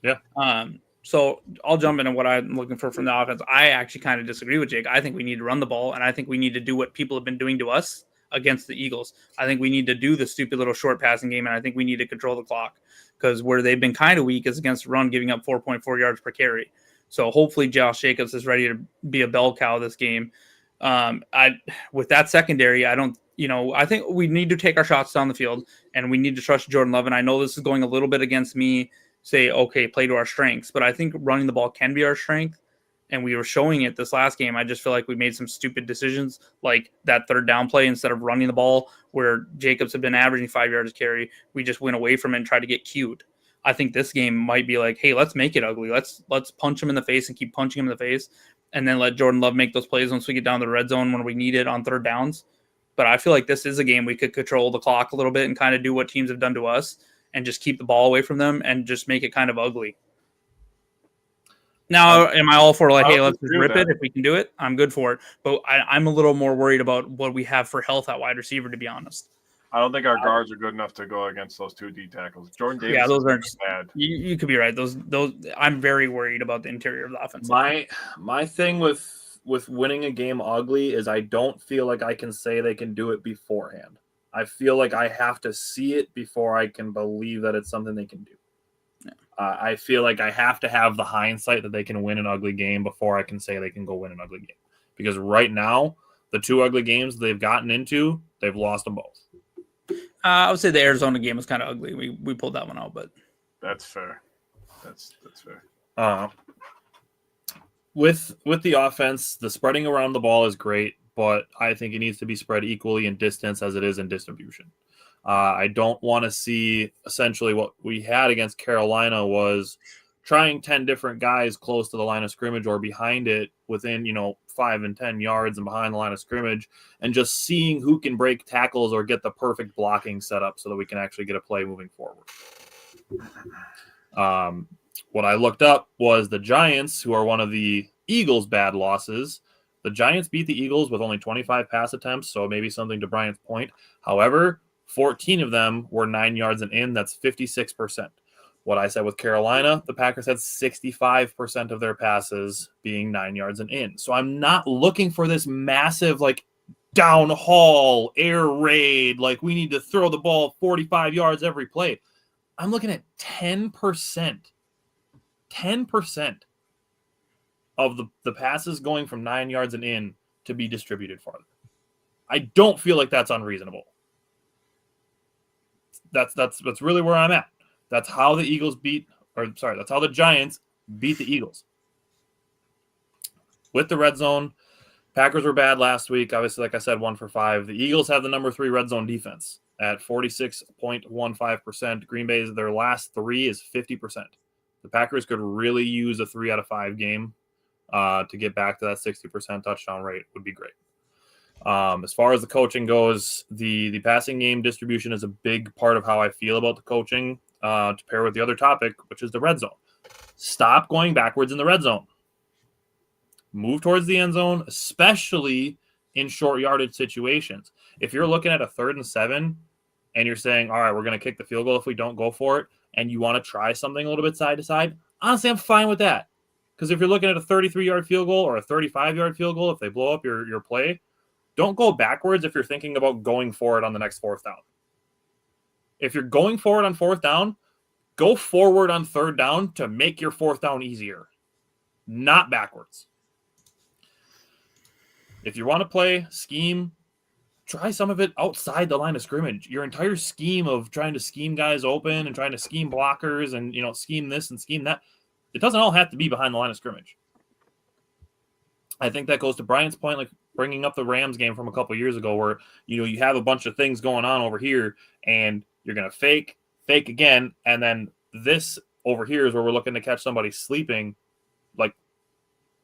[SPEAKER 6] Yeah.
[SPEAKER 5] So I'll jump into what I'm looking for from the offense. I actually kind of disagree with Jake. I think we need to run the ball, and I think we need to do what people have been doing to us against the Eagles. I think we need to do the stupid little short passing game, and I think we need to control the clock because where they've been kind of weak is against the run, giving up 4.4 yards per carry. So hopefully Josh Jacobs is ready to be a bell cow this game. With that secondary, I think we need to take our shots down the field, and we need to trust Jordan Love. And I know this is going a little bit against me, say, okay, play to our strengths, but I think running the ball can be our strength. And we were showing it this last game. I just feel like we made some stupid decisions, like that third down play instead of running the ball where Jacobs had been averaging 5 yards carry. We just went away from it and tried to get cute. I think this game might be like, hey, let's make it ugly. Let's punch him in the face and keep punching him in the face, and then let Jordan Love make those plays once we get down to the red zone when we need it on third downs. But I feel like this is a game we could control the clock a little bit and kind of do what teams have done to us and just keep the ball away from them and just make it kind of ugly. Now, am I all for hey, let's just rip it? If we can do it, I'm good for it. But I'm a little more worried about what we have for health at wide receiver, to be honest.
[SPEAKER 1] I don't think our guards are good enough to go against those 2 D tackles. Jordan Davis.
[SPEAKER 5] Yeah, those aren't
[SPEAKER 1] bad.
[SPEAKER 5] You could be right. Those. I'm very worried about the interior of the offense.
[SPEAKER 2] My thing with winning a game ugly is I don't feel like I can say they can do it beforehand. I feel like I have to see it before I can believe that it's something they can do. I feel like I have to have the hindsight that they can win an ugly game before I can say they can go win an ugly game. Because right now, the 2 ugly games they've gotten into, they've lost them both.
[SPEAKER 5] I would say the Arizona game was kind of ugly. We pulled that one out, but
[SPEAKER 1] that's fair. That's fair.
[SPEAKER 2] With the offense, the spreading around the ball is great, but I think it needs to be spread equally in distance as it is in distribution. I don't want to see essentially what we had against Carolina was trying 10 different guys close to the line of scrimmage or behind it within, 5 and 10 yards and behind the line of scrimmage, and just seeing who can break tackles or get the perfect blocking set up so that we can actually get a play moving forward. What I looked up was the Giants, who are one of the Eagles' bad losses. The Giants beat the Eagles with only 25 pass attempts, so maybe something to Brian's point. However, 14 of them were 9 yards and in. That's 56%. What I said with Carolina, the Packers had 65% of their passes being 9 yards and in. So I'm not looking for this massive, down haul, air raid, we need to throw the ball 45 yards every play. I'm looking at 10%. 10% of the passes going from 9 yards and in to be distributed farther. I don't feel like that's unreasonable. That's really where I'm at. That's how the that's how the Giants beat the Eagles. With the red zone, Packers were bad last week. Obviously, like I said, 1 for 5. The Eagles have the number 3 red zone defense at 46.15%. Green Bay's, their last 3 is 50%. The Packers could really use a 3 out of 5 game to get back to that 60% touchdown rate. Would be great. As far as the coaching goes, the passing game distribution is a big part of how I feel about the coaching, to pair with the other topic, which is the red zone. Stop going backwards in the red zone. Move towards the end zone, especially in short yardage situations. If you're looking at a 3rd and 7 and you're saying, all right, we're going to kick the field goal if we don't go for it, and you want to try something a little bit side to side, honestly, I'm fine with that. Because if you're looking at a 33-yard field goal or a 35-yard field goal, if they blow up your play, don't go backwards if you're thinking about going for it on the next 4th down. If you're going forward on 4th down, go forward on 3rd down to make your 4th down easier, not backwards. If you want to play scheme, try some of it outside the line of scrimmage. Your entire scheme of trying to scheme guys open and trying to scheme blockers and, scheme this and scheme that, it doesn't all have to be behind the line of scrimmage. I think that goes to Brian's point, bringing up the Rams game from a couple years ago where, you have a bunch of things going on over here and you're going to fake again. And then this over here is where we're looking to catch somebody sleeping.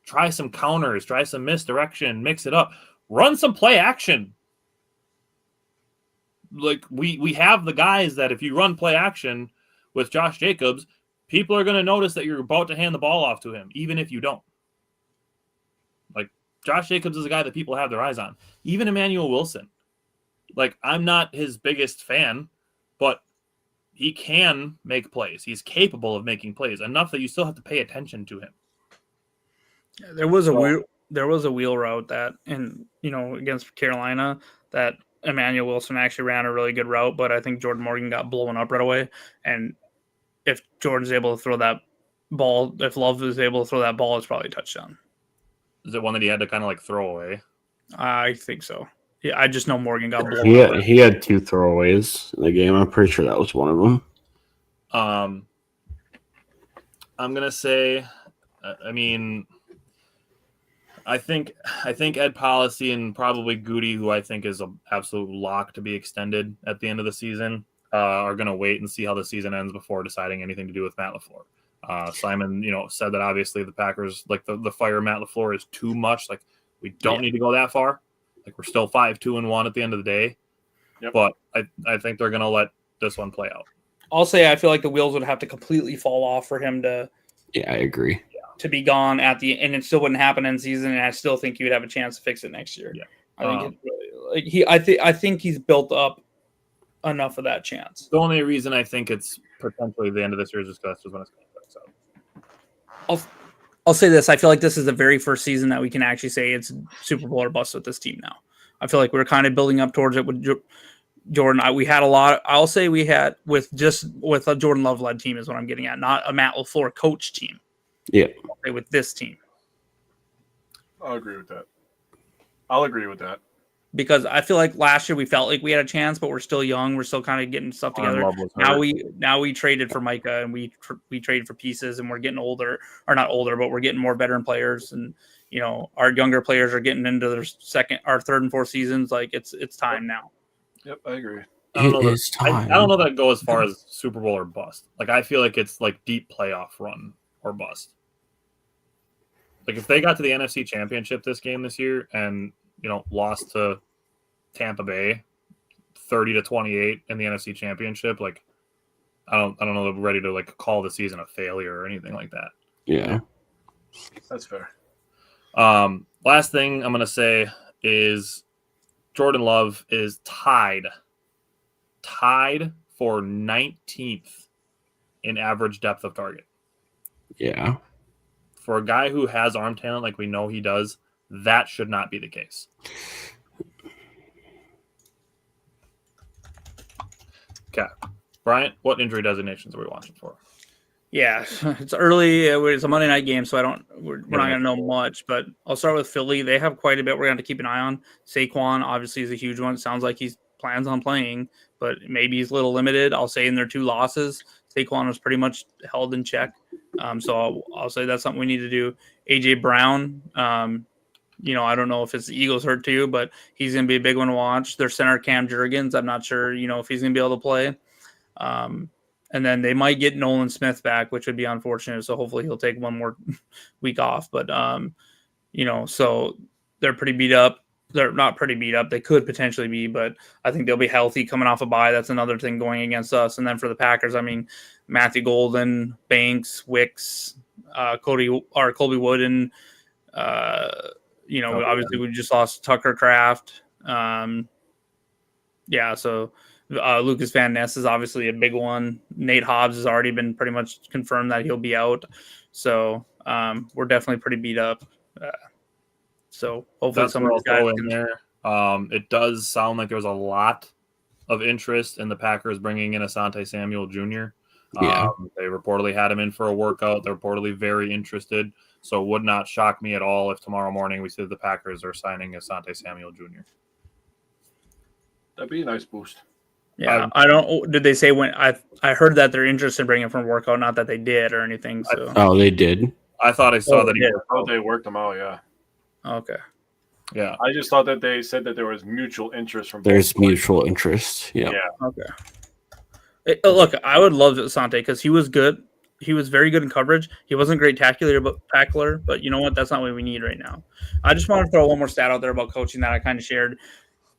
[SPEAKER 2] Try some counters, try some misdirection, mix it up, run some play action. We have the guys that if you run play action with Josh Jacobs, people are going to notice that you're about to hand the ball off to him, even if you don't. Josh Jacobs is a guy that people have their eyes on. Even Emmanuel Wilson. I'm not his biggest fan, but he can make plays. He's capable of making plays, enough that you still have to pay attention to him.
[SPEAKER 5] There was a wheel route that, against Carolina, that Emmanuel Wilson actually ran a really good route, but I think Jordan Morgan got blown up right away. And if Jordan's able to throw that ball, if Love is able to throw that ball, it's probably a touchdown.
[SPEAKER 2] Is it one that he had to kind of throw away?
[SPEAKER 5] I think so. Yeah, I just know Morgan got blown up.
[SPEAKER 6] He had 2 throwaways in the game. I'm pretty sure that was one of them.
[SPEAKER 2] I'm gonna say, I think Ed Policy and probably Goody, who I think is an absolute lock to be extended at the end of the season, are going to wait and see how the season ends before deciding anything to do with Matt LaFleur. Simon, said that obviously the Packers, the fire Matt LaFleur is too much. We don't need to go that far. We're still 5-2-1 at the end of the day. Yep. But I think they're going to let this one play out.
[SPEAKER 5] I'll say I feel like the wheels would have to completely fall off for him to.
[SPEAKER 6] Yeah, I agree.
[SPEAKER 5] To be gone at the and it still wouldn't happen in season, and I still think he would have a chance to fix it next year.
[SPEAKER 2] Yeah,
[SPEAKER 5] I think he's built up enough of that chance.
[SPEAKER 2] The only reason I think it's potentially the end of this year is just because that's when it's going to fix out.
[SPEAKER 5] I'll say this: I feel like this is the very first season that we can actually say it's Super Bowl or bust with this team. Now, I feel like we're kind of building up towards it with Jordan. We had a lot. I'll say we had with a Jordan Love led team is what I'm getting at, not a Matt LaFleur coach team.
[SPEAKER 6] Yeah,
[SPEAKER 5] with this team.
[SPEAKER 1] I'll agree with that.
[SPEAKER 5] Because I feel like last year we felt like we had a chance, but we're still young. We're still kind of getting stuff together. Now we traded for Micah and we traded for pieces, and we're getting older, or not older, but we're getting more veteran players, and our younger players are getting into their 2nd or 3rd and 4th seasons. It's time now.
[SPEAKER 1] Yep, I agree.
[SPEAKER 2] I don't know
[SPEAKER 6] is time.
[SPEAKER 2] I don't know that I'd go as far as Super Bowl or bust. Like, I feel like it's like deep playoff run or bust. Like, if they got to the NFC Championship this year and, lost to Tampa Bay 30-28 in the NFC Championship, like, I don't know that we're ready to like call the season a failure or anything like that.
[SPEAKER 6] Yeah.
[SPEAKER 1] That's fair.
[SPEAKER 2] Last thing I'm gonna say is Jordan Love is tied for 19th in average depth of target.
[SPEAKER 6] Yeah.
[SPEAKER 2] For a guy who has arm talent like we know he does, that should not be the case. Okay. Bryant, what injury designations are we watching for?
[SPEAKER 5] Yeah, it's early. It's a Monday night game, so we're not going to know much. But I'll start with Philly. They have quite a bit we're going to keep an eye on. Saquon obviously is a huge one. It sounds like he plans on playing, but maybe he's a little limited. I'll say in their 2 losses, Saquon was pretty much held in check. So I'll say that's something we need to do. AJ Brown, I don't know if it's the Eagles hurt too, but he's going to be a big one to watch. Their center Cam Jurgens, I'm not sure, if he's going to be able to play. And then they might get Nolan Smith back, which would be unfortunate. So hopefully he'll take one more week off. But, so they're pretty beat up. They're not pretty beat up. They could potentially be, but I think they'll be healthy coming off a bye. That's another thing going against us. And then for the Packers, I mean, Matthew Golden, Banks, Wicks, Colby Wooden. Obviously we just lost Tucker Kraft. So Lucas Van Ness is obviously a big one. Nate Hobbs has already been pretty much confirmed that he'll be out. So we're definitely pretty beat up. So hopefully
[SPEAKER 2] that's
[SPEAKER 5] some of these guys
[SPEAKER 2] in there. It does sound like there was a lot of interest in the Packers bringing in Asante Samuel Jr.
[SPEAKER 6] Yeah.
[SPEAKER 2] They reportedly had him in for a workout. They're reportedly very interested. So it would not shock me at all if tomorrow morning we see that the Packers are signing Asante Samuel Jr.
[SPEAKER 1] That'd be a nice boost.
[SPEAKER 5] Yeah, I don't. Did they say when? I heard that they're interested in bringing him from workout, not that they did or anything. So
[SPEAKER 6] They did.
[SPEAKER 2] I thought I saw that he.
[SPEAKER 1] They worked them out. Yeah.
[SPEAKER 5] Okay.
[SPEAKER 2] Yeah.
[SPEAKER 1] I just thought that they said that there was mutual interest from.
[SPEAKER 6] There's mutual interest. Yeah.
[SPEAKER 5] Okay. Look, I would love Asante because he was good. He was very good in coverage. He wasn't great tackler, but you know what? That's not what we need right now. I just want to throw one more stat out there about coaching that I kind of shared.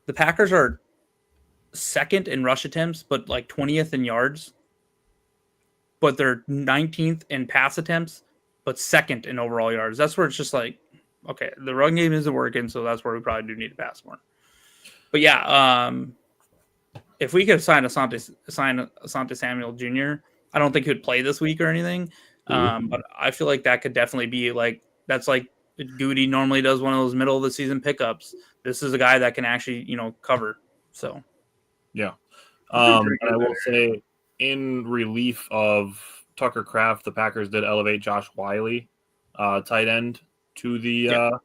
[SPEAKER 5] The Packers are second in rush attempts, but like 20th in yards. But they're 19th in pass attempts, but second in overall yards. That's where it's just like, okay, the run game isn't working, so that's where we probably do need to pass more. But yeah, if we could sign Asante Samuel Jr., I don't think he would play this week or anything. But I feel like that could definitely be like, that's like Goody normally does one of those middle of the season pickups. This is a guy that can actually, cover. So.
[SPEAKER 2] Yeah. And I will say, in relief of Tucker Kraft, the Packers did elevate Josh Wiley, tight end, to the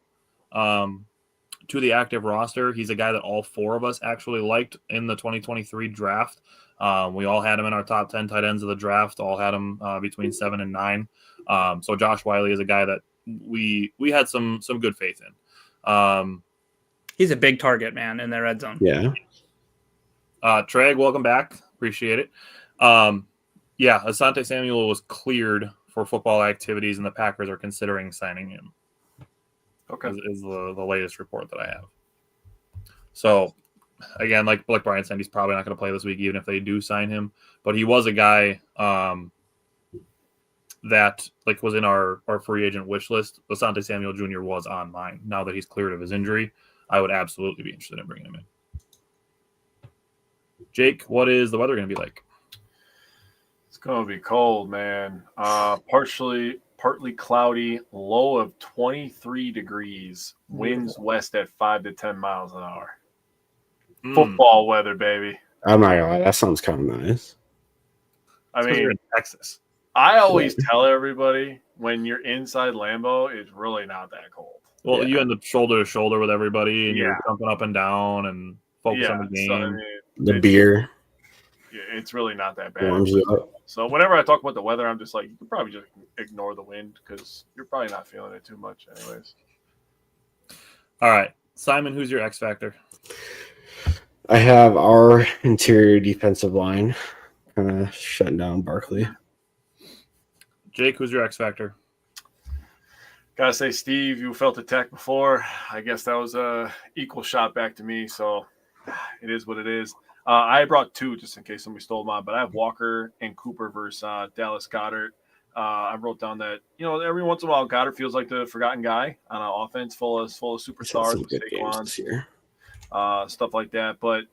[SPEAKER 2] active roster. He's a guy that all 4 of us actually liked in the 2023 draft. We all had him in our top 10 tight ends of the draft. All had him between 7 and 9. So Josh Wiley is a guy that we had some good faith in.
[SPEAKER 5] He's a big target, man, in the red zone.
[SPEAKER 6] Yeah.
[SPEAKER 2] Treg, welcome back. Appreciate it. Asante Samuel was cleared for football activities, and the Packers are considering signing him.
[SPEAKER 1] Okay.
[SPEAKER 2] Is the latest report that I have. So, again, like Brian said, he's probably not going to play this week, even if they do sign him. But he was a guy that was in our free agent wish list. Asante Samuel Jr. was on mine. Now that he's cleared of his injury, I would absolutely be interested in bringing him in. Jake, what is the weather going to be like?
[SPEAKER 1] It's going to be cold, man. Partly cloudy, low of 23 degrees, winds west at 5 to 10 miles an hour. Football weather, baby.
[SPEAKER 6] I'm not gonna lie, that sounds kind of nice.
[SPEAKER 1] I mean,
[SPEAKER 2] you're in Texas.
[SPEAKER 1] I always tell everybody when you're inside Lambeau, it's really not that cold.
[SPEAKER 2] Well, you end up shoulder to shoulder with everybody, and you're jumping up and down and focus on the game.
[SPEAKER 1] So,
[SPEAKER 6] the beer.
[SPEAKER 1] Yeah, it's really not that bad.
[SPEAKER 6] Warms you up.
[SPEAKER 1] So whenever I talk about the weather, I'm just like, you could probably just ignore the wind because you're probably not feeling it too much anyways.
[SPEAKER 2] All right. Simon, who's your X factor?
[SPEAKER 6] I have our interior defensive line kind of shutting down Barkley.
[SPEAKER 2] Jake, who's your X factor?
[SPEAKER 1] Gotta say, Steve, you felt attacked before. I guess that was a equal shot back to me, so it is what it is. I brought two just in case somebody stole mine, but I have Walker and Cooper versus Dallas Goedert. I wrote down that every once in a while Goddard feels like the forgotten guy on an offense full of superstars with Saquon, stuff like that. But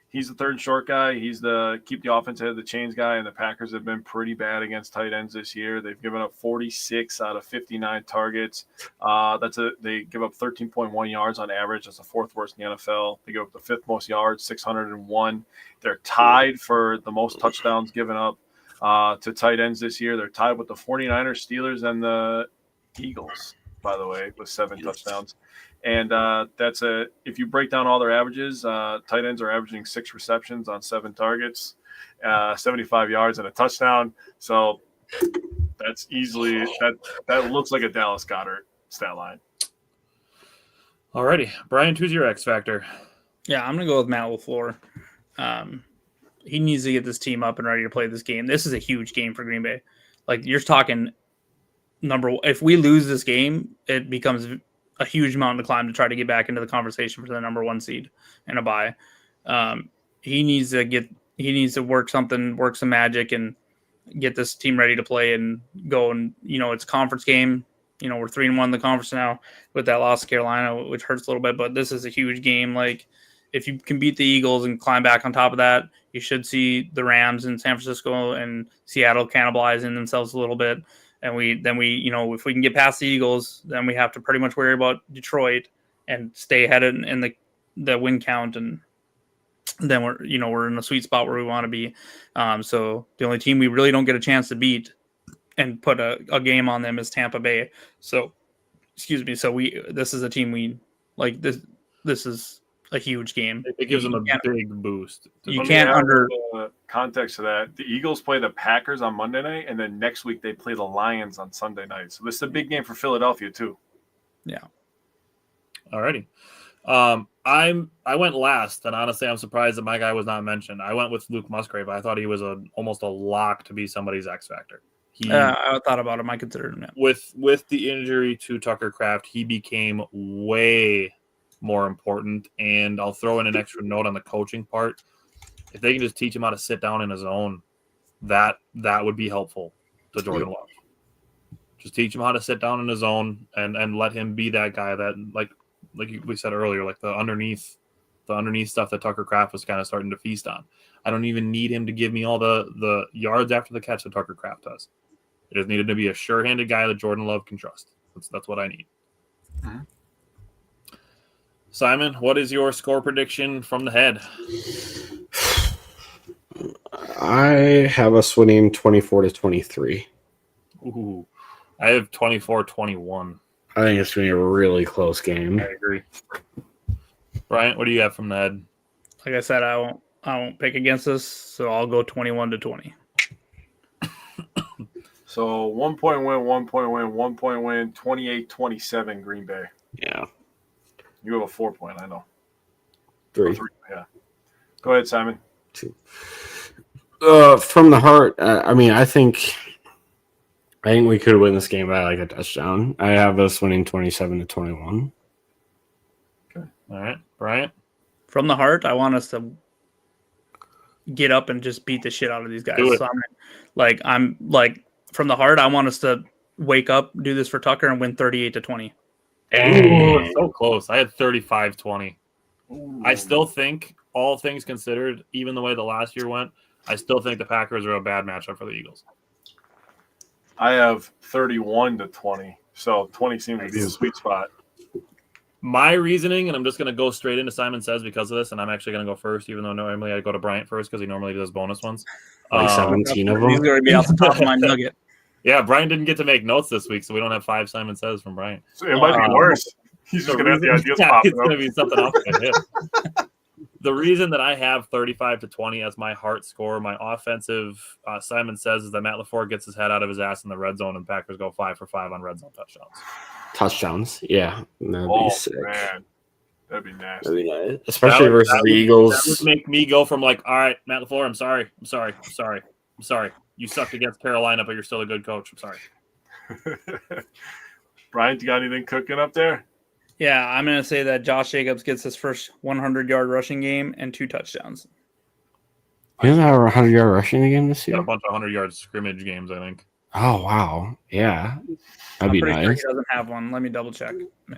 [SPEAKER 1] he's the third short guy. He's the keep the offense ahead of the chains guy, and the Packers have been pretty bad against tight ends this year. They've given up 46 out of 59 targets. They give up 13.1 yards on average. That's the fourth worst in the NFL. They give up the fifth most yards, 601. They're tied for the most touchdowns given up to tight ends this year. They're tied with the 49ers, Steelers, and the Eagles, by the way, with 7 touchdowns. And if you break down all their averages, tight ends are averaging 6 receptions on 7 targets, 75 yards and a touchdown. So that's easily that looks like a Dallas Goedert stat line.
[SPEAKER 2] Alrighty, Brian, who's your X factor?
[SPEAKER 5] Yeah, I'm gonna go with Matt LaFleur. He needs to get this team up and ready to play this game. This is a huge game for Green Bay. Like, you're talking if we lose this game, it becomes a huge mountain to climb to try to get back into the conversation for the number 1 seed and a bye. He needs to work some magic and get this team ready to play and go. And, it's a conference game. We're 3-1 in the conference now with that loss to Carolina, which hurts a little bit, but this is a huge game. Like, if you can beat the Eagles and climb back on top of that, you should see the Rams in San Francisco and Seattle cannibalizing themselves a little bit. And if we can get past the Eagles, then we have to pretty much worry about Detroit and stay ahead in the win count. And then we're in the sweet spot where we want to be. So the only team we really don't get a chance to beat and put a game on them is Tampa Bay. So, excuse me. So this is a team we like. This is a huge game.
[SPEAKER 2] It gives them a big boost.
[SPEAKER 5] You can't under
[SPEAKER 1] context to that. The Eagles play the Packers on Monday night, and then next week they play the Lions on Sunday night. So this is a big game for Philadelphia too.
[SPEAKER 5] Yeah.
[SPEAKER 2] Alrighty. I went last, and honestly, I'm surprised that my guy was not mentioned. I went with Luke Musgrave. I thought he was almost a lock to be somebody's X factor.
[SPEAKER 5] I thought about him. I considered him. Yeah.
[SPEAKER 2] With the injury to Tucker Kraft, he became way more important. And I'll throw in an extra note on the coaching part. If they can just teach him how to sit down in his own, that would be helpful to Jordan Love. Just teach him how to sit down in his own and let him be that guy that like we said earlier, like the underneath stuff that Tucker Kraft was kind of starting to feast on. I don't even need him to give me all the yards after the catch that Tucker Kraft does. It just needed to be a sure-handed guy that Jordan Love can trust. That's what I need.
[SPEAKER 1] Mm-hmm.
[SPEAKER 2] Simon, what is your score prediction from the head?
[SPEAKER 6] I have us winning 24-23.
[SPEAKER 2] Ooh, I have 24-21.
[SPEAKER 6] I think it's going to be a really close game.
[SPEAKER 2] I agree. Brian, what do you have from the head?
[SPEAKER 5] Like I said, I won't pick against this, so I'll go 21-20.
[SPEAKER 1] So 1 point win, 1 point win, 1 point win, 28-27 Green Bay.
[SPEAKER 6] Yeah.
[SPEAKER 1] You have a 4 point, I know.
[SPEAKER 6] 3.
[SPEAKER 1] Yeah. Go ahead, Simon.
[SPEAKER 6] 2. From the heart, I think we could win this game by like a touchdown. I have us winning 27-21.
[SPEAKER 2] Okay. All right. Brian?
[SPEAKER 5] From the heart, I want us to get up and just beat the shit out of these guys. So I'm from the heart, I want us to wake up, do this for Tucker, and win 38-20.
[SPEAKER 2] Ooh, so close. I had 35-20. I still think, all things considered, even the way the last year went, I still think the Packers are a bad matchup for the Eagles.
[SPEAKER 1] I have 31-20. So 20 seems to be a sweet spot.
[SPEAKER 2] My reasoning, and I'm just going to go straight into Simon Says because of this, and I'm actually going to go first, even though normally I go to Bryant first because he normally does bonus ones.
[SPEAKER 6] 17 of them.
[SPEAKER 5] He's going to be off the top of my nugget.
[SPEAKER 2] Yeah, Brian didn't get to make notes this week, so we don't have 5 Simon Says from Brian.
[SPEAKER 1] So it might be worse. He's just going to have the ideas popping
[SPEAKER 2] it's going to be something else. The reason that I have 35-20 as my heart score, my offensive, Simon Says, is that Matt LaFleur gets his head out of his ass in the red zone and Packers go 5 for 5 on red zone touchdowns.
[SPEAKER 6] Touchdowns, yeah. That'd be sick.
[SPEAKER 1] Man. That'd be nasty.
[SPEAKER 6] That'd be nice. Especially versus the Eagles.
[SPEAKER 2] That would make me go from like, all right, Matt LaFleur, I'm sorry. You sucked against Carolina, but you're still a good coach. I'm sorry.
[SPEAKER 1] Brian, you got anything cooking up there?
[SPEAKER 5] Yeah, I'm going to say that Josh Jacobs gets his first 100-yard rushing game and 2 touchdowns.
[SPEAKER 6] He doesn't have a 100-yard rushing game this year?
[SPEAKER 2] Got a bunch of 100-yard scrimmage games, I think.
[SPEAKER 6] Oh, wow. Yeah. That'd be nice.
[SPEAKER 5] Sure he doesn't have one. Let me double check.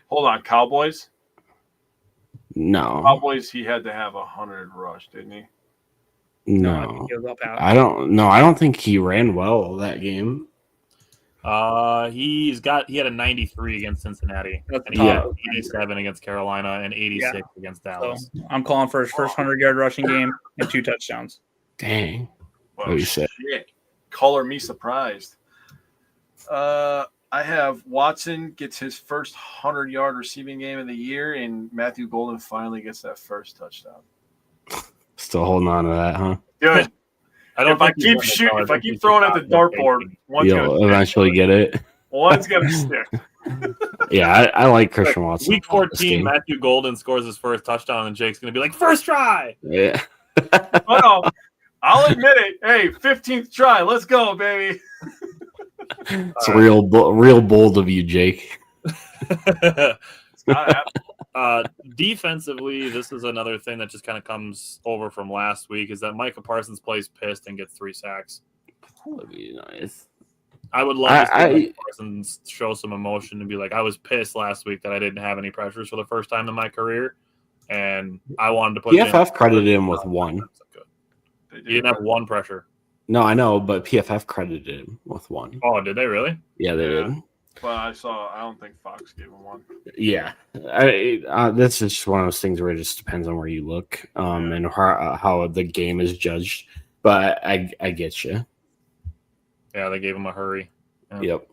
[SPEAKER 1] Hold on, Cowboys?
[SPEAKER 6] No.
[SPEAKER 1] Cowboys, he had to have 100 rush, didn't he?
[SPEAKER 6] No. I don't think he ran well that game.
[SPEAKER 2] He had a 93 against Cincinnati. And he had 87 against Carolina and 86 against Dallas.
[SPEAKER 5] So I'm calling for his first 100-yard rushing game and 2 touchdowns.
[SPEAKER 6] Dang.
[SPEAKER 1] Well, shit. Color me surprised. I have Watson gets his first 100-yard receiving game of the year, and Matthew Golden finally gets that first touchdown.
[SPEAKER 6] Still holding on to that, huh?
[SPEAKER 1] Good. If I keep throwing at the dartboard,
[SPEAKER 6] you'll eventually get it.
[SPEAKER 1] One's gonna stick.
[SPEAKER 6] Yeah, I like Christian Watson.
[SPEAKER 2] Week 14, Matthew Golden scores his first touchdown, and Jake's gonna be like, first try.
[SPEAKER 6] Yeah.
[SPEAKER 1] Well, I'll admit it. Hey, 15th try. Let's go, baby.
[SPEAKER 6] It's real bold of you, Jake.
[SPEAKER 1] It's gotta happen.
[SPEAKER 2] Defensively, this is another thing that just kind of comes over from last week is that Micah Parsons plays pissed and gets 3 sacks.
[SPEAKER 6] That'd be nice.
[SPEAKER 2] I would love to see Micah Parsons show some emotion and be like, I was pissed last week that I didn't have any pressures for the first time in my career, and I wanted to put
[SPEAKER 6] PFF credited him with 1.
[SPEAKER 2] He didn't have 1 pressure.
[SPEAKER 6] No, I know, but PFF credited him with 1.
[SPEAKER 2] Oh, did they really?
[SPEAKER 6] Yeah, they did.
[SPEAKER 1] Well, I don't think Fox gave him 1.
[SPEAKER 6] Yeah, that's just one of those things where it just depends on where you look and how the game is judged. But I get you.
[SPEAKER 2] Yeah, they gave him a hurry. Yeah.
[SPEAKER 6] Yep.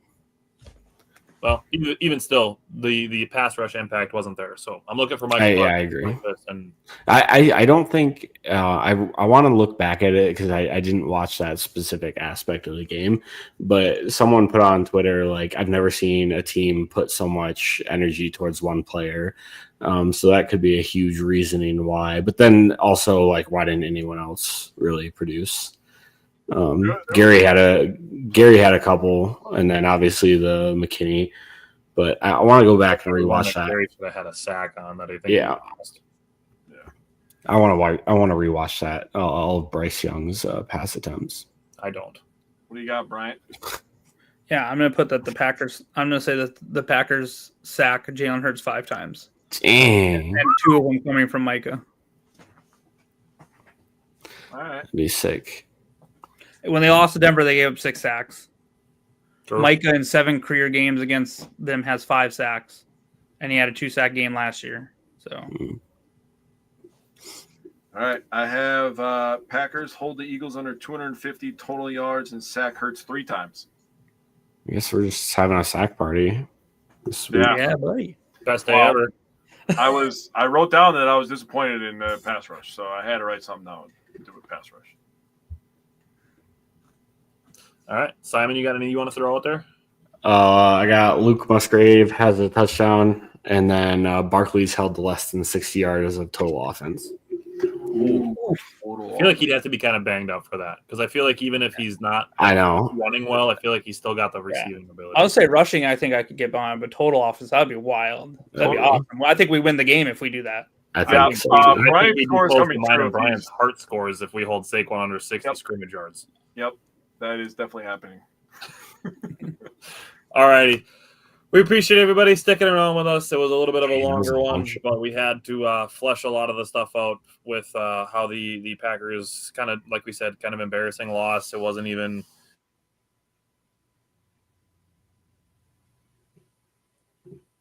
[SPEAKER 2] Well, even still, the pass rush impact wasn't there. So I'm looking for Michael.
[SPEAKER 6] I agree. And I don't think I want to look back at it because I didn't watch that specific aspect of the game. But someone put on Twitter, like, I've never seen a team put so much energy towards one player. So that could be a huge reasoning why. But then also, like, why didn't anyone else really produce? Gary had a couple, and then obviously the McKinney. But I want to go back and rewatch that.
[SPEAKER 2] Gary should have had a sack on that. I think.
[SPEAKER 6] Yeah. I want to rewatch that. All of Bryce Young's pass attempts.
[SPEAKER 2] I don't.
[SPEAKER 1] What do you got, Bryant?
[SPEAKER 5] Yeah, I'm going to put that the Packers. I'm going to say that the Packers sack Jalen Hurts 5 times.
[SPEAKER 6] Dang.
[SPEAKER 5] And 2 of them coming from Micah.
[SPEAKER 1] All right.
[SPEAKER 6] That'd be sick.
[SPEAKER 5] When they lost to Denver, they gave up 6 sacks.
[SPEAKER 2] True.
[SPEAKER 5] Micah in 7 career games against them has 5 sacks, and he had a 2-sack game last year. So,
[SPEAKER 1] All right, I have Packers hold the Eagles under 250 total yards and sack Hurts 3 times.
[SPEAKER 6] I guess we're just having a sack party.
[SPEAKER 5] yeah, buddy.
[SPEAKER 2] Best day ever.
[SPEAKER 1] I wrote down that I was disappointed in the pass rush, so I had to write something down to do with pass rush.
[SPEAKER 2] All right, Simon, you got any you want to throw out there?
[SPEAKER 6] I got Luke Musgrave has a touchdown, and then Barkley's held to less than 60 yards of total offense.
[SPEAKER 2] Ooh. I feel like he'd have to be kind of banged up for that because I feel like even if he's not running well, I feel like he's still got the receiving ability.
[SPEAKER 5] I would say rushing, I think I could get behind, but total offense, that would be wild. That'd be awesome. Well, I think we win the game if we do that.
[SPEAKER 6] I think so.
[SPEAKER 1] Brian scores coming
[SPEAKER 2] through. Brian's heart scores if we hold Saquon under 60 scrimmage yards.
[SPEAKER 1] Yep, that is definitely happening.
[SPEAKER 2] All righty. We appreciate everybody sticking around with us. It was a little bit of a longer one, but we had to flesh a lot of the stuff out with how the Packers kind of, like we said, kind of embarrassing loss. It wasn't even –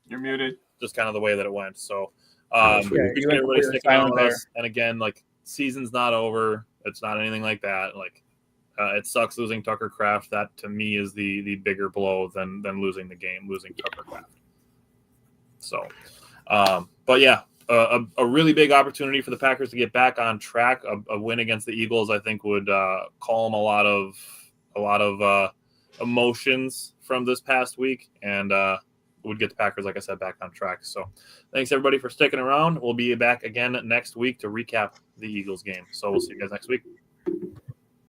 [SPEAKER 1] You're muted.
[SPEAKER 2] Just kind of the way that it went. So appreciate everybody sticking around with us. And again, like, season's not over. It's not anything like that. Like, it sucks losing Tucker Kraft. That, to me, is the bigger blow than losing the game, losing Tucker Kraft. So, but yeah, a really big opportunity for the Packers to get back on track. A win against the Eagles, I think, would calm a lot of emotions from this past week, and would get the Packers, like I said, back on track. So thanks everybody for sticking around. We'll be back again next week to recap the Eagles game. So we'll see you guys next week.